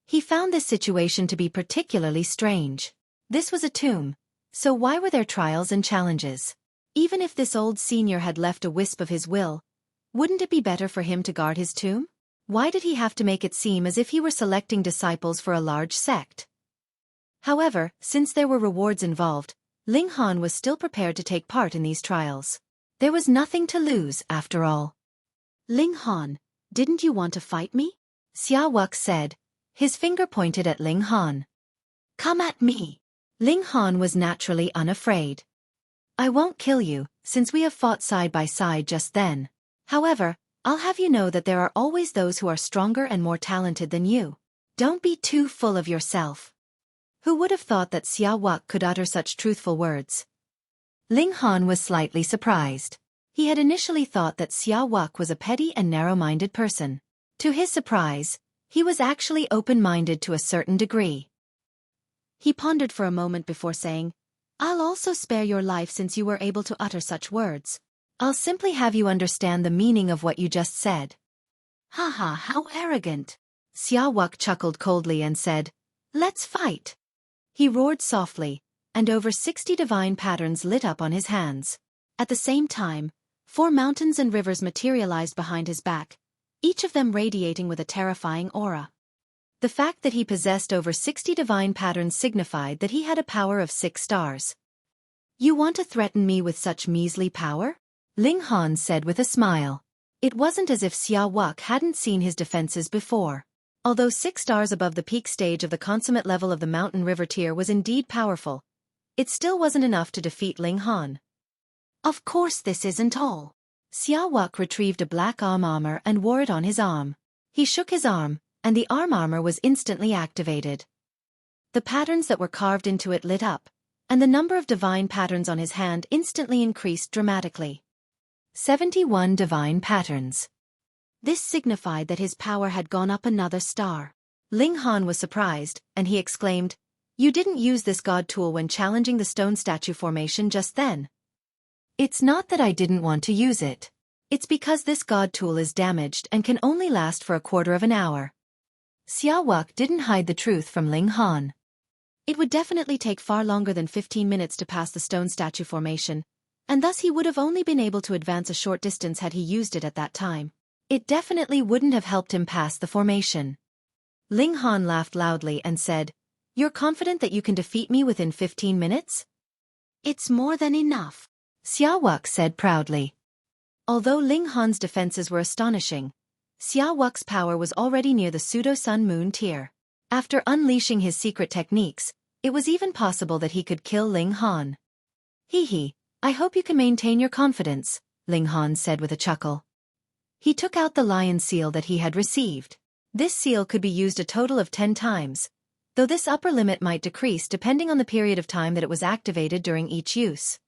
He found this situation to be particularly strange. This was a tomb, so why were there trials and challenges? Even if this old senior had left a wisp of his will, wouldn't it be better for him to guard his tomb? Why did he have to make it seem as if he were selecting disciples for a large sect? However, since there were rewards involved, Ling Han was still prepared to take part in these trials. There was nothing to lose, after all. Ling Han, didn't you want to fight me? Xueqi said, his finger pointed at Ling Han. Come at me. Ling Han was naturally unafraid. I won't kill you, since we have fought side by side just then. However, I'll have you know that there are always those who are stronger and more talented than you. Don't be too full of yourself. Who would have thought that Xueqi could utter such truthful words? Ling Han was slightly surprised. He had initially thought that Xueqi was a petty and narrow-minded person. To his surprise, he was actually open-minded to a certain degree. He pondered for a moment before saying, I'll also spare your life since you were able to utter such words. I'll simply have you understand the meaning of what you just said. Haha, how arrogant. Xueqi chuckled coldly and said, Let's fight. He roared softly, and over 60 divine patterns lit up on his hands. At the same time, 4 mountains and rivers materialized behind his back, each of them radiating with a terrifying aura. The fact that he possessed over 60 divine patterns signified that he had a power of 6 stars. You want to threaten me with such measly power? Ling Han said with a smile. It wasn't as if Xueqi hadn't seen his defenses before. Although 6 stars above the peak stage of the consummate level of the mountain river tier was indeed powerful, it still wasn't enough to defeat Ling Han. Of course this isn't all. Xueqi retrieved a black arm armor and wore it on his arm. He shook his arm, and the arm armor was instantly activated. The patterns that were carved into it lit up, and the number of divine patterns on his hand instantly increased dramatically. 71 divine patterns. This signified that his power had gone up another star. Ling Han was surprised, and he exclaimed, You didn't use this god tool when challenging the stone statue formation just then. It's not that I didn't want to use it. It's because this god tool is damaged and can only last for a quarter of an hour. Xueqi didn't hide the truth from Ling Han. It would definitely take far longer than 15 minutes to pass the stone statue formation, and thus he would have only been able to advance a short distance had he used it at that time. It definitely wouldn't have helped him pass the formation. Ling Han laughed loudly and said, You're confident that you can defeat me within 15 minutes? It's more than enough, Xueqi said proudly. Although Ling Han's defenses were astonishing, Xueqi's power was already near the pseudo-sun-moon tier. After unleashing his secret techniques, it was even possible that he could kill Ling Han. I hope you can maintain your confidence, Ling Han said with a chuckle. He took out the lion seal that he had received. This seal could be used a total of 10 times, though this upper limit might decrease depending on the period of time that it was activated during each use.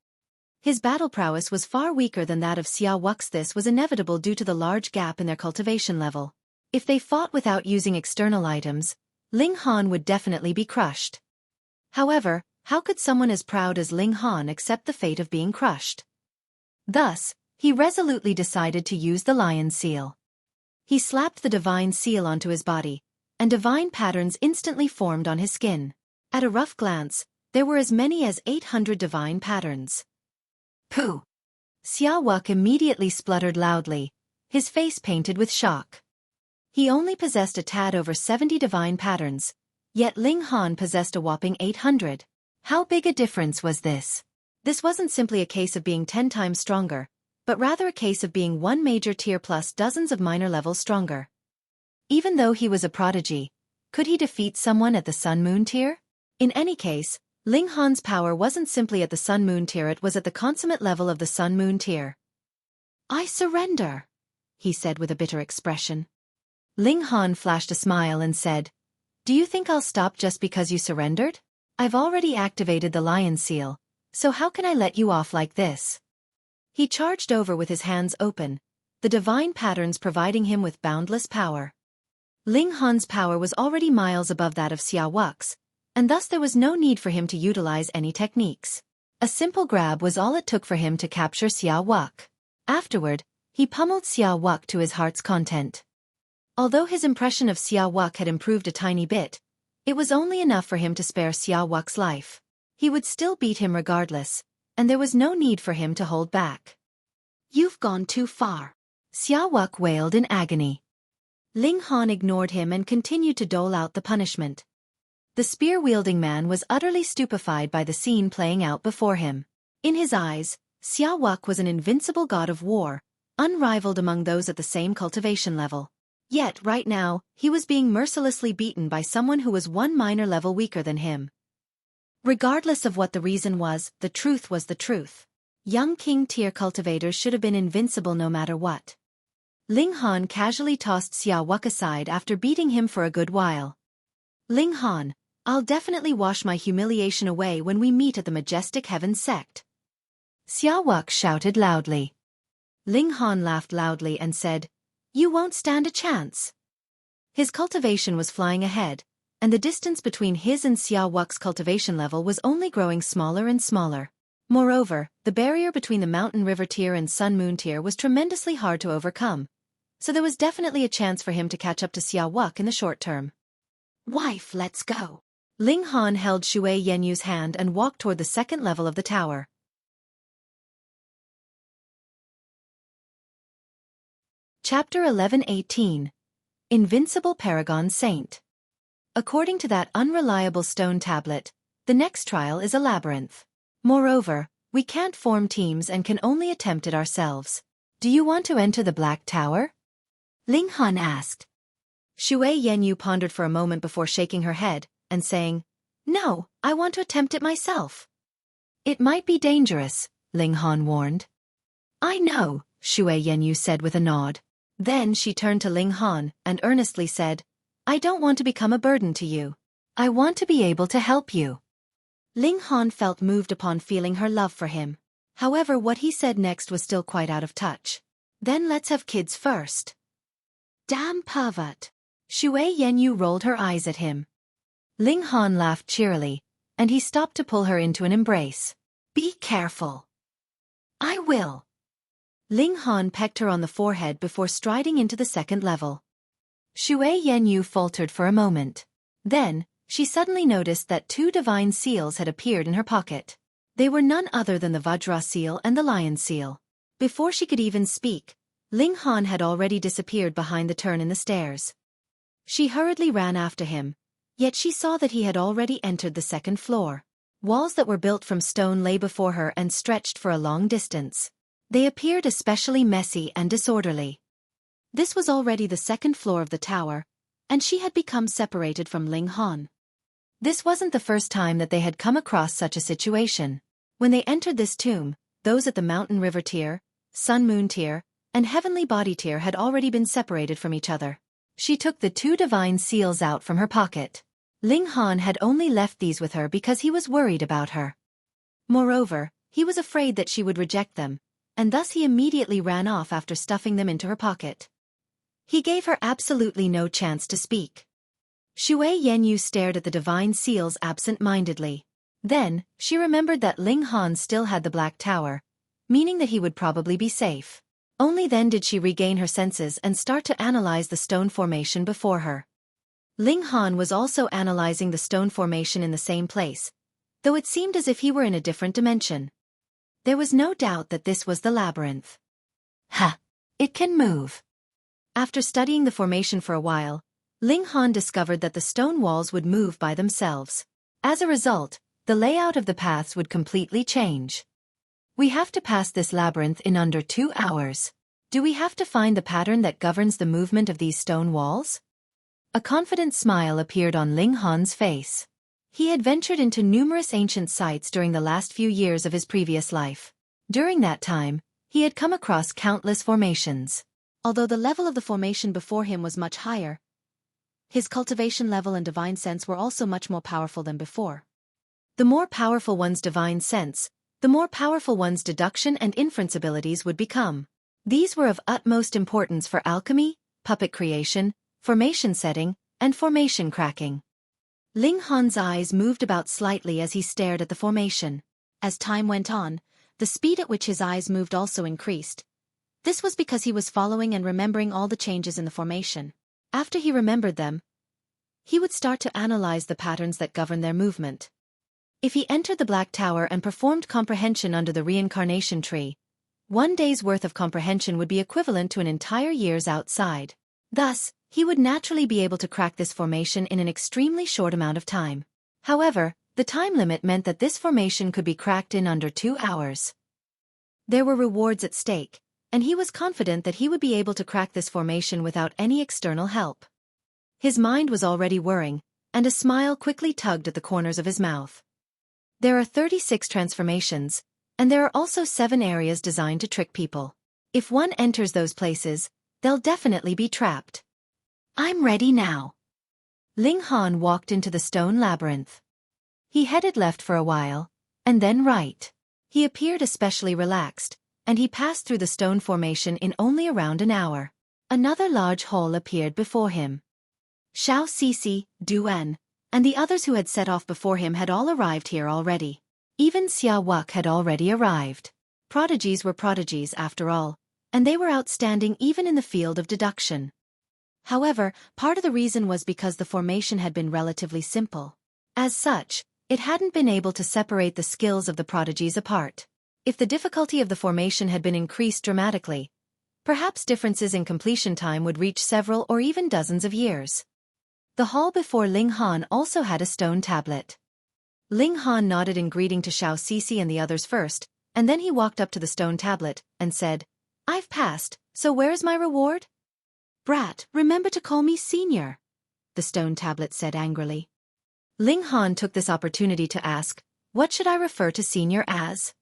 His battle prowess was far weaker than that of Xueqi's. This was inevitable due to the large gap in their cultivation level. If they fought without using external items, Ling Han would definitely be crushed. However, how could someone as proud as Ling Han accept the fate of being crushed? Thus, he resolutely decided to use the lion seal. He slapped the divine seal onto his body, and divine patterns instantly formed on his skin. At a rough glance, there were as many as 800 divine patterns. Pooh! Xueqi immediately spluttered loudly, his face painted with shock. He only possessed a tad over 70 divine patterns, yet Ling Han possessed a whopping 800. How big a difference was this? This wasn't simply a case of being 10 times stronger, but rather a case of being one major tier plus dozens of minor levels stronger. Even though he was a prodigy, could he defeat someone at the Sun-Moon tier? In any case, Ling Han's power wasn't simply at the Sun-Moon tier, it was at the consummate level of the Sun-Moon tier. "I surrender," he said with a bitter expression. Ling Han flashed a smile and said, "Do you think I'll stop just because you surrendered? I've already activated the Lion Seal, so how can I let you off like this?" He charged over with his hands open, the divine patterns providing him with boundless power. Ling Han's power was already miles above that of Xueqi's, and thus there was no need for him to utilize any techniques. A simple grab was all it took for him to capture Xueqi. Afterward, he pummeled Xueqi to his heart's content. Although his impression of Xueqi had improved a tiny bit, it was only enough for him to spare Xueqi's life. He would still beat him regardless, and there was no need for him to hold back. "You've gone too far," Xueqi wailed in agony. Ling Han ignored him and continued to dole out the punishment. The spear-wielding man was utterly stupefied by the scene playing out before him. In his eyes, Xueqi was an invincible god of war, unrivaled among those at the same cultivation level. Yet right now, he was being mercilessly beaten by someone who was one minor level weaker than him. Regardless of what the reason was the truth was the truth. Young King tier cultivators should have been invincible no matter what. Ling Han casually tossed Xueqi aside after beating him for a good while. "Ling Han, I'll definitely wash my humiliation away when we meet at the majestic heaven sect," Xueqi shouted loudly. Ling Han laughed loudly and said, "You won't stand a chance." His cultivation was flying ahead, and the distance between his and Xueqi's cultivation level was only growing smaller and smaller. Moreover, the barrier between the Mountain River tier and Sun-Moon tier was tremendously hard to overcome, so there was definitely a chance for him to catch up to Xueqi in the short term. "Wife, let's go." Ling Han held Xue Yenyu's hand and walked toward the second level of the tower. Chapter 11:18. Invincible Paragon Saint. According to that unreliable stone tablet, the next trial is a labyrinth. Moreover, we can't form teams and can only attempt it ourselves. "Do you want to enter the Black Tower?" Ling Han asked. Xue Yenyu pondered for a moment before shaking her head and saying, "No, I want to attempt it myself." "It might be dangerous," Ling Han warned. "I know," Xue Yenyu said with a nod. Then she turned to Ling Han and earnestly said, "I don't want to become a burden to you. I want to be able to help you." Ling Han felt moved upon feeling her love for him. However, what he said next was still quite out of touch. "Then let's have kids first." "Damn pervert." Xue Yenyu rolled her eyes at him. Ling Han laughed cheerily, and he stopped to pull her into an embrace. "Be careful." "I will." Ling Han pecked her on the forehead before striding into the second level. Xue Yenyu faltered for a moment. Then, she suddenly noticed that two divine seals had appeared in her pocket. They were none other than the Vajra seal and the Lion seal. Before she could even speak, Ling Han had already disappeared behind the turn in the stairs. She hurriedly ran after him, yet she saw that he had already entered the second floor. Walls that were built from stone lay before her and stretched for a long distance. They appeared especially messy and disorderly. This was already the second floor of the tower, and she had become separated from Ling Han. This wasn't the first time that they had come across such a situation. When they entered this tomb, those at the Mountain River tier, Sun-Moon tier, and Heavenly Body tier had already been separated from each other. She took the two divine seals out from her pocket. Ling Han had only left these with her because he was worried about her. Moreover, he was afraid that she would reject them, and thus he immediately ran off after stuffing them into her pocket. He gave her absolutely no chance to speak. Xue Yenyu stared at the divine seals absent-mindedly. Then, she remembered that Ling Han still had the Black Tower, meaning that he would probably be safe. Only then did she regain her senses and start to analyze the stone formation before her. Ling Han was also analyzing the stone formation in the same place, though it seemed as if he were in a different dimension. There was no doubt that this was the labyrinth. Ha! It can move. After studying the formation for a while, Ling Han discovered that the stone walls would move by themselves. As a result, the layout of the paths would completely change. We have to pass this labyrinth in under 2 hours. Do we have to find the pattern that governs the movement of these stone walls? A confident smile appeared on Ling Han's face. He had ventured into numerous ancient sites during the last few years of his previous life. During that time, he had come across countless formations. Although the level of the formation before him was much higher, his cultivation level and divine sense were also much more powerful than before. The more powerful one's divine sense, the more powerful one's deduction and inference abilities would become. These were of utmost importance for alchemy, puppet creation, formation setting, and formation cracking. Ling Han's eyes moved about slightly as he stared at the formation. As time went on, the speed at which his eyes moved also increased. This was because he was following and remembering all the changes in the formation. After he remembered them, he would start to analyze the patterns that govern their movement. If he entered the Black Tower and performed comprehension under the reincarnation tree, 1 day's worth of comprehension would be equivalent to an entire year's outside. Thus, he would naturally be able to crack this formation in an extremely short amount of time. However, the time limit meant that this formation could be cracked in under 2 hours. There were rewards at stake, and he was confident that he would be able to crack this formation without any external help. His mind was already whirring, and a smile quickly tugged at the corners of his mouth. There are 36 transformations, and there are also 7 areas designed to trick people. If one enters those places, they'll definitely be trapped. I'm ready now. Ling Han walked into the stone labyrinth. He headed left for a while, and then right. He appeared especially relaxed, and he passed through the stone formation in only around an hour. Another large hall appeared before him. Xueqi, Duan, and the others who had set off before him had all arrived here already. Even Wuque had already arrived. Prodigies were prodigies after all, and they were outstanding even in the field of deduction. However, part of the reason was because the formation had been relatively simple. As such, it hadn't been able to separate the skills of the prodigies apart. If the difficulty of the formation had been increased dramatically, perhaps differences in completion time would reach several or even dozens of years. The hall before Ling Han also had a stone tablet. Ling Han nodded in greeting to Xueqi and the others first, and then he walked up to the stone tablet and said, "I've passed, so where's my reward?" "Brat, remember to call me senior," the stone tablet said angrily. Ling Han took this opportunity to ask, "What should I refer to senior as?"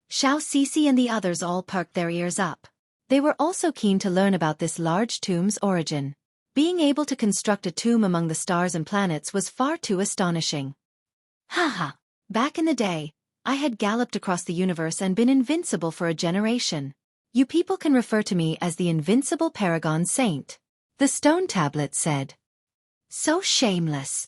Xueqi and the others all perked their ears up. They were also keen to learn about this large tomb's origin. Being able to construct a tomb among the stars and planets was far too astonishing. Haha, back in the day, I had galloped across the universe and been invincible for a generation. You people can refer to me as the Invincible Paragon Saint, the stone tablet said. So shameless.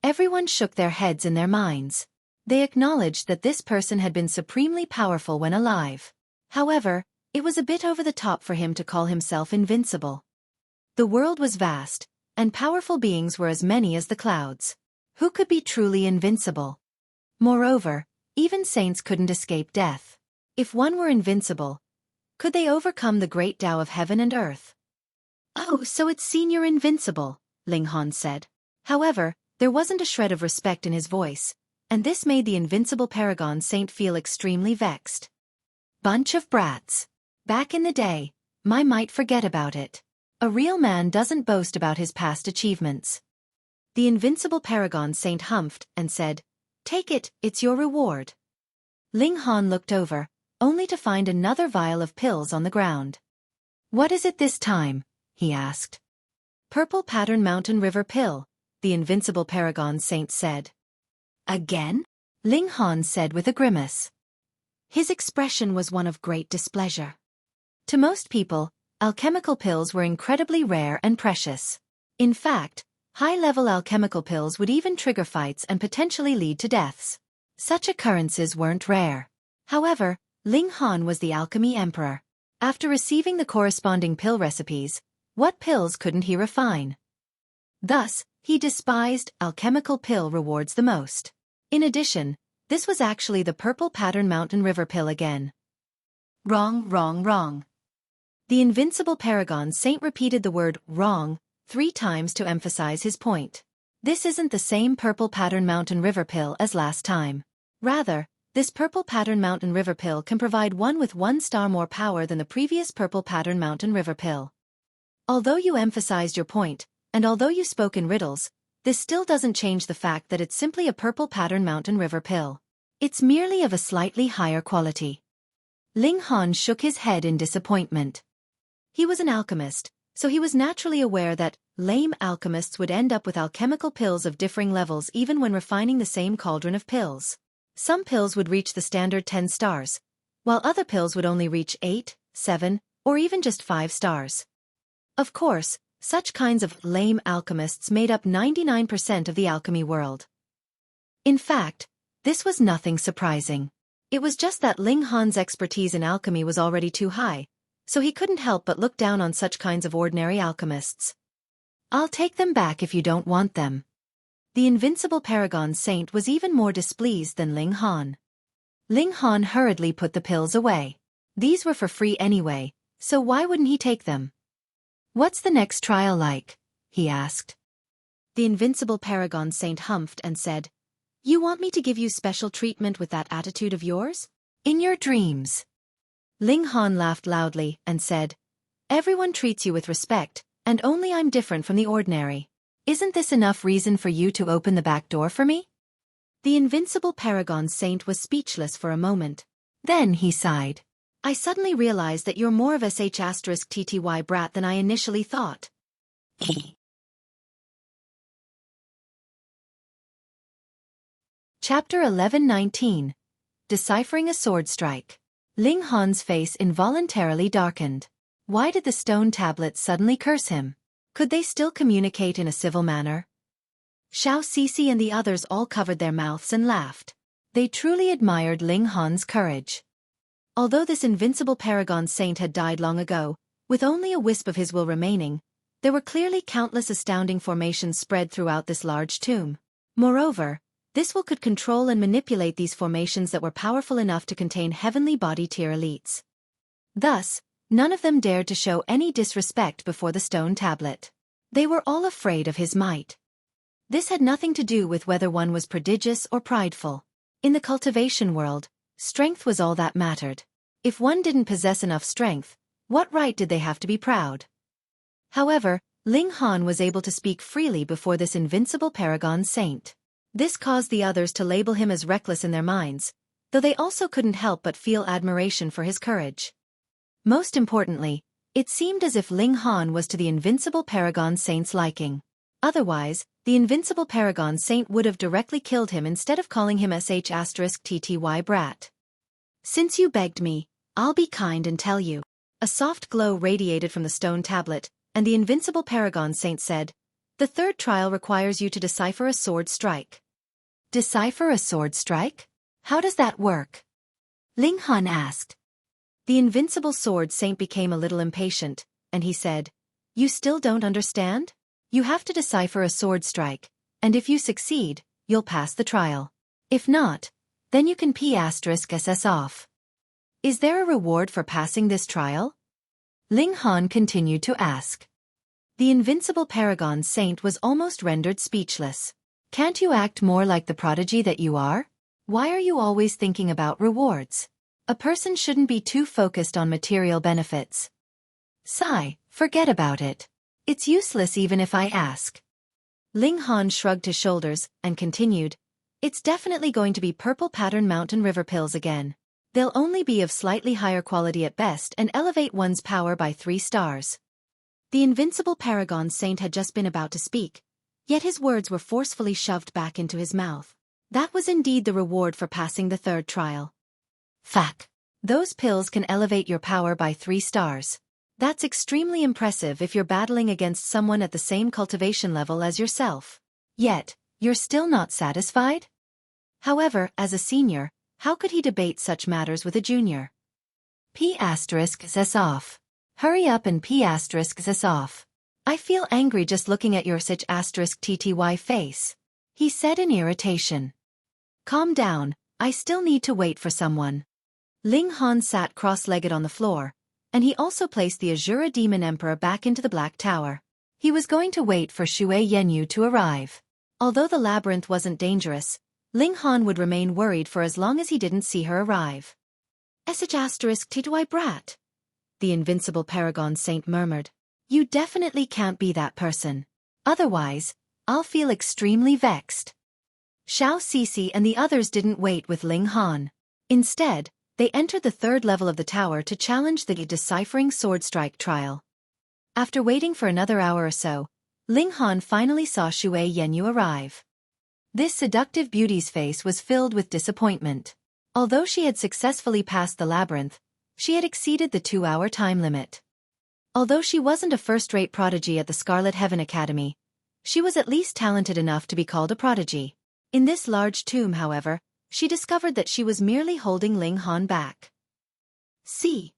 Everyone shook their heads in their minds. They acknowledged that this person had been supremely powerful when alive. However, it was a bit over the top for him to call himself invincible. The world was vast, and powerful beings were as many as the clouds. Who could be truly invincible? Moreover, even saints couldn't escape death. If one were invincible, could they overcome the great Tao of heaven and earth? "Oh, so it's Senior Invincible," Ling Han said. However, there wasn't a shred of respect in his voice, and this made the Invincible Paragon Saint feel extremely vexed. Bunch of brats. Back in the day, might forget about it. A real man doesn't boast about his past achievements. The Invincible Paragon Saint humphed and said, "Take it, it's your reward." Ling Han looked over, only to find another vial of pills on the ground. "What is it this time?" he asked. "Purple Pattern Mountain River Pill," the Invincible Paragon Saint said. "Again?" Ling Han said with a grimace. His expression was one of great displeasure. To most people, alchemical pills were incredibly rare and precious. In fact, high-level alchemical pills would even trigger fights and potentially lead to deaths. Such occurrences weren't rare. However, Ling Han was the alchemy emperor. After receiving the corresponding pill recipes, what pills couldn't he refine? Thus, he despised alchemical pill rewards the most. In addition, this was actually the Purple Pattern Mountain River Pill again. Wrong, wrong, wrong. The Invincible Paragon Saint repeated the word wrong 3 times to emphasize his point. This isn't the same Purple Pattern Mountain River Pill as last time. Rather, This Purple Pattern Mountain River Pill can provide one with 1 star more power than the previous Purple Pattern Mountain River Pill. Although you emphasized your point, and although you spoke in riddles, this still doesn't change the fact that it's simply a Purple Pattern Mountain River Pill. It's merely of a slightly higher quality. Ling Han shook his head in disappointment. He was an alchemist, so he was naturally aware that lame alchemists would end up with alchemical pills of differing levels even when refining the same cauldron of pills. Some pills would reach the standard 10 stars, while other pills would only reach 8, 7, or even just 5 stars. Of course, such kinds of lame alchemists made up 99% of the alchemy world. In fact, this was nothing surprising. It was just that Ling Han's expertise in alchemy was already too high, so he couldn't help but look down on such kinds of ordinary alchemists. I'll take them back if you don't want them. The Invincible Paragon Saint was even more displeased than Ling Han. Ling Han hurriedly put the pills away. These were for free anyway, so why wouldn't he take them? What's the next trial like? He asked. The Invincible Paragon Saint humphed and said, You want me to give you special treatment with that attitude of yours? In your dreams. Ling Han laughed loudly and said, Everyone treats you with respect, and only I'm different from the ordinary. Isn't this enough reason for you to open the back door for me? The Invincible Paragon Saint was speechless for a moment. Then he sighed. I suddenly realized that you're more of a *TTY brat than I initially thought. Chapter 11:19. Deciphering a Sword Strike. Ling Han's face involuntarily darkened. Why did the stone tablets suddenly curse him? Could they still communicate in a civil manner? Xueqi and the others all covered their mouths and laughed. They truly admired Ling Han's courage. Although this Invincible Paragon Saint had died long ago, with only a wisp of his will remaining, there were clearly countless astounding formations spread throughout this large tomb. Moreover, this will could control and manipulate these formations that were powerful enough to contain heavenly body tier elites. Thus, none of them dared to show any disrespect before the stone tablet. They were all afraid of his might. This had nothing to do with whether one was prodigious or prideful. In the cultivation world, strength was all that mattered. If one didn't possess enough strength, what right did they have to be proud? However, Ling Han was able to speak freely before this Invincible Paragon Saint. This caused the others to label him as reckless in their minds, though they also couldn't help but feel admiration for his courage. Most importantly, it seemed as if Ling Han was to the Invincible Paragon Saint's liking. Otherwise, the Invincible Paragon Saint would have directly killed him instead of calling him *TTY brat. Since you begged me, I'll be kind and tell you. A soft glow radiated from the stone tablet, and the Invincible Paragon Saint said, The third trial requires you to decipher a sword strike. Decipher a sword strike? How does that work? Ling Han asked. The Invincible Sword Saint became a little impatient, and he said, You still don't understand? You have to decipher a sword strike, and if you succeed, you'll pass the trial. If not, then you can *SS off. Is there a reward for passing this trial? Ling Han continued to ask. The Invincible Paragon Saint was almost rendered speechless. Can't you act more like the prodigy that you are? Why are you always thinking about rewards? A person shouldn't be too focused on material benefits. Sigh, forget about it. It's useless even if I ask. Ling Han shrugged his shoulders and continued, It's definitely going to be Purple Pattern Mountain River pills again. They'll only be of slightly higher quality at best and elevate one's power by 3 stars. The Invincible Paragon Saint had just been about to speak, yet his words were forcefully shoved back into his mouth. That was indeed the reward for passing the third trial. Fuck. Those pills can elevate your power by 3 stars. That's extremely impressive if you're battling against someone at the same cultivation level as yourself. Yet, you're still not satisfied? However, as a senior, how could he debate such matters with a junior? *S off. Hurry up and *S off. I feel angry just looking at your *TTY face. He said in irritation. Calm down, I still need to wait for someone. Ling Han sat cross-legged on the floor, and he also placed the Azura Demon Emperor back into the Black Tower. He was going to wait for Xue Yenyu to arrive. Although the labyrinth wasn't dangerous, Ling Han would remain worried for as long as he didn't see her arrive. "T2I brat," the Invincible Paragon Saint murmured. "You definitely can't be that person. Otherwise, I'll feel extremely vexed." Xueqi and the others didn't wait with Ling Han. Instead, they entered the third level of the tower to challenge the Deciphering sword strike trial. After waiting for another hour or so, Ling Han finally saw Xue Yanyu arrive. This seductive beauty's face was filled with disappointment. Although she had successfully passed the labyrinth, she had exceeded the 2-hour time limit. Although she wasn't a first-rate prodigy at the Scarlet Heaven Academy, she was at least talented enough to be called a prodigy. In this large tomb, however, she discovered that she was merely holding Ling Han back. See?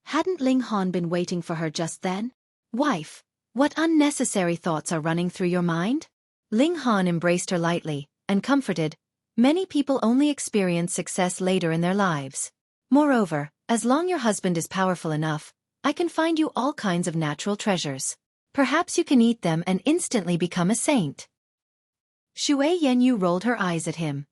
Hadn't Ling Han been waiting for her just then? "Wife, what unnecessary thoughts are running through your mind?" Ling Han embraced her lightly, and comforted, "Many people only experience success later in their lives. Moreover, as long as your husband is powerful enough, I can find you all kinds of natural treasures. Perhaps you can eat them and instantly become a saint." Xue Yanyu rolled her eyes at him.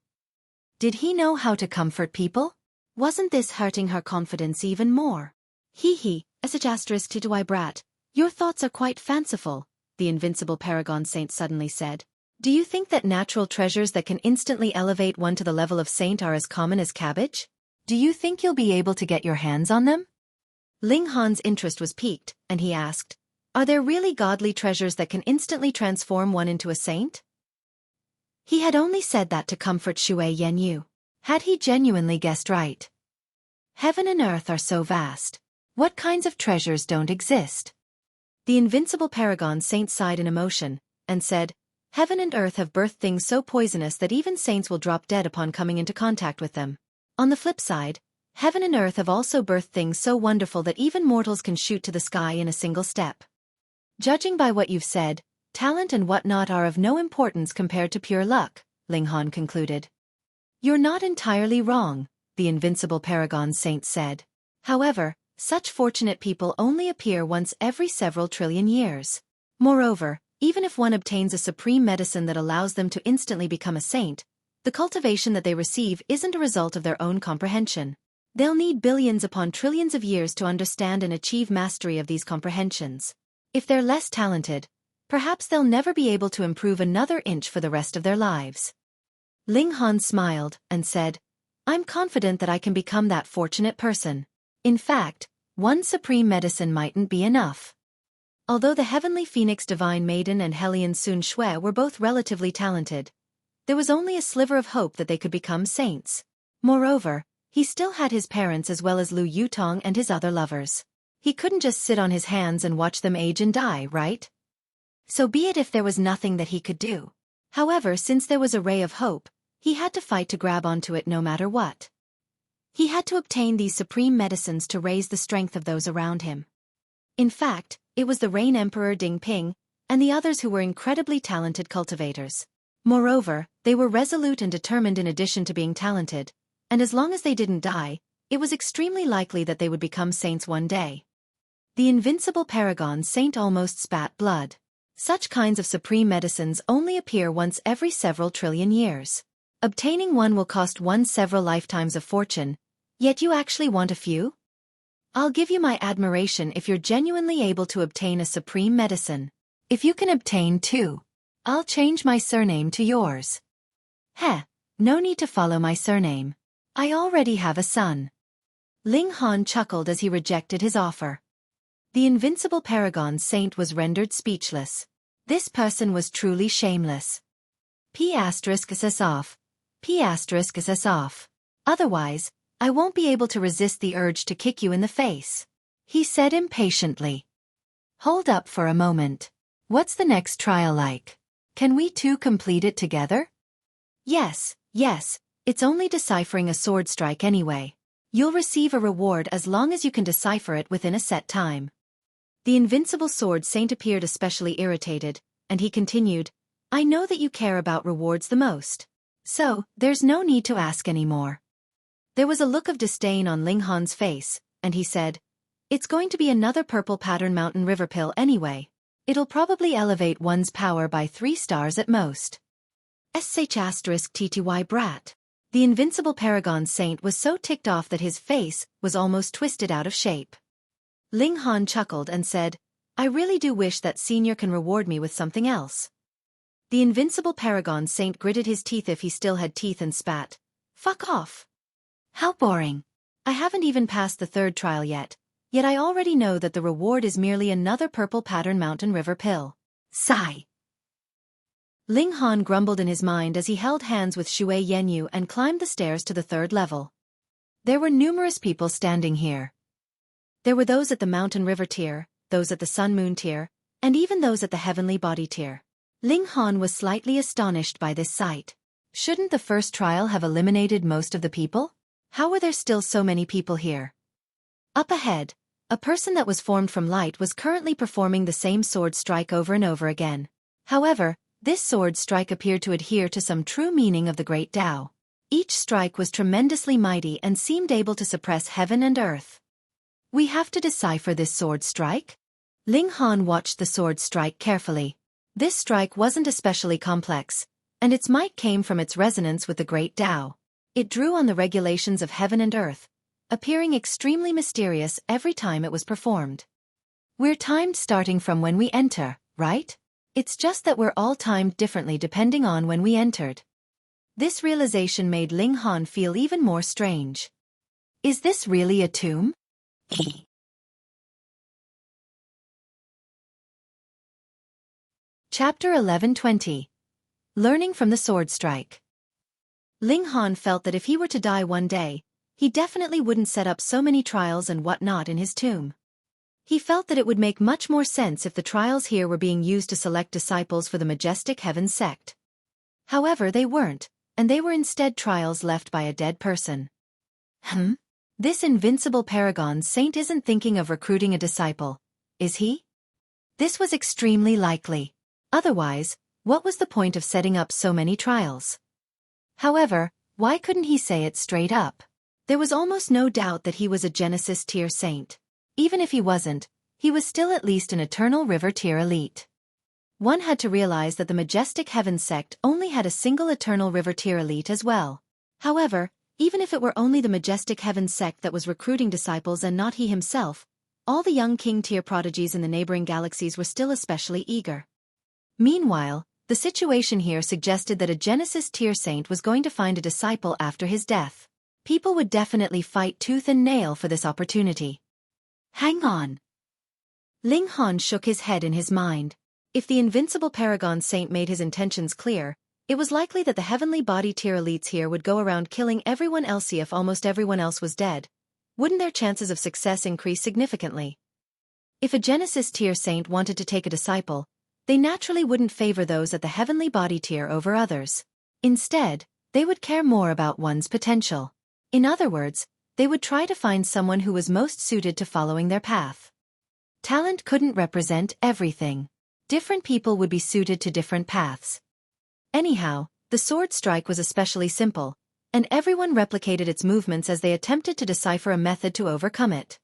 Did he know how to comfort people? Wasn't this hurting her confidence even more? "T2I brat, your thoughts are quite fanciful," the Invincible Paragon Saint suddenly said. "Do you think that natural treasures that can instantly elevate one to the level of saint are as common as cabbage? Do you think you'll be able to get your hands on them?" Ling Han's interest was piqued, and he asked, "Are there really godly treasures that can instantly transform one into a saint?" He had only said that to comfort Xue Yanyu. Had he genuinely guessed right? Heaven and earth are so vast. What kinds of treasures don't exist? The Invincible Paragon Saint sighed in emotion, and said, "Heaven and earth have birthed things so poisonous that even saints will drop dead upon coming into contact with them. On the flip side, heaven and earth have also birthed things so wonderful that even mortals can shoot to the sky in a single step. Judging by what you've said, talent and whatnot are of no importance compared to pure luck," Ling Han concluded. "You're not entirely wrong," the Invincible Paragon Saint said. "However, such fortunate people only appear once every several trillion years. Moreover, even if one obtains a supreme medicine that allows them to instantly become a saint, the cultivation that they receive isn't a result of their own comprehension. They'll need billions upon trillions of years to understand and achieve mastery of these comprehensions. If they're less talented, perhaps they'll never be able to improve another inch for the rest of their lives." Ling Han smiled and said, "I'm confident that I can become that fortunate person. In fact, one supreme medicine mightn't be enough." Although the Heavenly Phoenix Divine Maiden and Hellion Sun Xue were both relatively talented, there was only a sliver of hope that they could become saints. Moreover, he still had his parents as well as Lu Yutong and his other lovers. He couldn't just sit on his hands and watch them age and die, right? So be it if there was nothing that he could do. However, since there was a ray of hope, he had to fight to grab onto it no matter what. He had to obtain these supreme medicines to raise the strength of those around him. In fact, it was the Rain Emperor Ding Ping, and the others who were incredibly talented cultivators. Moreover, they were resolute and determined in addition to being talented, and as long as they didn't die, it was extremely likely that they would become saints one day. The Invincible Paragon Saint almost spat blood. Such kinds of supreme medicines only appear once every several trillion years. Obtaining one will cost one several lifetimes of fortune, yet you actually want a few? I'll give you my admiration if you're genuinely able to obtain a supreme medicine. If you can obtain two, I'll change my surname to yours." No need to follow my surname. I already have a son." Ling Han chuckled as he rejected his offer. The Invincible Paragon Saint was rendered speechless. This person was truly shameless. P***s off. P***s off. Otherwise, I won't be able to resist the urge to kick you in the face," he said impatiently. "Hold up for a moment. What's the next trial like? Can we two complete it together?" Yes, it's only deciphering a sword strike anyway. You'll receive a reward as long as you can decipher it within a set time." The Invincible Sword Saint appeared especially irritated, and he continued, "I know that you care about rewards the most. So, there's no need to ask anymore." There was a look of disdain on Ling Han's face, and he said, "It's going to be another purple pattern mountain river pill anyway. It'll probably elevate one's power by 3 stars at most." *TTY brat. The invincible Paragon Saint was so ticked off that his face was almost twisted out of shape. Ling Han chuckled and said, I really do wish that senior can reward me with something else. The invincible Paragon Saint gritted his teeth if he still had teeth and spat, Fuck off. How boring. I haven't even passed the 3rd trial yet I already know that the reward is merely another purple pattern mountain river pill. Sigh. Ling Han grumbled in his mind as he held hands with Xue Yanyu and climbed the stairs to the 3rd level. There were numerous people standing here. There were those at the mountain river tier, those at the sun moon tier, and even those at the heavenly body tier. Ling Han was slightly astonished by this sight. Shouldn't the first trial have eliminated most of the people? How were there still so many people here? Up ahead, a person that was formed from light was currently performing the same sword strike over and over again. However, this sword strike appeared to adhere to some true meaning of the Great Tao. Each strike was tremendously mighty and seemed able to suppress heaven and earth. We have to decipher this sword strike? Ling Han watched the sword strike carefully. This strike wasn't especially complex, and its might came from its resonance with the Great Tao. It drew on the regulations of heaven and earth, appearing extremely mysterious every time it was performed. We're timed starting from when we enter, right? It's just that we're all timed differently depending on when we entered. This realization made Ling Han feel even more strange. Is this really a tomb? Chapter 11:20. Learning from the sword strike. Ling Han felt that if he were to die one day, he definitely wouldn't set up so many trials and whatnot in his tomb. He felt that it would make much more sense if the trials here were being used to select disciples for the Majestic Heaven sect. However, they weren't, and they were instead trials left by a dead person. This invincible Paragon Saint isn't thinking of recruiting a disciple, is he? This was extremely likely. Otherwise, what was the point of setting up so many trials? However, why couldn't he say it straight up? There was almost no doubt that he was a Genesis tier saint. Even if he wasn't, he was still at least an Eternal River tier elite. One had to realize that the Majestic Heaven sect only had a single Eternal River tier elite as well. However, even if it were only the Majestic Heaven sect that was recruiting disciples and not he himself, all the young king tier prodigies in the neighboring galaxies were still especially eager. Meanwhile, the situation here suggested that a Genesis tier saint was going to find a disciple after his death. People would definitely fight tooth and nail for this opportunity. Hang on. Ling Han shook his head in his mind. If the invincible Paragon Saint made his intentions clear, it was likely that the heavenly body tier elites here would go around killing everyone else if almost everyone else was dead. Wouldn't their chances of success increase significantly? If a Genesis tier saint wanted to take a disciple, they naturally wouldn't favor those at the heavenly body tier over others. Instead, they would care more about one's potential. In other words, they would try to find someone who was most suited to following their path. Talent couldn't represent everything. Different people would be suited to different paths. Anyhow, the sword strike was especially simple, and everyone replicated its movements as they attempted to decipher a method to overcome it.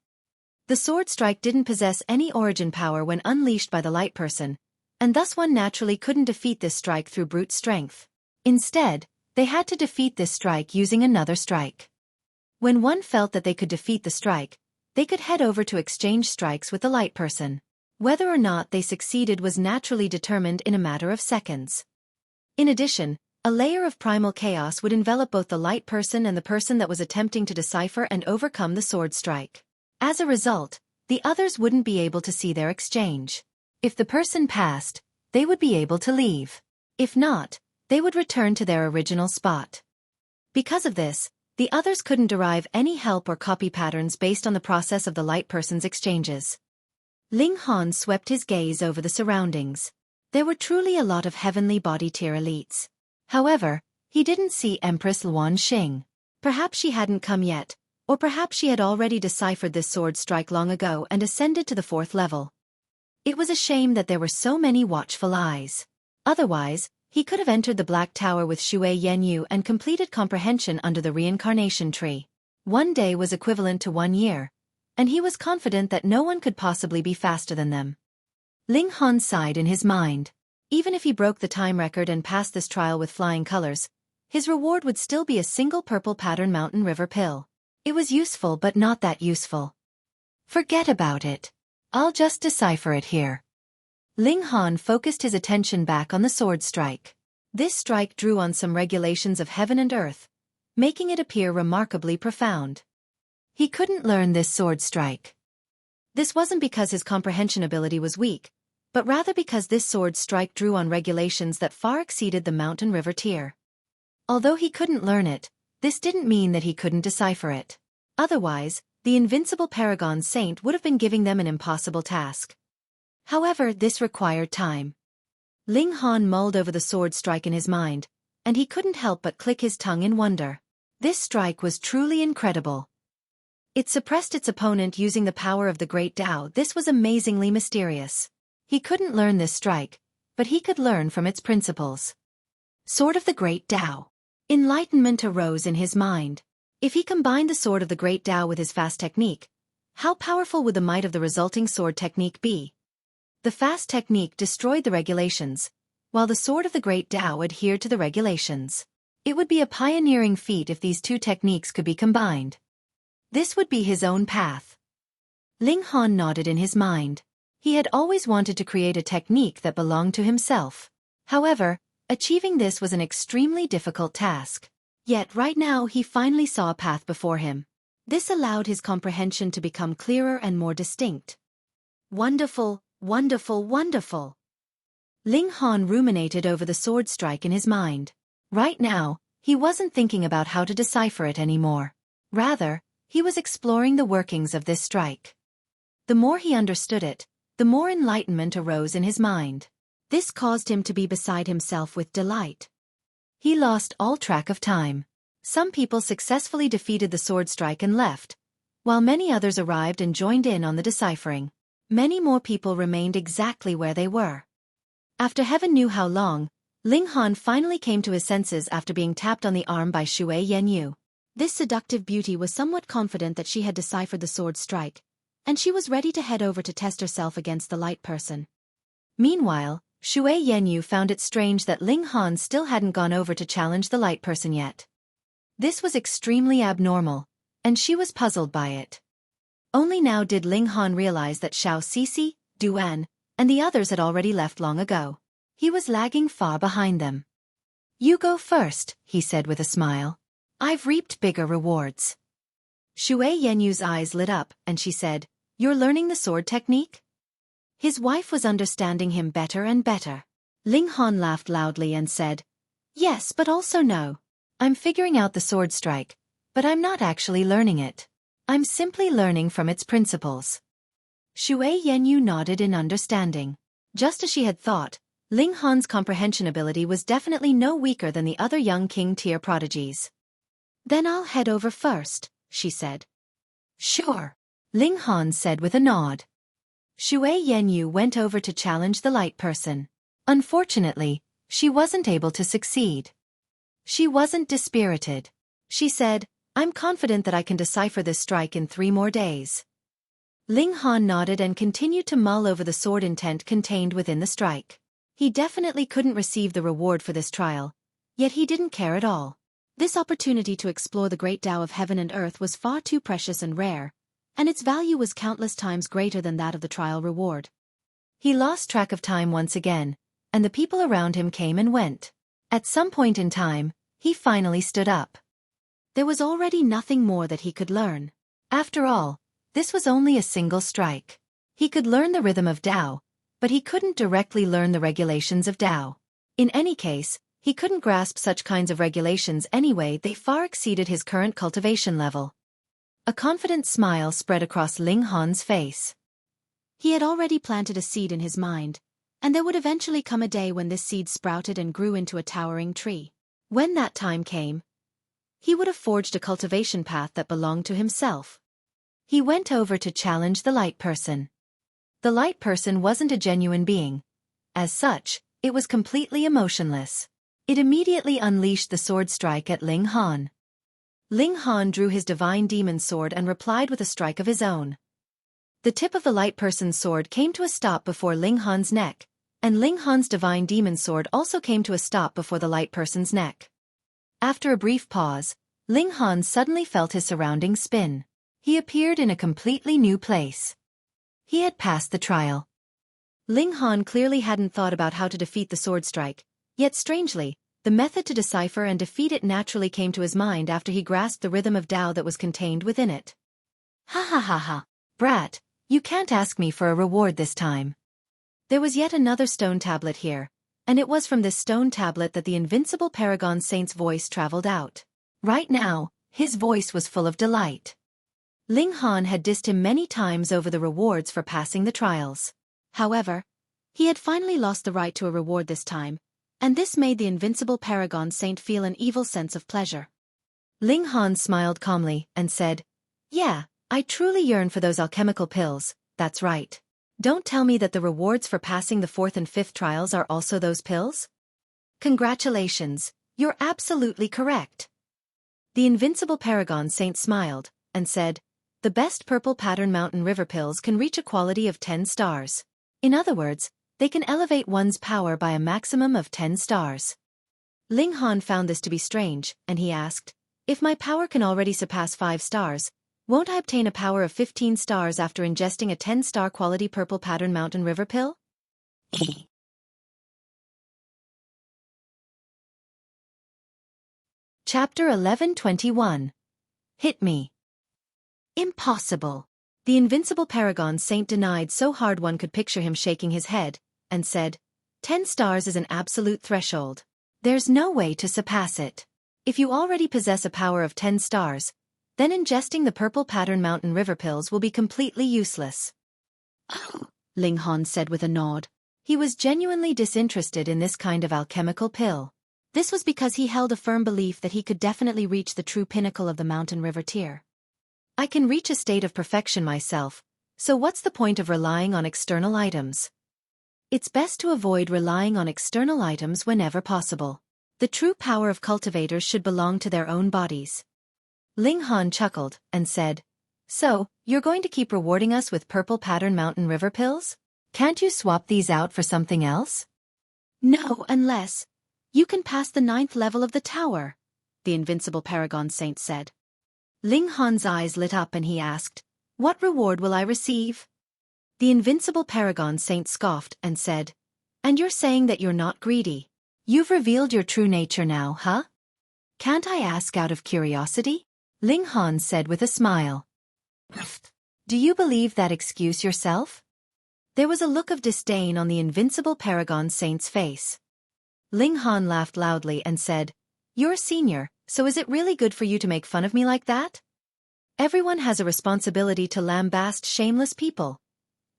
The sword strike didn't possess any origin power when unleashed by the light person, and thus one naturally couldn't defeat this strike through brute strength. Instead, they had to defeat this strike using another strike. When one felt that they could defeat the strike, they could head over to exchange strikes with the light person. Whether or not they succeeded was naturally determined in a matter of seconds. In addition, a layer of primal chaos would envelop both the light person and the person that was attempting to decipher and overcome the sword strike. As a result, the others wouldn't be able to see their exchange. If the person passed, they would be able to leave. If not, they would return to their original spot. Because of this, the others couldn't derive any help or copy patterns based on the process of the light person's exchanges. Ling Han swept his gaze over the surroundings. There were truly a lot of heavenly body tier elites. However, he didn't see Empress Luan Xing. Perhaps she hadn't come yet, or perhaps she had already deciphered this sword strike long ago and ascended to the 4th level. It was a shame that there were so many watchful eyes. Otherwise, he could have entered the Black Tower with Xue Yanyu and completed comprehension under the reincarnation tree. One day was equivalent to 1 year, and he was confident that no one could possibly be faster than them. Ling Han sighed in his mind. Even if he broke the time record and passed this trial with flying colors, his reward would still be a single purple pattern mountain river pill. It was useful but not that useful. Forget about it. I'll just decipher it here. Ling Han focused his attention back on the sword strike. This strike drew on some regulations of heaven and earth, making it appear remarkably profound. He couldn't learn this sword strike. This wasn't because his comprehension ability was weak, but rather because this sword strike drew on regulations that far exceeded the mountain river tier. Although he couldn't learn it, this didn't mean that he couldn't decipher it. Otherwise, the invincible Paragon Saint would have been giving them an impossible task. However, this required time. Ling Han mulled over the sword strike in his mind, and he couldn't help but click his tongue in wonder. This strike was truly incredible. It suppressed its opponent using the power of the Great Tao. This was amazingly mysterious. He couldn't learn this strike, but he could learn from its principles. Sword of the Great Tao. Enlightenment arose in his mind. If he combined the Sword of the Great Tao with his fast technique, how powerful would the might of the resulting sword technique be? The fast technique destroyed the regulations, while the Sword of the Great Tao adhered to the regulations. It would be a pioneering feat if these two techniques could be combined. This would be his own path. Ling Han nodded in his mind. He had always wanted to create a technique that belonged to himself. However, achieving this was an extremely difficult task. Yet right now he finally saw a path before him. This allowed his comprehension to become clearer and more distinct. Wonderful, wonderful, wonderful. Ling Han ruminated over the sword strike in his mind. Right now, he wasn't thinking about how to decipher it anymore. Rather, he was exploring the workings of this strike. The more he understood it, the more enlightenment arose in his mind. This caused him to be beside himself with delight. He lost all track of time. Some people successfully defeated the sword strike and left, while many others arrived and joined in on the deciphering. Many more people remained exactly where they were. After heaven knew how long, Ling Han finally came to his senses after being tapped on the arm by Xue Yanyu. This seductive beauty was somewhat confident that she had deciphered the sword strike, and she was ready to head over to test herself against the light person. Meanwhile, Xue Yanyu found it strange that Ling Han still hadn't gone over to challenge the light person yet. This was extremely abnormal, and she was puzzled by it. Only now did Ling Han realize that Xiao Sisi, Duan, and the others had already left long ago. He was lagging far behind them. "You go first," he said with a smile. "I've reaped bigger rewards." Xue Yanyu's eyes lit up, and she said, "You're learning the sword technique?" His wife was understanding him better and better. Ling Han laughed loudly and said, "Yes, but also no. I'm figuring out the sword strike, but I'm not actually learning it. I'm simply learning from its principles." Xue Yanyu nodded in understanding. Just as she had thought, Ling Han's comprehension ability was definitely no weaker than the other young king-tier prodigies. "Then I'll head over first," she said. "Sure," Ling Han said with a nod. Xue Yanyu went over to challenge the light person. Unfortunately, she wasn't able to succeed. She wasn't dispirited. She said, "I'm confident that I can decipher this strike in 3 more days." Ling Han nodded and continued to mull over the sword intent contained within the strike. He definitely couldn't receive the reward for this trial, yet he didn't care at all. This opportunity to explore the great Tao of heaven and earth was far too precious and rare, and its value was countless times greater than that of the trial reward. He lost track of time once again, and the people around him came and went. At some point in time, he finally stood up. There was already nothing more that he could learn. After all, this was only a single strike. He could learn the rhythm of Tao, but he couldn't directly learn the regulations of Tao. In any case, he couldn't grasp such kinds of regulations anyway. They far exceeded his current cultivation level. A confident smile spread across Ling Han's face. He had already planted a seed in his mind, and there would eventually come a day when this seed sprouted and grew into a towering tree. When that time came, he would have forged a cultivation path that belonged to himself. He went over to challenge the light person. The light person wasn't a genuine being. As such, it was completely emotionless. It immediately unleashed the sword strike at Ling Han. Ling Han drew his divine demon sword and replied with a strike of his own. The tip of the light person's sword came to a stop before Ling Han's neck, and Ling Han's divine demon sword also came to a stop before the light person's neck. After a brief pause, Ling Han suddenly felt his surroundings spin. He appeared in a completely new place. He had passed the trial. Ling Han clearly hadn't thought about how to defeat the sword strike, yet strangely, the method to decipher and defeat it naturally came to his mind after he grasped the rhythm of Tao that was contained within it. Ha ha ha ha, brat, you can't ask me for a reward this time. There was yet another stone tablet here, and it was from this stone tablet that the Invincible Paragon Saint's voice traveled out. Right now, his voice was full of delight. Ling Han had dissed him many times over the rewards for passing the trials. However, he had finally lost the right to a reward this time, and this made the Invincible Paragon Saint feel an evil sense of pleasure. Ling Han smiled calmly and said, "Yeah, I truly yearn for those alchemical pills, that's right. Don't tell me that the rewards for passing the 4th and 5th trials are also those pills? Congratulations, you're absolutely correct." The Invincible Paragon Saint smiled and said, "The best purple pattern mountain river pills can reach a quality of 10 stars. In other words, they can elevate one's power by a maximum of 10 stars. Ling Han found this to be strange, and he asked, "If my power can already surpass 5 stars, won't I obtain a power of 15 stars after ingesting a 10-star quality purple pattern mountain river pill?" Chapter 11:21. Hit me. Impossible. The Invincible Paragon Saint denied so hard one could picture him shaking his head, and said, 10 stars is an absolute threshold. There's no way to surpass it. If you already possess a power of 10 stars, then ingesting the purple pattern mountain river pills will be completely useless. Oh, Ling Han said with a nod. He was genuinely disinterested in this kind of alchemical pill. This was because he held a firm belief that he could definitely reach the true pinnacle of the mountain river tier. I can reach a state of perfection myself, so what's the point of relying on external items? It's best to avoid relying on external items whenever possible. The true power of cultivators should belong to their own bodies. Ling Han chuckled and said, "So, you're going to keep rewarding us with purple pattern mountain river pills? Can't you swap these out for something else?" "No, unless you can pass the 9th level of the tower," the Invincible Paragon Saint said. Ling Han's eyes lit up and he asked, "What reward will I receive?" The Invincible Paragon Saint scoffed and said, "And you're saying that you're not greedy? You've revealed your true nature now, huh? Can't I ask out of curiosity?" Ling Han said with a smile. "Do you believe that excuse yourself?" There was a look of disdain on the Invincible Paragon Saint's face. Ling Han laughed loudly and said, "You're a senior, so is it really good for you to make fun of me like that? Everyone has a responsibility to lambast shameless people,"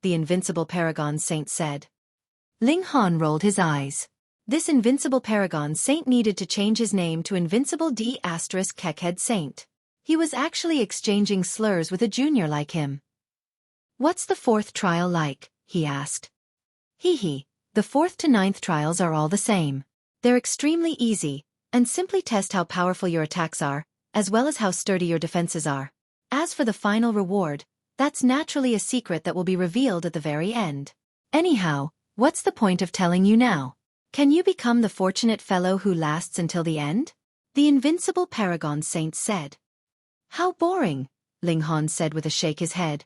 the Invincible Paragon Saint said. Ling Han rolled his eyes. This Invincible Paragon Saint needed to change his name to Invincible D*Kekhead Saint. He was actually exchanging slurs with a junior like him. "What's the 4th trial like?" he asked. "Hee, the 4th to 9th trials are all the same. They're extremely easy, and simply test how powerful your attacks are, as well as how sturdy your defenses are. As for the final reward, that's naturally a secret that will be revealed at the very end. Anyhow, what's the point of telling you now? Can you become the fortunate fellow who lasts until the end?" the Invincible Paragon Saint said. "How boring," Ling Han said with a shake his head.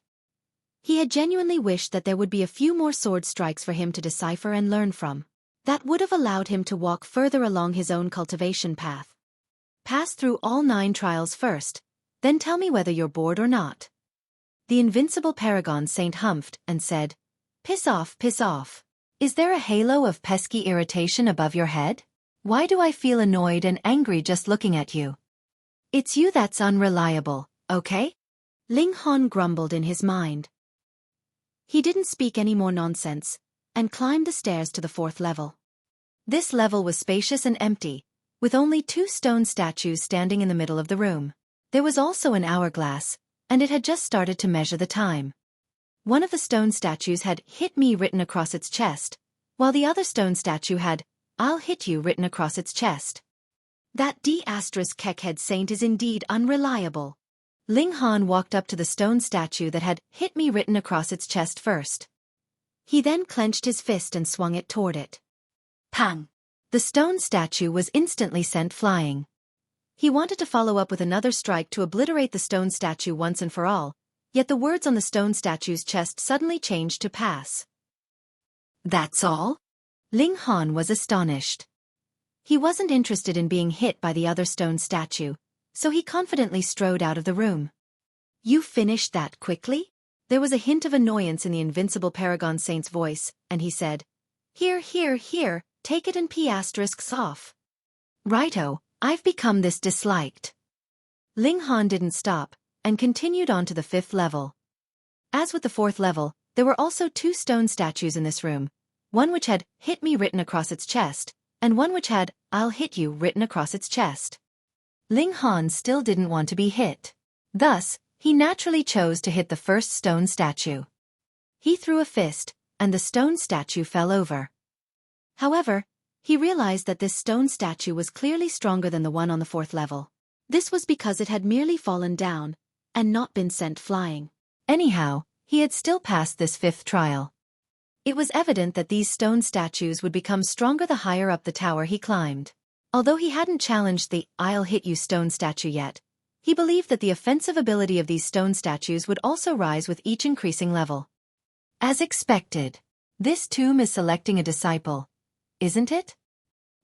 He had genuinely wished that there would be a few more sword strikes for him to decipher and learn from. That would have allowed him to walk further along his own cultivation path. Pass through all 9 trials first, then tell me whether you're bored or not. The Invincible Paragon Saint humphed and said, piss off, piss off. Is there a halo of pesky irritation above your head? Why do I feel annoyed and angry just looking at you? It's you that's unreliable, okay? Ling Han grumbled in his mind. He didn't speak any more nonsense, and climbed the stairs to the 4th level. This level was spacious and empty, with only 2 stone statues standing in the middle of the room. There was also an hourglass, and it had just started to measure the time. One of the stone statues had "hit me" written across its chest, while the other stone statue had "I'll hit you" written across its chest. That D*Kekhead Saint is indeed unreliable. Ling Han walked up to the stone statue that had "hit me" written across its chest first. He then clenched his fist and swung it toward it. Pang! The stone statue was instantly sent flying. He wanted to follow up with another strike to obliterate the stone statue once and for all, yet the words on the stone statue's chest suddenly changed to pass. That's all? Ling Han was astonished. He wasn't interested in being hit by the other stone statue, so he confidently strode out of the room. You finished that quickly? There was a hint of annoyance in the Invincible Paragon Saint's voice, and he said, Here, take it and p***s off. Righto, I've become this disliked. Ling Han didn't stop, and continued on to the 5th level. As with the 4th level, there were also 2 stone statues in this room, one which had, hit me written across its chest, and one which had, I'll hit you written across its chest. Ling Han still didn't want to be hit. Thus, he naturally chose to hit the first stone statue. He threw a fist, and the stone statue fell over. However, he realized that this stone statue was clearly stronger than the one on the 4th level. This was because it had merely fallen down, and not been sent flying. Anyhow, he had still passed this 5th trial. It was evident that these stone statues would become stronger the higher up the tower he climbed. Although he hadn't challenged the I'll hit you stone statue yet, he believed that the offensive ability of these stone statues would also rise with each increasing level. As expected, this tomb is selecting a disciple, isn't it?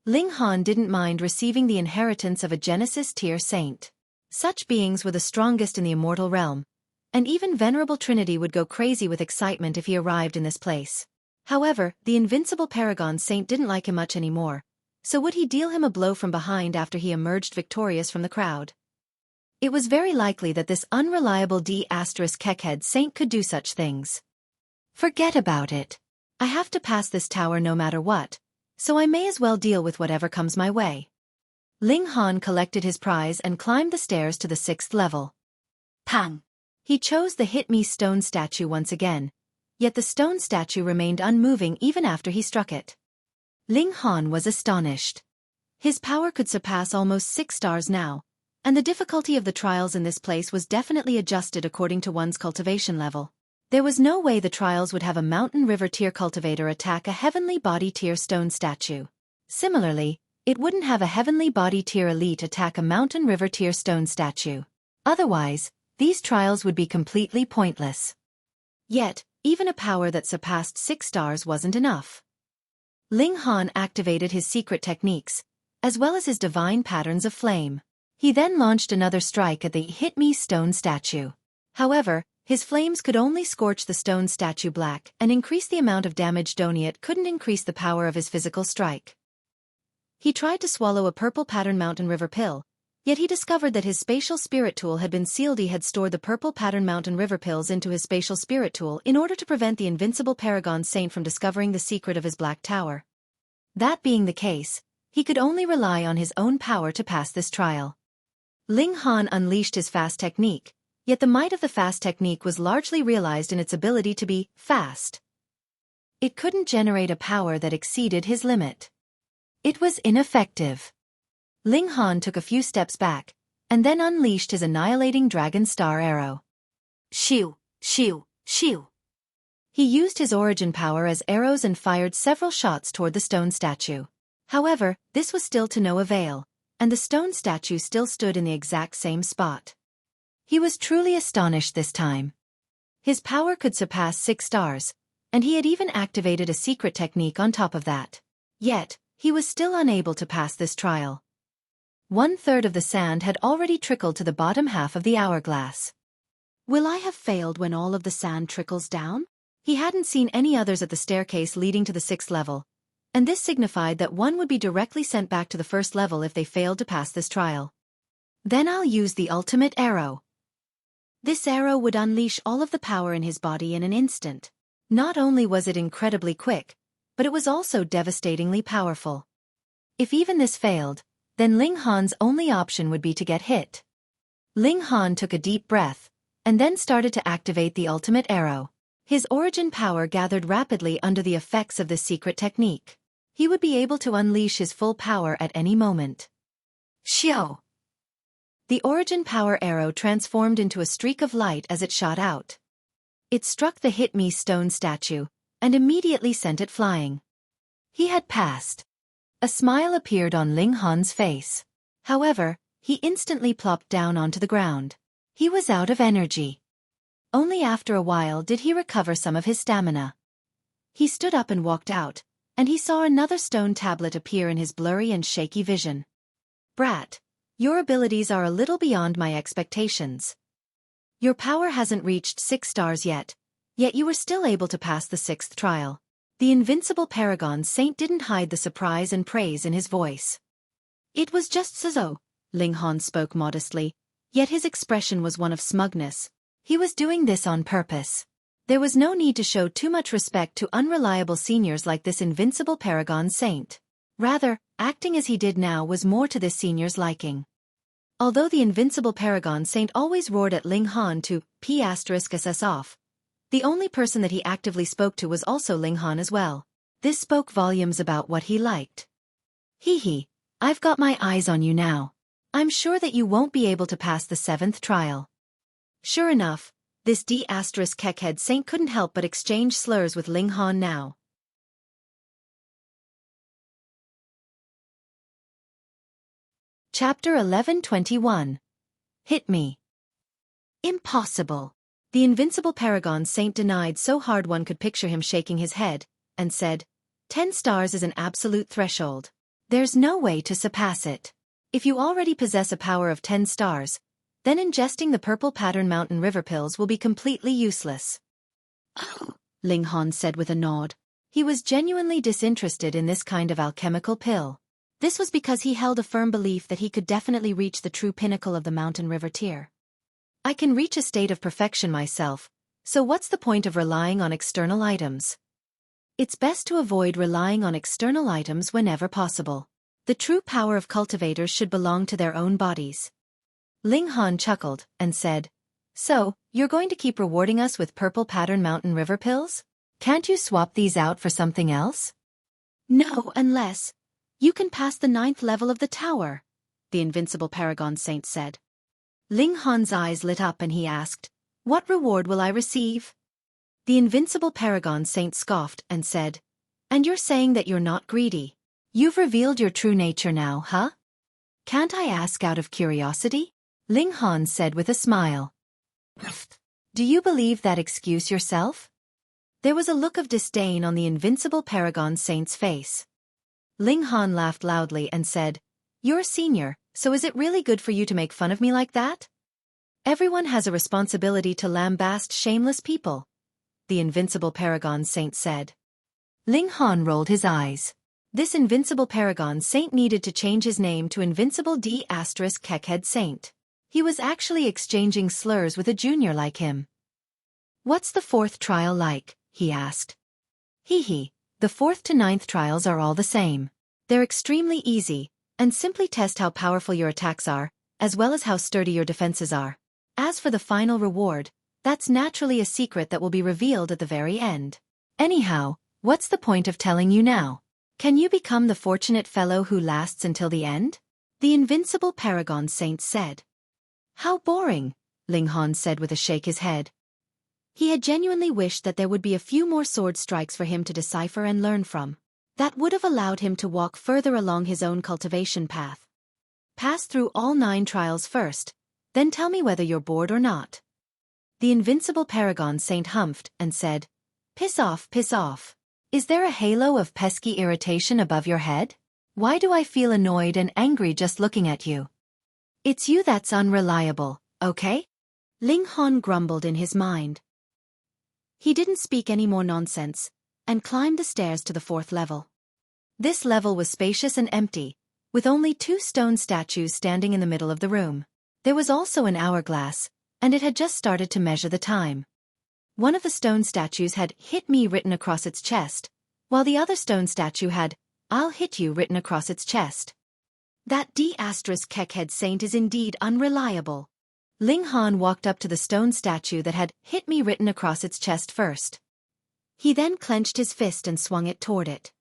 Ling Han didn't mind receiving the inheritance of a Genesis tier saint. Such beings were the strongest in the immortal realm, and even Venerable Trinity would go crazy with excitement if he arrived in this place. However, the Invincible Paragon Saint didn't like him much anymore, so would he deal him a blow from behind after he emerged victorious from the crowd? It was very likely that this unreliable D***Kekhead saint could do such things. Forget about it. I have to pass this tower no matter what, so I may as well deal with whatever comes my way. Ling Han collected his prize and climbed the stairs to the 6th level. Pang! He chose the hit me stone statue once again, yet the stone statue remained unmoving even after he struck it. Ling Han was astonished. His power could surpass almost 6 stars now, and the difficulty of the trials in this place was definitely adjusted according to one's cultivation level. There was no way the trials would have a mountain river tier cultivator attack a heavenly body tier stone statue. Similarly, it wouldn't have a heavenly body tier elite attack a mountain river tier stone statue. Otherwise, these trials would be completely pointless. Yet, even a power that surpassed 6 stars wasn't enough. Ling Han activated his secret techniques, as well as his divine patterns of flame. He then launched another strike at the hit me stone statue. However, his flames could only scorch the stone statue black and increase the amount of damage done. It couldn't increase the power of his physical strike. He tried to swallow a purple pattern mountain river pill, yet he discovered that his spatial spirit tool had been sealed. He had stored the purple pattern mountain river pills into his spatial spirit tool in order to prevent the Invincible Paragon Saint from discovering the secret of his black tower. That being the case, he could only rely on his own power to pass this trial. Ling Han unleashed his fast technique, yet the might of the fast technique was largely realized in its ability to be fast. It couldn't generate a power that exceeded his limit. It was ineffective. Ling Han took a few steps back, and then unleashed his annihilating dragon star arrow. Shiu, shiu, shiu. He used his origin power as arrows and fired several shots toward the stone statue. However, this was still to no avail, and the stone statue still stood in the exact same spot. He was truly astonished this time. His power could surpass 6 stars, and he had even activated a secret technique on top of that. Yet, he was still unable to pass this trial. 1/3 of the sand had already trickled to the bottom half of the hourglass. Will I have failed when all of the sand trickles down? He hadn't seen any others at the staircase leading to the 6th level, and this signified that one would be directly sent back to the 1st level if they failed to pass this trial. Then I'll use the ultimate arrow. This arrow would unleash all of the power in his body in an instant. Not only was it incredibly quick, but it was also devastatingly powerful. If even this failed, then Ling Han's only option would be to get hit. Ling Han took a deep breath, and then started to activate the ultimate arrow. His origin power gathered rapidly under the effects of this secret technique. He would be able to unleash his full power at any moment. Xiao! The origin power arrow transformed into a streak of light as it shot out. It struck the hit me stone statue, and immediately sent it flying. He had passed. A smile appeared on Ling Han's face. However, he instantly plopped down onto the ground. He was out of energy. Only after a while did he recover some of his stamina. He stood up and walked out, and he saw another stone tablet appear in his blurry and shaky vision. Brat, your abilities are a little beyond my expectations. Your power hasn't reached 6 stars yet you were still able to pass the 6th trial. The Invincible Paragon Saint didn't hide the surprise and praise in his voice. It was just so, Ling Han spoke modestly, yet his expression was one of smugness. He was doing this on purpose. There was no need to show too much respect to unreliable seniors like this Invincible Paragon Saint. Rather, acting as he did now was more to this senior's liking. Although the Invincible Paragon Saint always roared at Ling Han to P***s off, the only person that he actively spoke to was also Ling Han as well. This spoke volumes about what he liked. Hee, I've got my eyes on you now. I'm sure that you won't be able to pass the 7th trial. Sure enough, this D***keckhead Saint couldn't help but exchange slurs with Ling Han now. Chapter 11:21. Hit me. Impossible. The Invincible Paragon Saint denied so hard one could picture him shaking his head, and said, 10 stars is an absolute threshold. There's no way to surpass it. If you already possess a power of 10 stars, then ingesting the purple pattern mountain river pills will be completely useless. Oh, Ling Han said with a nod. He was genuinely disinterested in this kind of alchemical pill. This was because he held a firm belief that he could definitely reach the true pinnacle of the mountain river tier. I can reach a state of perfection myself, so what's the point of relying on external items? It's best to avoid relying on external items whenever possible. The true power of cultivators should belong to their own bodies. Ling Han chuckled and said, So, you're going to keep rewarding us with purple pattern mountain river pills? Can't you swap these out for something else? No, unless you can pass the 9th level of the tower, the Invincible Paragon Saint said. Ling Han's eyes lit up and he asked, What reward will I receive? The Invincible Paragon Saint scoffed and said, And you're saying that you're not greedy? You've revealed your true nature now, huh? Can't I ask out of curiosity? Ling Han said with a smile. Do you believe that excuse yourself? There was a look of disdain on the Invincible Paragon Saint's face. Ling Han laughed loudly and said, You're a senior, so is it really good for you to make fun of me like that? Everyone has a responsibility to lambaste shameless people, the Invincible Paragon Saint said. Ling Han rolled his eyes. This Invincible Paragon Saint needed to change his name to Invincible D***keckhead Saint. He was actually exchanging slurs with a junior like him. What's the 4th trial like? He asked. The 4th to 9th trials are all the same. They're extremely easy, and simply test how powerful your attacks are, as well as how sturdy your defenses are. As for the final reward, that's naturally a secret that will be revealed at the very end. Anyhow, what's the point of telling you now? Can you become the fortunate fellow who lasts until the end? The Invincible Paragon Saint said. How boring, Ling Han said with a shake his head. He had genuinely wished that there would be a few more sword strikes for him to decipher and learn from. That would have allowed him to walk further along his own cultivation path. Pass through all 9 trials first, then tell me whether you're bored or not. The Invincible Paragon Saint humphed and said, Piss off, piss off. Is there a halo of pesky irritation above your head? Why do I feel annoyed and angry just looking at you? It's you that's unreliable, okay? Ling Han grumbled in his mind. He didn't speak any more nonsense, and climbed the stairs to the 4th level. This level was spacious and empty, with only 2 stone statues standing in the middle of the room. There was also an hourglass, and it had just started to measure the time. One of the stone statues had "Hit me" written across its chest, while the other stone statue had "I'll hit you" written across its chest. That D***keckhead Saint is indeed unreliable. Ling Han walked up to the stone statue that had "Hit me" written across its chest first. He then clenched his fist and swung it toward it.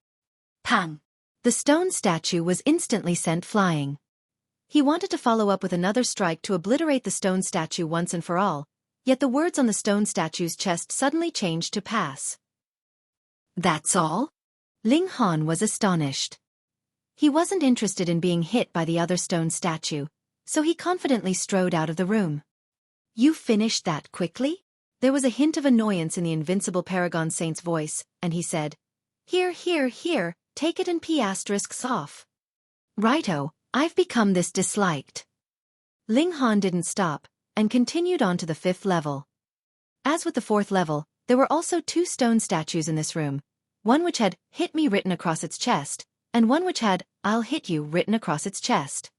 Pang! The stone statue was instantly sent flying. He wanted to follow up with another strike to obliterate the stone statue once and for all, yet the words on the stone statue's chest suddenly changed to pass. That's all? Ling Han was astonished. He wasn't interested in being hit by the other stone statue, so he confidently strode out of the room. You finished that quickly? There was a hint of annoyance in the Invincible Paragon Saint's voice, and he said, Here, take it and p***s off. Righto, I've become this disliked. Ling Han didn't stop, and continued on to the 5th level. As with the 4th level, there were also 2 stone statues in this room, one which had, hit me written across its chest, and one which had, I'll hit you written across its chest.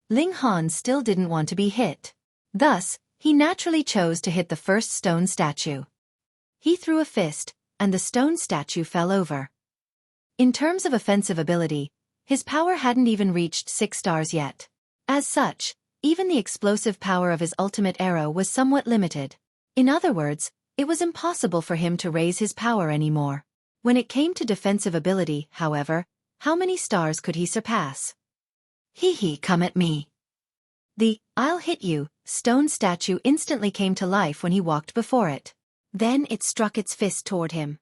Ling Han still didn't want to be hit. Thus, he naturally chose to hit the first stone statue. He threw a fist, and the stone statue fell over. In terms of offensive ability, his power hadn't even reached 6 stars yet. As such, even the explosive power of his ultimate arrow was somewhat limited. In other words, it was impossible for him to raise his power anymore. When it came to defensive ability, however, how many stars could he surpass? Come at me. The I'll hit you stone statue instantly came to life when he walked before it. Then it struck its fist toward him.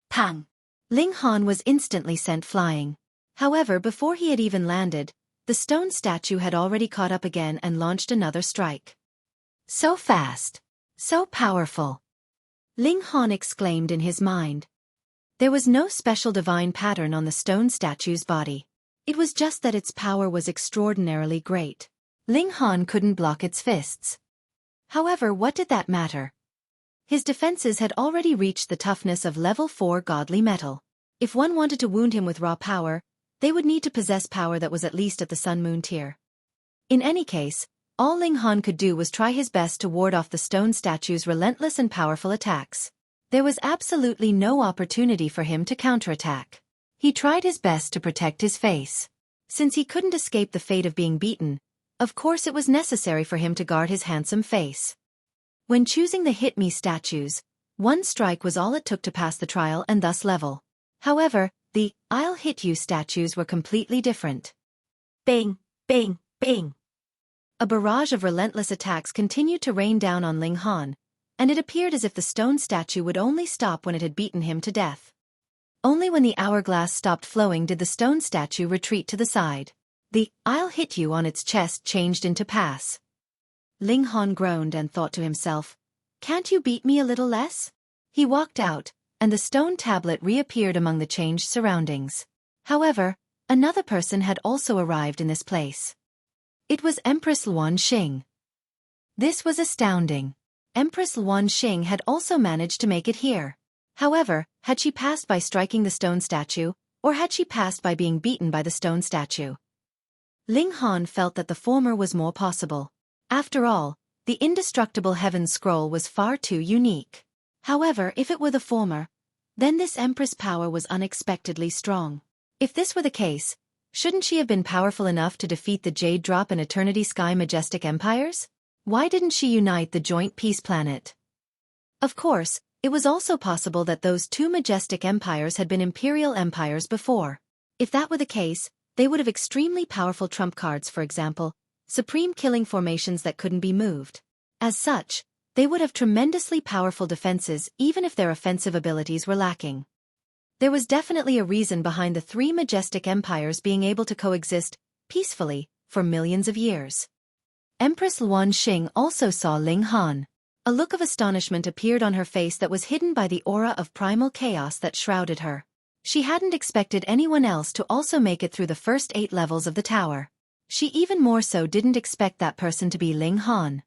Pang! Ling Han was instantly sent flying. However, before he had even landed, the stone statue had already caught up again and launched another strike. So fast! So powerful! Ling Han exclaimed in his mind. There was no special divine pattern on the stone statue's body. It was just that its power was extraordinarily great. Ling Han couldn't block its fists. However, what did that matter? His defenses had already reached the toughness of level 4 godly metal. If one wanted to wound him with raw power, they would need to possess power that was at least at the Sun-Moon tier. In any case, all Ling Han could do was try his best to ward off the stone statue's relentless and powerful attacks. There was absolutely no opportunity for him to counterattack. He tried his best to protect his face. Since he couldn't escape the fate of being beaten, of course it was necessary for him to guard his handsome face. When choosing the hit me statues, one strike was all it took to pass the trial and thus level. However, the I'll hit you statues were completely different. Bang, bang, bang. A barrage of relentless attacks continued to rain down on Ling Han, and it appeared as if the stone statue would only stop when it had beaten him to death. Only when the hourglass stopped flowing did the stone statue retreat to the side. The I'll hit you on its chest changed into pass. Ling Han groaned and thought to himself, Can't you beat me a little less? He walked out, and the stone tablet reappeared among the changed surroundings. However, another person had also arrived in this place. It was Empress Luan Xing. This was astounding. Empress Luan Xing had also managed to make it here. However, had she passed by striking the stone statue, or had she passed by being beaten by the stone statue? Ling Han felt that the former was more possible. After all, the indestructible Heaven's Scroll was far too unique. However, if it were the former, then this Empress power was unexpectedly strong. If this were the case, shouldn't she have been powerful enough to defeat the Jade Drop and Eternity Sky Majestic Empires? Why didn't she unite the joint peace planet? Of course, it was also possible that those 2 majestic empires had been imperial empires before. If that were the case, they would have extremely powerful trump cards, for example, supreme killing formations that couldn't be moved. As such, they would have tremendously powerful defenses even if their offensive abilities were lacking. There was definitely a reason behind the 3 majestic empires being able to coexist peacefully for millions of years. Empress Luan Xing also saw Ling Han. A look of astonishment appeared on her face that was hidden by the aura of primal chaos that shrouded her. She hadn't expected anyone else to also make it through the first 8 levels of the tower. She even more so didn't expect that person to be Ling Han.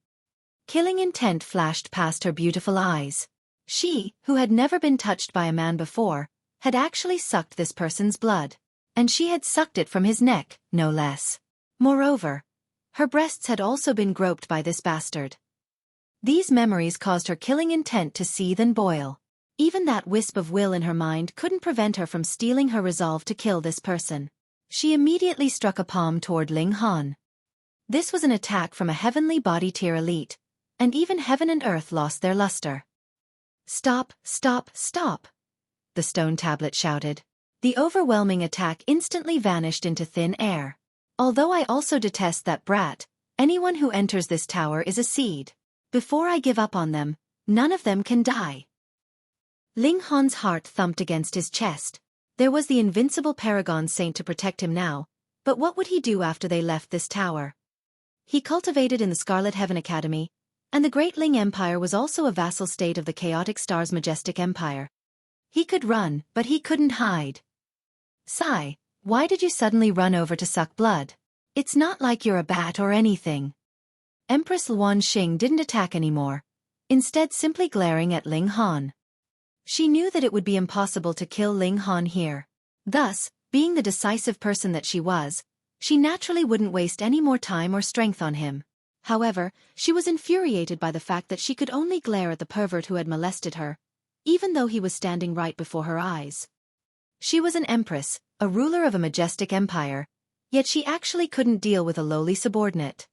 Killing intent flashed past her beautiful eyes. She, who had never been touched by a man before, had actually sucked this person's blood. And she had sucked it from his neck, no less. Moreover, her breasts had also been groped by this bastard. These memories caused her killing intent to seethe and boil. Even that wisp of will in her mind couldn't prevent her from steeling her resolve to kill this person. She immediately struck a palm toward Ling Han. This was an attack from a heavenly body tier elite, and even heaven and earth lost their luster. Stop, stop, stop! The stone tablet shouted. The overwhelming attack instantly vanished into thin air. Although I also detest that brat, anyone who enters this tower is a seed. Before I give up on them, none of them can die. Ling Han's heart thumped against his chest. There was the invincible Paragon Saint to protect him now, but what would he do after they left this tower? He cultivated in the Scarlet Heaven Academy, and the Great Ling Empire was also a vassal state of the Chaotic Star's majestic empire. He could run, but he couldn't hide. Sigh, why did you suddenly run over to suck blood? It's not like you're a bat or anything. Empress Xueqi didn't attack anymore, instead simply glaring at Ling Han. She knew that it would be impossible to kill Ling Han here. Thus, being the decisive person that she was, she naturally wouldn't waste any more time or strength on him. However, she was infuriated by the fact that she could only glare at the pervert who had molested her, even though he was standing right before her eyes. She was an empress, a ruler of a majestic empire, yet she actually couldn't deal with a lowly subordinate.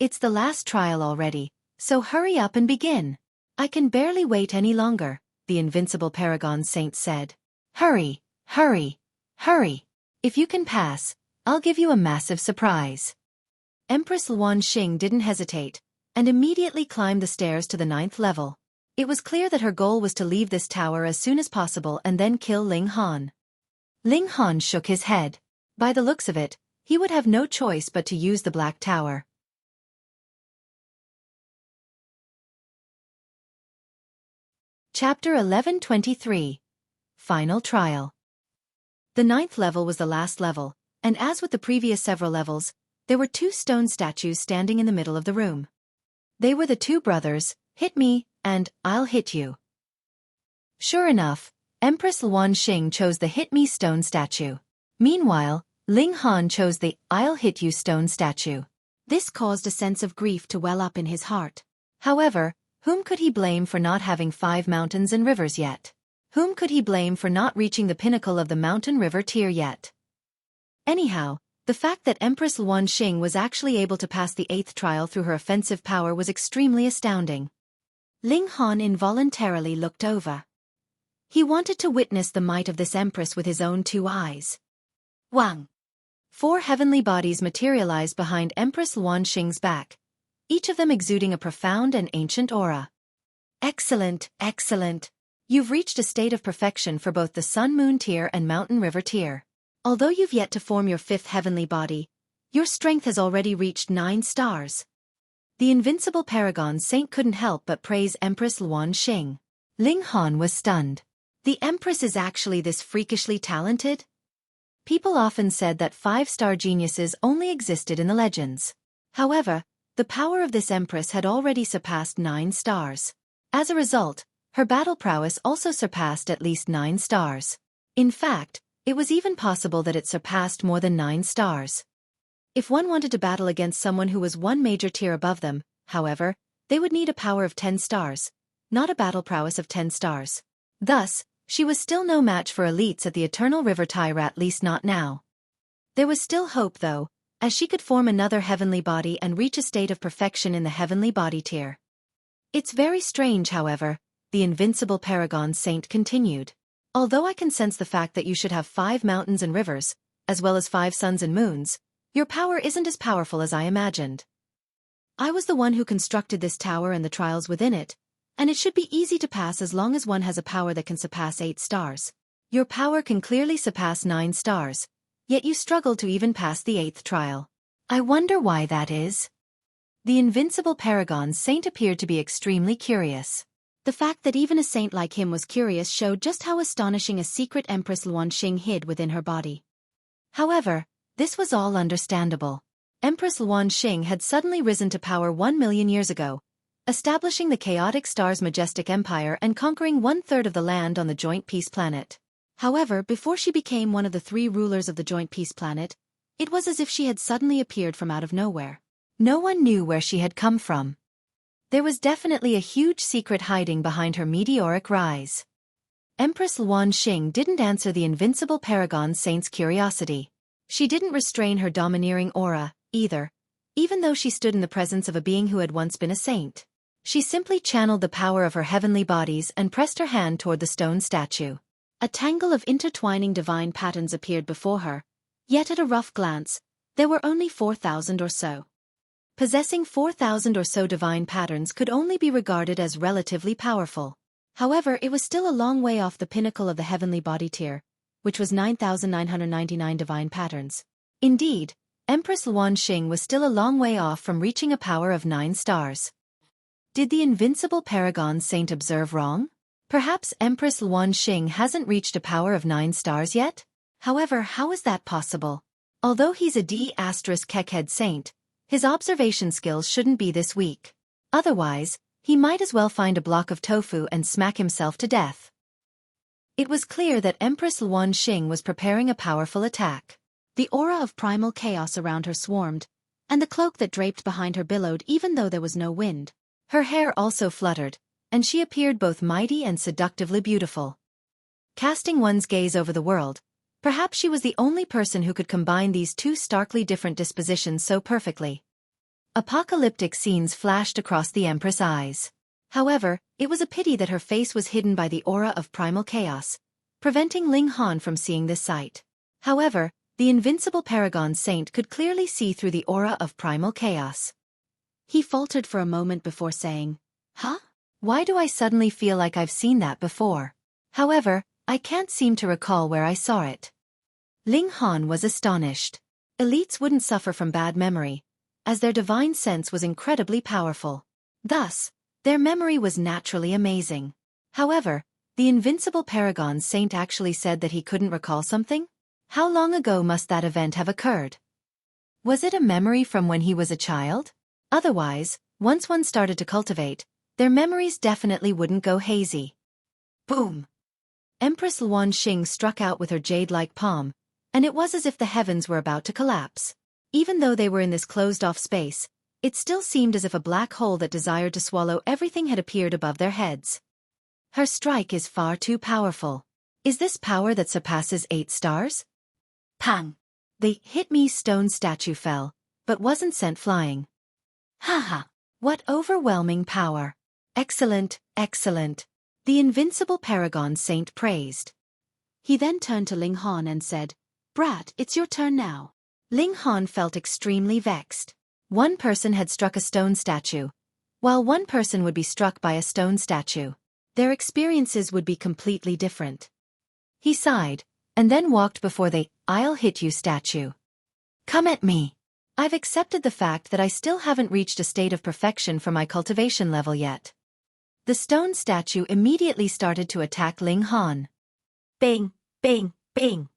It's the last trial already, so hurry up and begin. I can barely wait any longer, the invincible Paragon Saint said. Hurry, hurry, hurry. If you can pass, I'll give you a massive surprise. Empress Xueqi didn't hesitate, and immediately climbed the stairs to the 9th level. It was clear that her goal was to leave this tower as soon as possible and then kill Ling Han. Ling Han shook his head. By the looks of it, he would have no choice but to use the Black Tower. Chapter 1123. Final Trial. The 9th level was the last level, and as with the previous several levels, there were 2 stone statues standing in the middle of the room. They were the 2 brothers, Hit Me, and I'll Hit You. Sure enough, Empress Xueqi chose the Hit Me stone statue. Meanwhile, Ling Han chose the I'll Hit You stone statue. This caused a sense of grief to well up in his heart. However, whom could he blame for not having 5 mountains and rivers yet? Whom could he blame for not reaching the pinnacle of the mountain-river tier yet? Anyhow, the fact that Empress Xueqi was actually able to pass the 8th trial through her offensive power was extremely astounding. Ling Han involuntarily looked over. He wanted to witness the might of this empress with his own 2 eyes. Wang! 4 heavenly bodies materialized behind Empress Xueqi's back, each of them exuding a profound and ancient aura. Excellent, excellent. You've reached a state of perfection for both the Sun-Moon tier and Mountain-River tier. Although you've yet to form your 5th heavenly body, your strength has already reached 9 stars. The invincible Paragon Saint couldn't help but praise Empress Xueqi. Ling Han was stunned. The Empress is actually this freakishly talented? People often said that 5-star geniuses only existed in the legends. However, the power of this Empress had already surpassed 9 stars. As a result, her battle prowess also surpassed at least 9 stars. In fact, it was even possible that it surpassed more than 9 stars. If one wanted to battle against someone who was 1 major tier above them, however, they would need a power of 10 stars, not a battle prowess of 10 stars. Thus, she was still no match for elites at the Eternal River tier, at least not now. There was still hope though, as she could form another heavenly body and reach a state of perfection in the heavenly body tier. It's very strange, however, the invincible Paragon Saint continued. Although I can sense the fact that you should have 5 mountains and rivers, as well as 5 suns and moons, your power isn't as powerful as I imagined. I was the one who constructed this tower and the trials within it, and it should be easy to pass as long as one has a power that can surpass 8 stars. Your power can clearly surpass 9 stars, yet you struggled to even pass the 8th trial. I wonder why that is. The invincible Paragon Saint appeared to be extremely curious. The fact that even a saint like him was curious showed just how astonishing a secret Empress Xueqi hid within her body. However, this was all understandable. Empress Xueqi had suddenly risen to power 1 million years ago, establishing the Chaotic Star's majestic empire and conquering 1/3 of the land on the Joint Peace Planet. However, before she became one of the 3 rulers of the Joint Peace Planet, it was as if she had suddenly appeared from out of nowhere. No one knew where she had come from. There was definitely a huge secret hiding behind her meteoric rise. Empress Xueqi didn't answer the invincible Paragon Saint's curiosity. She didn't restrain her domineering aura, either, even though she stood in the presence of a being who had once been a saint. She simply channeled the power of her heavenly bodies and pressed her hand toward the stone statue. A tangle of intertwining divine patterns appeared before her, yet at a rough glance, there were only 4,000 or so. Possessing 4,000 or so divine patterns could only be regarded as relatively powerful. However, it was still a long way off the pinnacle of the heavenly body tier, which was 9,999 divine patterns. Indeed, Empress Xuanxing was still a long way off from reaching a power of 9 stars. Did the Invincible Paragon Saint observe wrong? Perhaps Empress Xuanxing hasn't reached a power of 9 stars yet? However, how is that possible? Although he's a D*Kekhead saint, his observation skills shouldn't be this weak. Otherwise, he might as well find a block of tofu and smack himself to death. It was clear that Empress Xuanxing was preparing a powerful attack. The aura of primal chaos around her swarmed, and the cloak that draped behind her billowed even though there was no wind. Her hair also fluttered, and she appeared both mighty and seductively beautiful. Casting one's gaze over the world, perhaps she was the only person who could combine these two starkly different dispositions so perfectly. Apocalyptic scenes flashed across the Empress' eyes. However, it was a pity that her face was hidden by the aura of primal chaos, preventing Ling Han from seeing this sight. However, the Invincible Paragon Saint could clearly see through the aura of primal chaos. He faltered for a moment before saying, "Huh? Why do I suddenly feel like I've seen that before? However, I can't seem to recall where I saw it." Ling Han was astonished. Elites wouldn't suffer from bad memory, as their divine sense was incredibly powerful. Thus, their memory was naturally amazing. However, the Invincible Paragon Saint actually said that he couldn't recall something? How long ago must that event have occurred? Was it a memory from when he was a child? Otherwise, once one started to cultivate, their memories definitely wouldn't go hazy. Boom! Empress Xuanxing struck out with her jade-like palm, and it was as if the heavens were about to collapse. Even though they were in this closed-off space, it still seemed as if a black hole that desired to swallow everything had appeared above their heads. Her strike is far too powerful. Is this power that surpasses 8 stars? Pang! The hit-me stone statue fell, but wasn't sent flying. Haha! What overwhelming power! Excellent, excellent! The Invincible Paragon Saint praised. He then turned to Ling Han and said, "Brat, it's your turn now." Ling Han felt extremely vexed. One person had struck a stone statue, while one person would be struck by a stone statue. Their experiences would be completely different. He sighed, and then walked before the "I'll hit you" statue. "Come at me. I've accepted the fact that I still haven't reached a state of perfection for my cultivation level yet." The stone statue immediately started to attack Ling Han. Bang, bang, bang.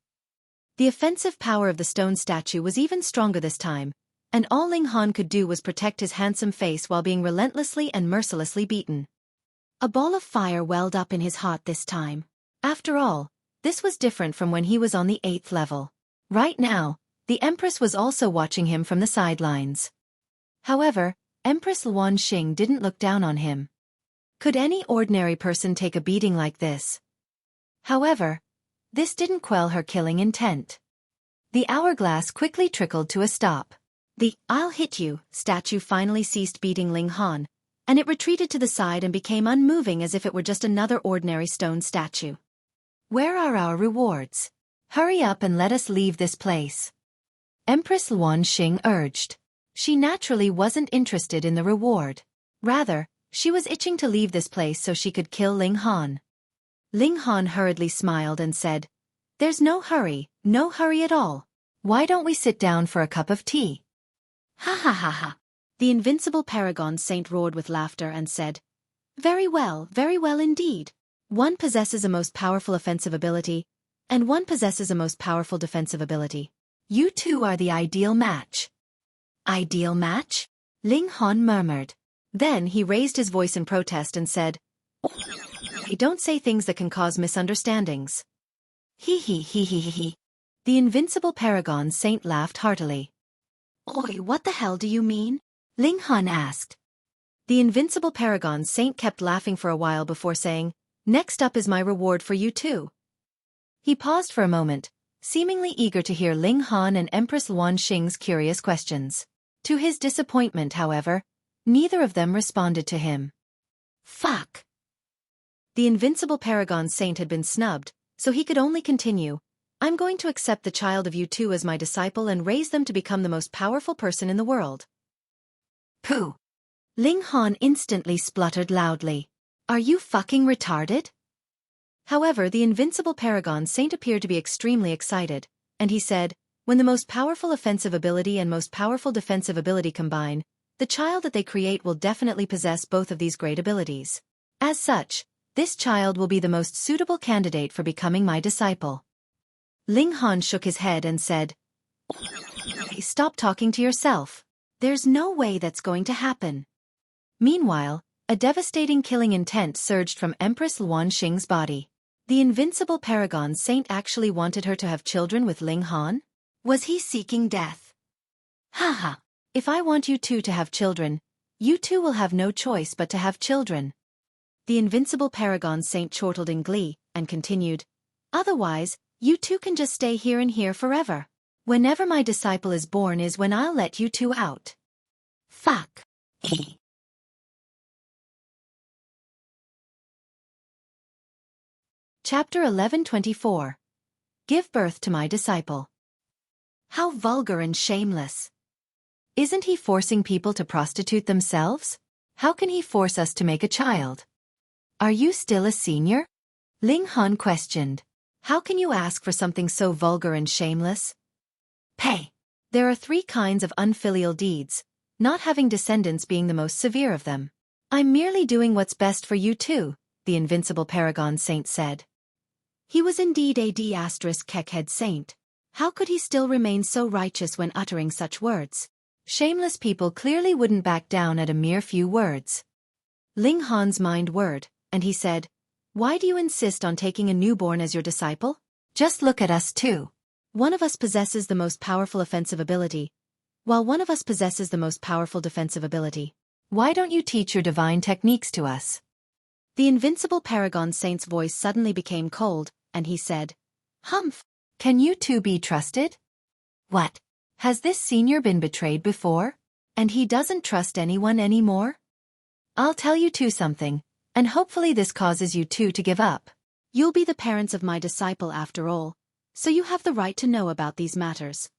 The offensive power of the stone statue was even stronger this time, and all Ling Han could do was protect his handsome face while being relentlessly and mercilessly beaten. A ball of fire welled up in his heart this time. After all, this was different from when he was on the 8th level. Right now, the Empress was also watching him from the sidelines. However, Empress Xuanxing didn't look down on him. Could any ordinary person take a beating like this? However, this didn't quell her killing intent. The hourglass quickly trickled to a stop. The "I'll hit you" statue finally ceased beating Ling Han, and it retreated to the side and became unmoving as if it were just another ordinary stone statue. "Where are our rewards? Hurry up and let us leave this place," Empress Xuanxing urged. She naturally wasn't interested in the reward. Rather, she was itching to leave this place so she could kill Ling Han. Ling Han hurriedly smiled and said, "There's no hurry at all. Why don't we sit down for a cup of tea?" "Ha ha ha ha." The Invincible Paragon Saint roared with laughter and said, very well indeed. One possesses a most powerful offensive ability, and one possesses a most powerful defensive ability. You two are the ideal match." "Ideal match?" Ling Han murmured. Then he raised his voice in protest and said, "Don't say things that can cause misunderstandings." He. The Invincible Paragon Saint laughed heartily. "Oi, what the hell do you mean?" Ling Han asked. The Invincible Paragon Saint kept laughing for a while before saying, "Next up is my reward for you too." He paused for a moment, seemingly eager to hear Ling Han and Empress Xuanxing's curious questions. To his disappointment, however, neither of them responded to him. Fuck! The Invincible Paragon Saint had been snubbed, so he could only continue, "I'm going to accept the child of you two as my disciple and raise them to become the most powerful person in the world." Pooh! Ling Han instantly spluttered loudly. Are you fucking retarded? However, the Invincible Paragon Saint appeared to be extremely excited, and he said, when the most powerful offensive ability and most powerful defensive ability combine, the child that they create will definitely possess both of these great abilities. As such, this child will be the most suitable candidate for becoming my disciple. Ling Han shook his head and said, Stop talking to yourself. There's no way that's going to happen. Meanwhile, a devastating killing intent surged from Empress Luanxing's body. The Invincible Paragon Saint actually wanted her to have children with Ling Han? Was he seeking death? Haha. If I want you two to have children, you two will have no choice but to have children. The Invincible Paragon Saint chortled in glee, and continued, Otherwise, you two can just stay here and here forever. Whenever my disciple is born is when I'll let you two out. Fuck. Chapter 1124. Give birth to my disciple. How vulgar and shameless. Isn't he forcing people to prostitute themselves? How can he force us to make a child? Are you still a senior? Ling Han questioned. How can you ask for something so vulgar and shameless? Pay. There are 3 kinds of unfilial deeds, not having descendants being the most severe of them. I'm merely doing what's best for you too, the Invincible Paragon Saint said. He was indeed a D***keckhead saint. How could he still remain so righteous when uttering such words? Shameless people clearly wouldn't back down at a mere few words. Ling Han's mind whirred, and he said, Why do you insist on taking a newborn as your disciple? Just look at us two. One of us possesses the most powerful offensive ability, while one of us possesses the most powerful defensive ability. Why don't you teach your divine techniques to us? The Invincible Paragon Saint's voice suddenly became cold, and he said, Humph, can you two be trusted? What? Has this senior been betrayed before? And he doesn't trust anyone anymore? I'll tell you two something, and hopefully this causes you two to give up. You'll be the parents of my disciple after all, so you have the right to know about these matters.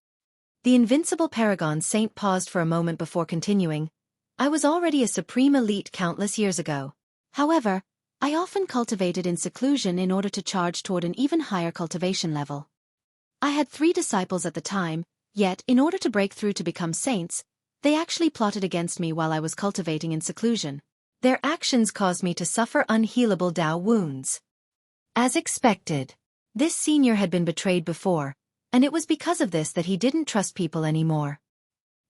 The Invincible Paragon Saint paused for a moment before continuing. I was already a supreme elite countless years ago. However, I often cultivated in seclusion in order to charge toward an even higher cultivation level. I had 3 disciples at the time, yet in order to break through to become saints, they actually plotted against me while I was cultivating in seclusion. Their actions caused me to suffer unhealable Dao wounds. As expected, this senior had been betrayed before, and it was because of this that he didn't trust people anymore.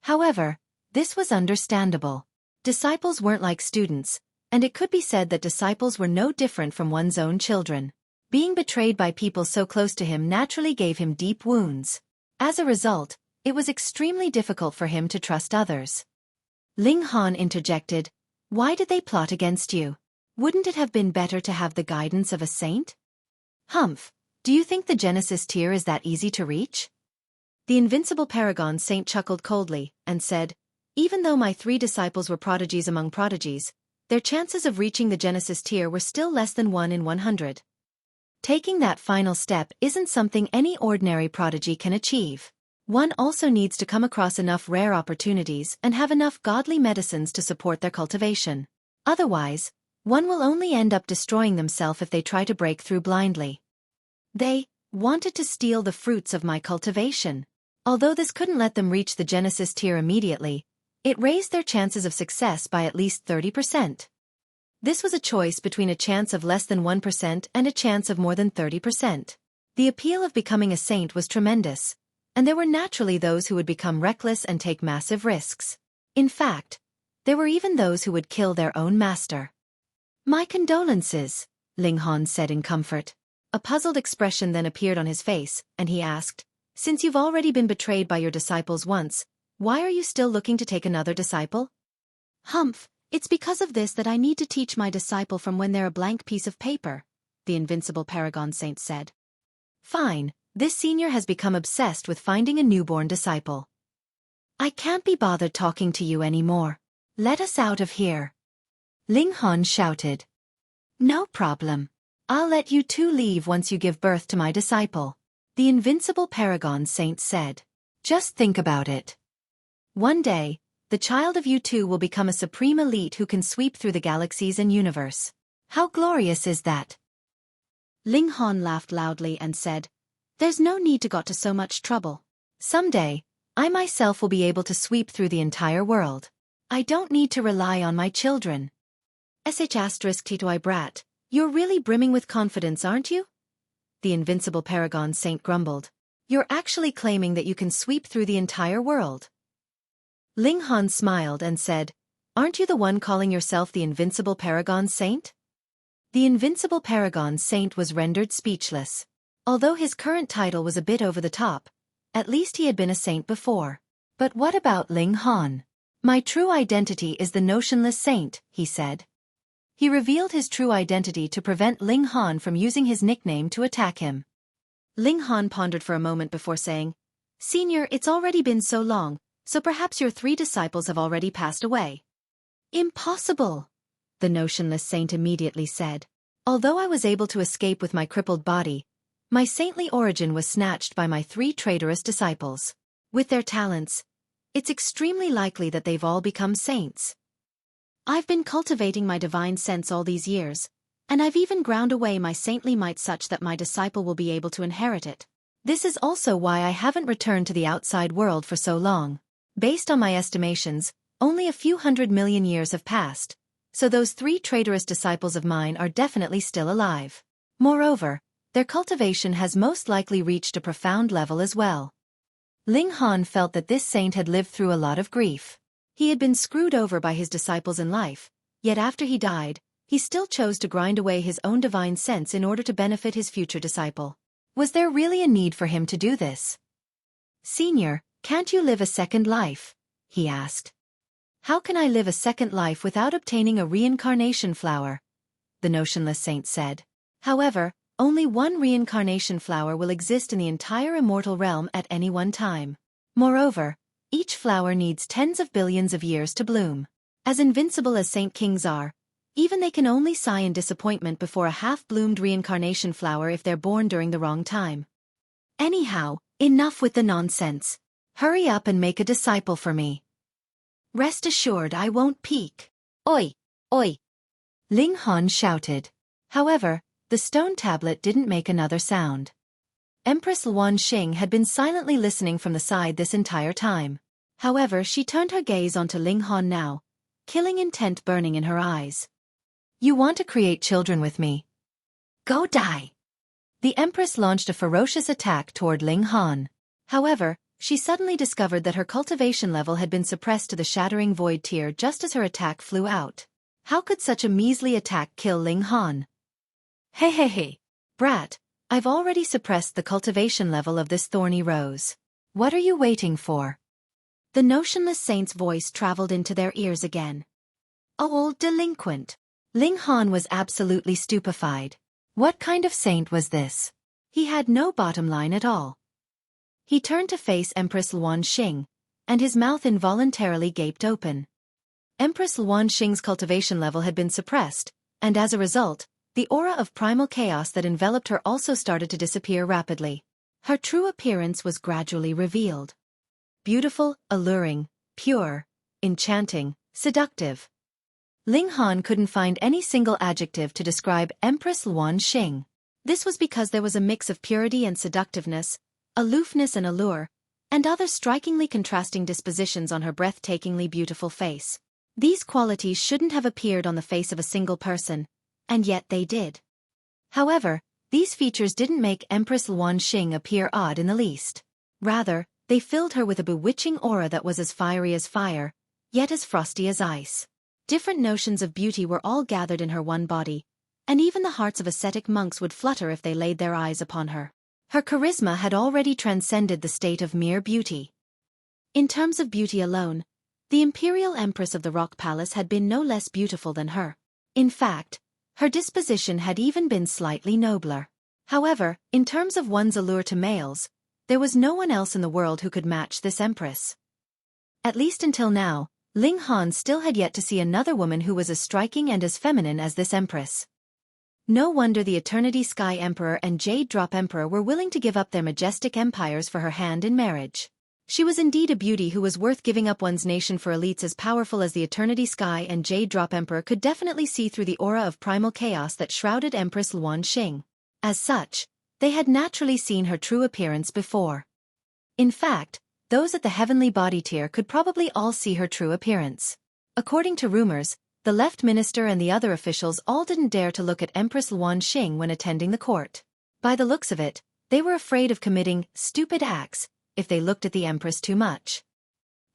However, this was understandable. Disciples weren't like students, and it could be said that disciples were no different from one's own children. Being betrayed by people so close to him naturally gave him deep wounds. As a result, it was extremely difficult for him to trust others. Ling Han interjected, Why did they plot against you? Wouldn't it have been better to have the guidance of a saint? Humph, do you think the Genesis tier is that easy to reach? The Invincible Paragon Saint chuckled coldly, and said, Even though my 3 disciples were prodigies among prodigies, their chances of reaching the Genesis tier were still less than 1 in 100. Taking that final step isn't something any ordinary prodigy can achieve. One also needs to come across enough rare opportunities and have enough godly medicines to support their cultivation. Otherwise, one will only end up destroying themselves if they try to break through blindly. They wanted to steal the fruits of my cultivation. Although this couldn't let them reach the Genesis tier immediately, it raised their chances of success by at least 30%. This was a choice between a chance of less than 1% and a chance of more than 30%. The appeal of becoming a saint was tremendous, and there were naturally those who would become reckless and take massive risks. In fact, there were even those who would kill their own master. My condolences, Ling Han said in comfort. A puzzled expression then appeared on his face, and he asked, Since you've already been betrayed by your disciples once, why are you still looking to take another disciple? Humph, it's because of this that I need to teach my disciple from when they're a blank piece of paper, the Invincible Paragon Saint said. Fine, this senior has become obsessed with finding a newborn disciple. I can't be bothered talking to you anymore. Let us out of here. Ling Han shouted. No problem. I'll let you two leave once you give birth to my disciple, the Invincible Paragon Saint said. Just think about it. One day, the child of you two will become a supreme elite who can sweep through the galaxies and universe. How glorious is that? Ling Han laughed loudly and said, "There's no need to go to so much trouble. Someday, I myself will be able to sweep through the entire world. I don't need to rely on my children." *Titoi brat, you're really brimming with confidence, aren't you? The Invincible Paragon Saint grumbled. You're actually claiming that you can sweep through the entire world. Ling Han smiled and said, "Aren't you the one calling yourself the Invincible Paragon Saint?" The Invincible Paragon Saint was rendered speechless. Although his current title was a bit over the top, at least he had been a saint before. But what about Ling Han? "My true identity is the Notionless Saint," he said. He revealed his true identity to prevent Ling Han from using his nickname to attack him. Ling Han pondered for a moment before saying, "Senior, it's already been so long, so perhaps your 3 disciples have already passed away." "Impossible," the Notionless Saint immediately said. "Although I was able to escape with my crippled body, my saintly origin was snatched by my 3 traitorous disciples. With their talents, it's extremely likely that they've all become saints. I've been cultivating my divine sense all these years, and I've even ground away my saintly might such that my disciple will be able to inherit it. This is also why I haven't returned to the outside world for so long. Based on my estimations, only a few 100 million years have passed, so those 3 traitorous disciples of mine are definitely still alive. Moreover, their cultivation has most likely reached a profound level as well." Ling Han felt that this saint had lived through a lot of grief. He had been screwed over by his disciples in life, yet after he died, he still chose to grind away his own divine sense in order to benefit his future disciple. Was there really a need for him to do this? "Senior, can't you live a second life?" he asked. "How can I live a second life without obtaining a reincarnation flower?" the Notionless Saint said. "However, only one reincarnation flower will exist in the entire immortal realm at any one time. Moreover, each flower needs tens of billions of years to bloom. As invincible as Saint Kings are, even they can only sigh in disappointment before a half-bloomed reincarnation flower if they're born during the wrong time. Anyhow, enough with the nonsense. Hurry up and make a disciple for me. Rest assured I won't peek." "Oi! Oi!" Ling Han shouted. However, the stone tablet didn't make another sound. Empress Xueqi had been silently listening from the side this entire time. However, she turned her gaze onto Ling Han now, killing intent burning in her eyes. "You want to create children with me? Go die!" The Empress launched a ferocious attack toward Ling Han. However, she suddenly discovered that her cultivation level had been suppressed to the shattering void tier just as her attack flew out. How could such a measly attack kill Ling Han? Hey, brat, I've already suppressed the cultivation level of this thorny rose. What are you waiting for? The Notionless Saint's voice traveled into their ears again. "Oh, old delinquent." Ling Han was absolutely stupefied. What kind of saint was this? He had no bottom line at all. He turned to face Empress Xueqi, and his mouth involuntarily gaped open. Empress Xueqi's cultivation level had been suppressed, and as a result, the aura of primal chaos that enveloped her also started to disappear rapidly. Her true appearance was gradually revealed. Beautiful, alluring, pure, enchanting, seductive. Ling Han couldn't find any single adjective to describe Empress Xueqi. This was because there was a mix of purity and seductiveness, aloofness and allure, and other strikingly contrasting dispositions on her breathtakingly beautiful face. These qualities shouldn't have appeared on the face of a single person, and yet they did. However, these features didn't make Empress Xueqi appear odd in the least. Rather, they filled her with a bewitching aura that was as fiery as fire, yet as frosty as ice. Different notions of beauty were all gathered in her one body, and even the hearts of ascetic monks would flutter if they laid their eyes upon her. Her charisma had already transcended the state of mere beauty. In terms of beauty alone, the Imperial Empress of the Rock Palace had been no less beautiful than her. In fact, her disposition had even been slightly nobler. However, in terms of one's allure to males, there was no one else in the world who could match this empress. At least until now, Ling Han still had yet to see another woman who was as striking and as feminine as this empress. No wonder the Eternity Sky Emperor and Jade Drop Emperor were willing to give up their majestic empires for her hand in marriage. She was indeed a beauty who was worth giving up one's nation for elites as powerful as the Eternity Sky, and Jade Drop Emperor could definitely see through the aura of primal chaos that shrouded Empress Luan Xing. As such, they had naturally seen her true appearance before. In fact, those at the heavenly body tier could probably all see her true appearance. According to rumors, the left minister and the other officials all didn't dare to look at Empress Luan Xing when attending the court. By the looks of it, they were afraid of committing stupid acts if they looked at the Empress too much.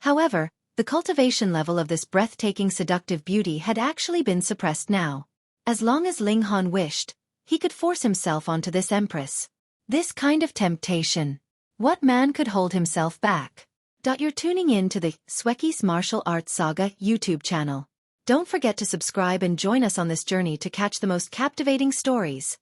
However, the cultivation level of this breathtaking seductive beauty had actually been suppressed now. As long as Ling Han wished, he could force himself onto this Empress. This kind of temptation. What man could hold himself back? You're tuning in to the Xueqi's Martial Arts Saga YouTube channel. Don't forget to subscribe and join us on this journey to catch the most captivating stories.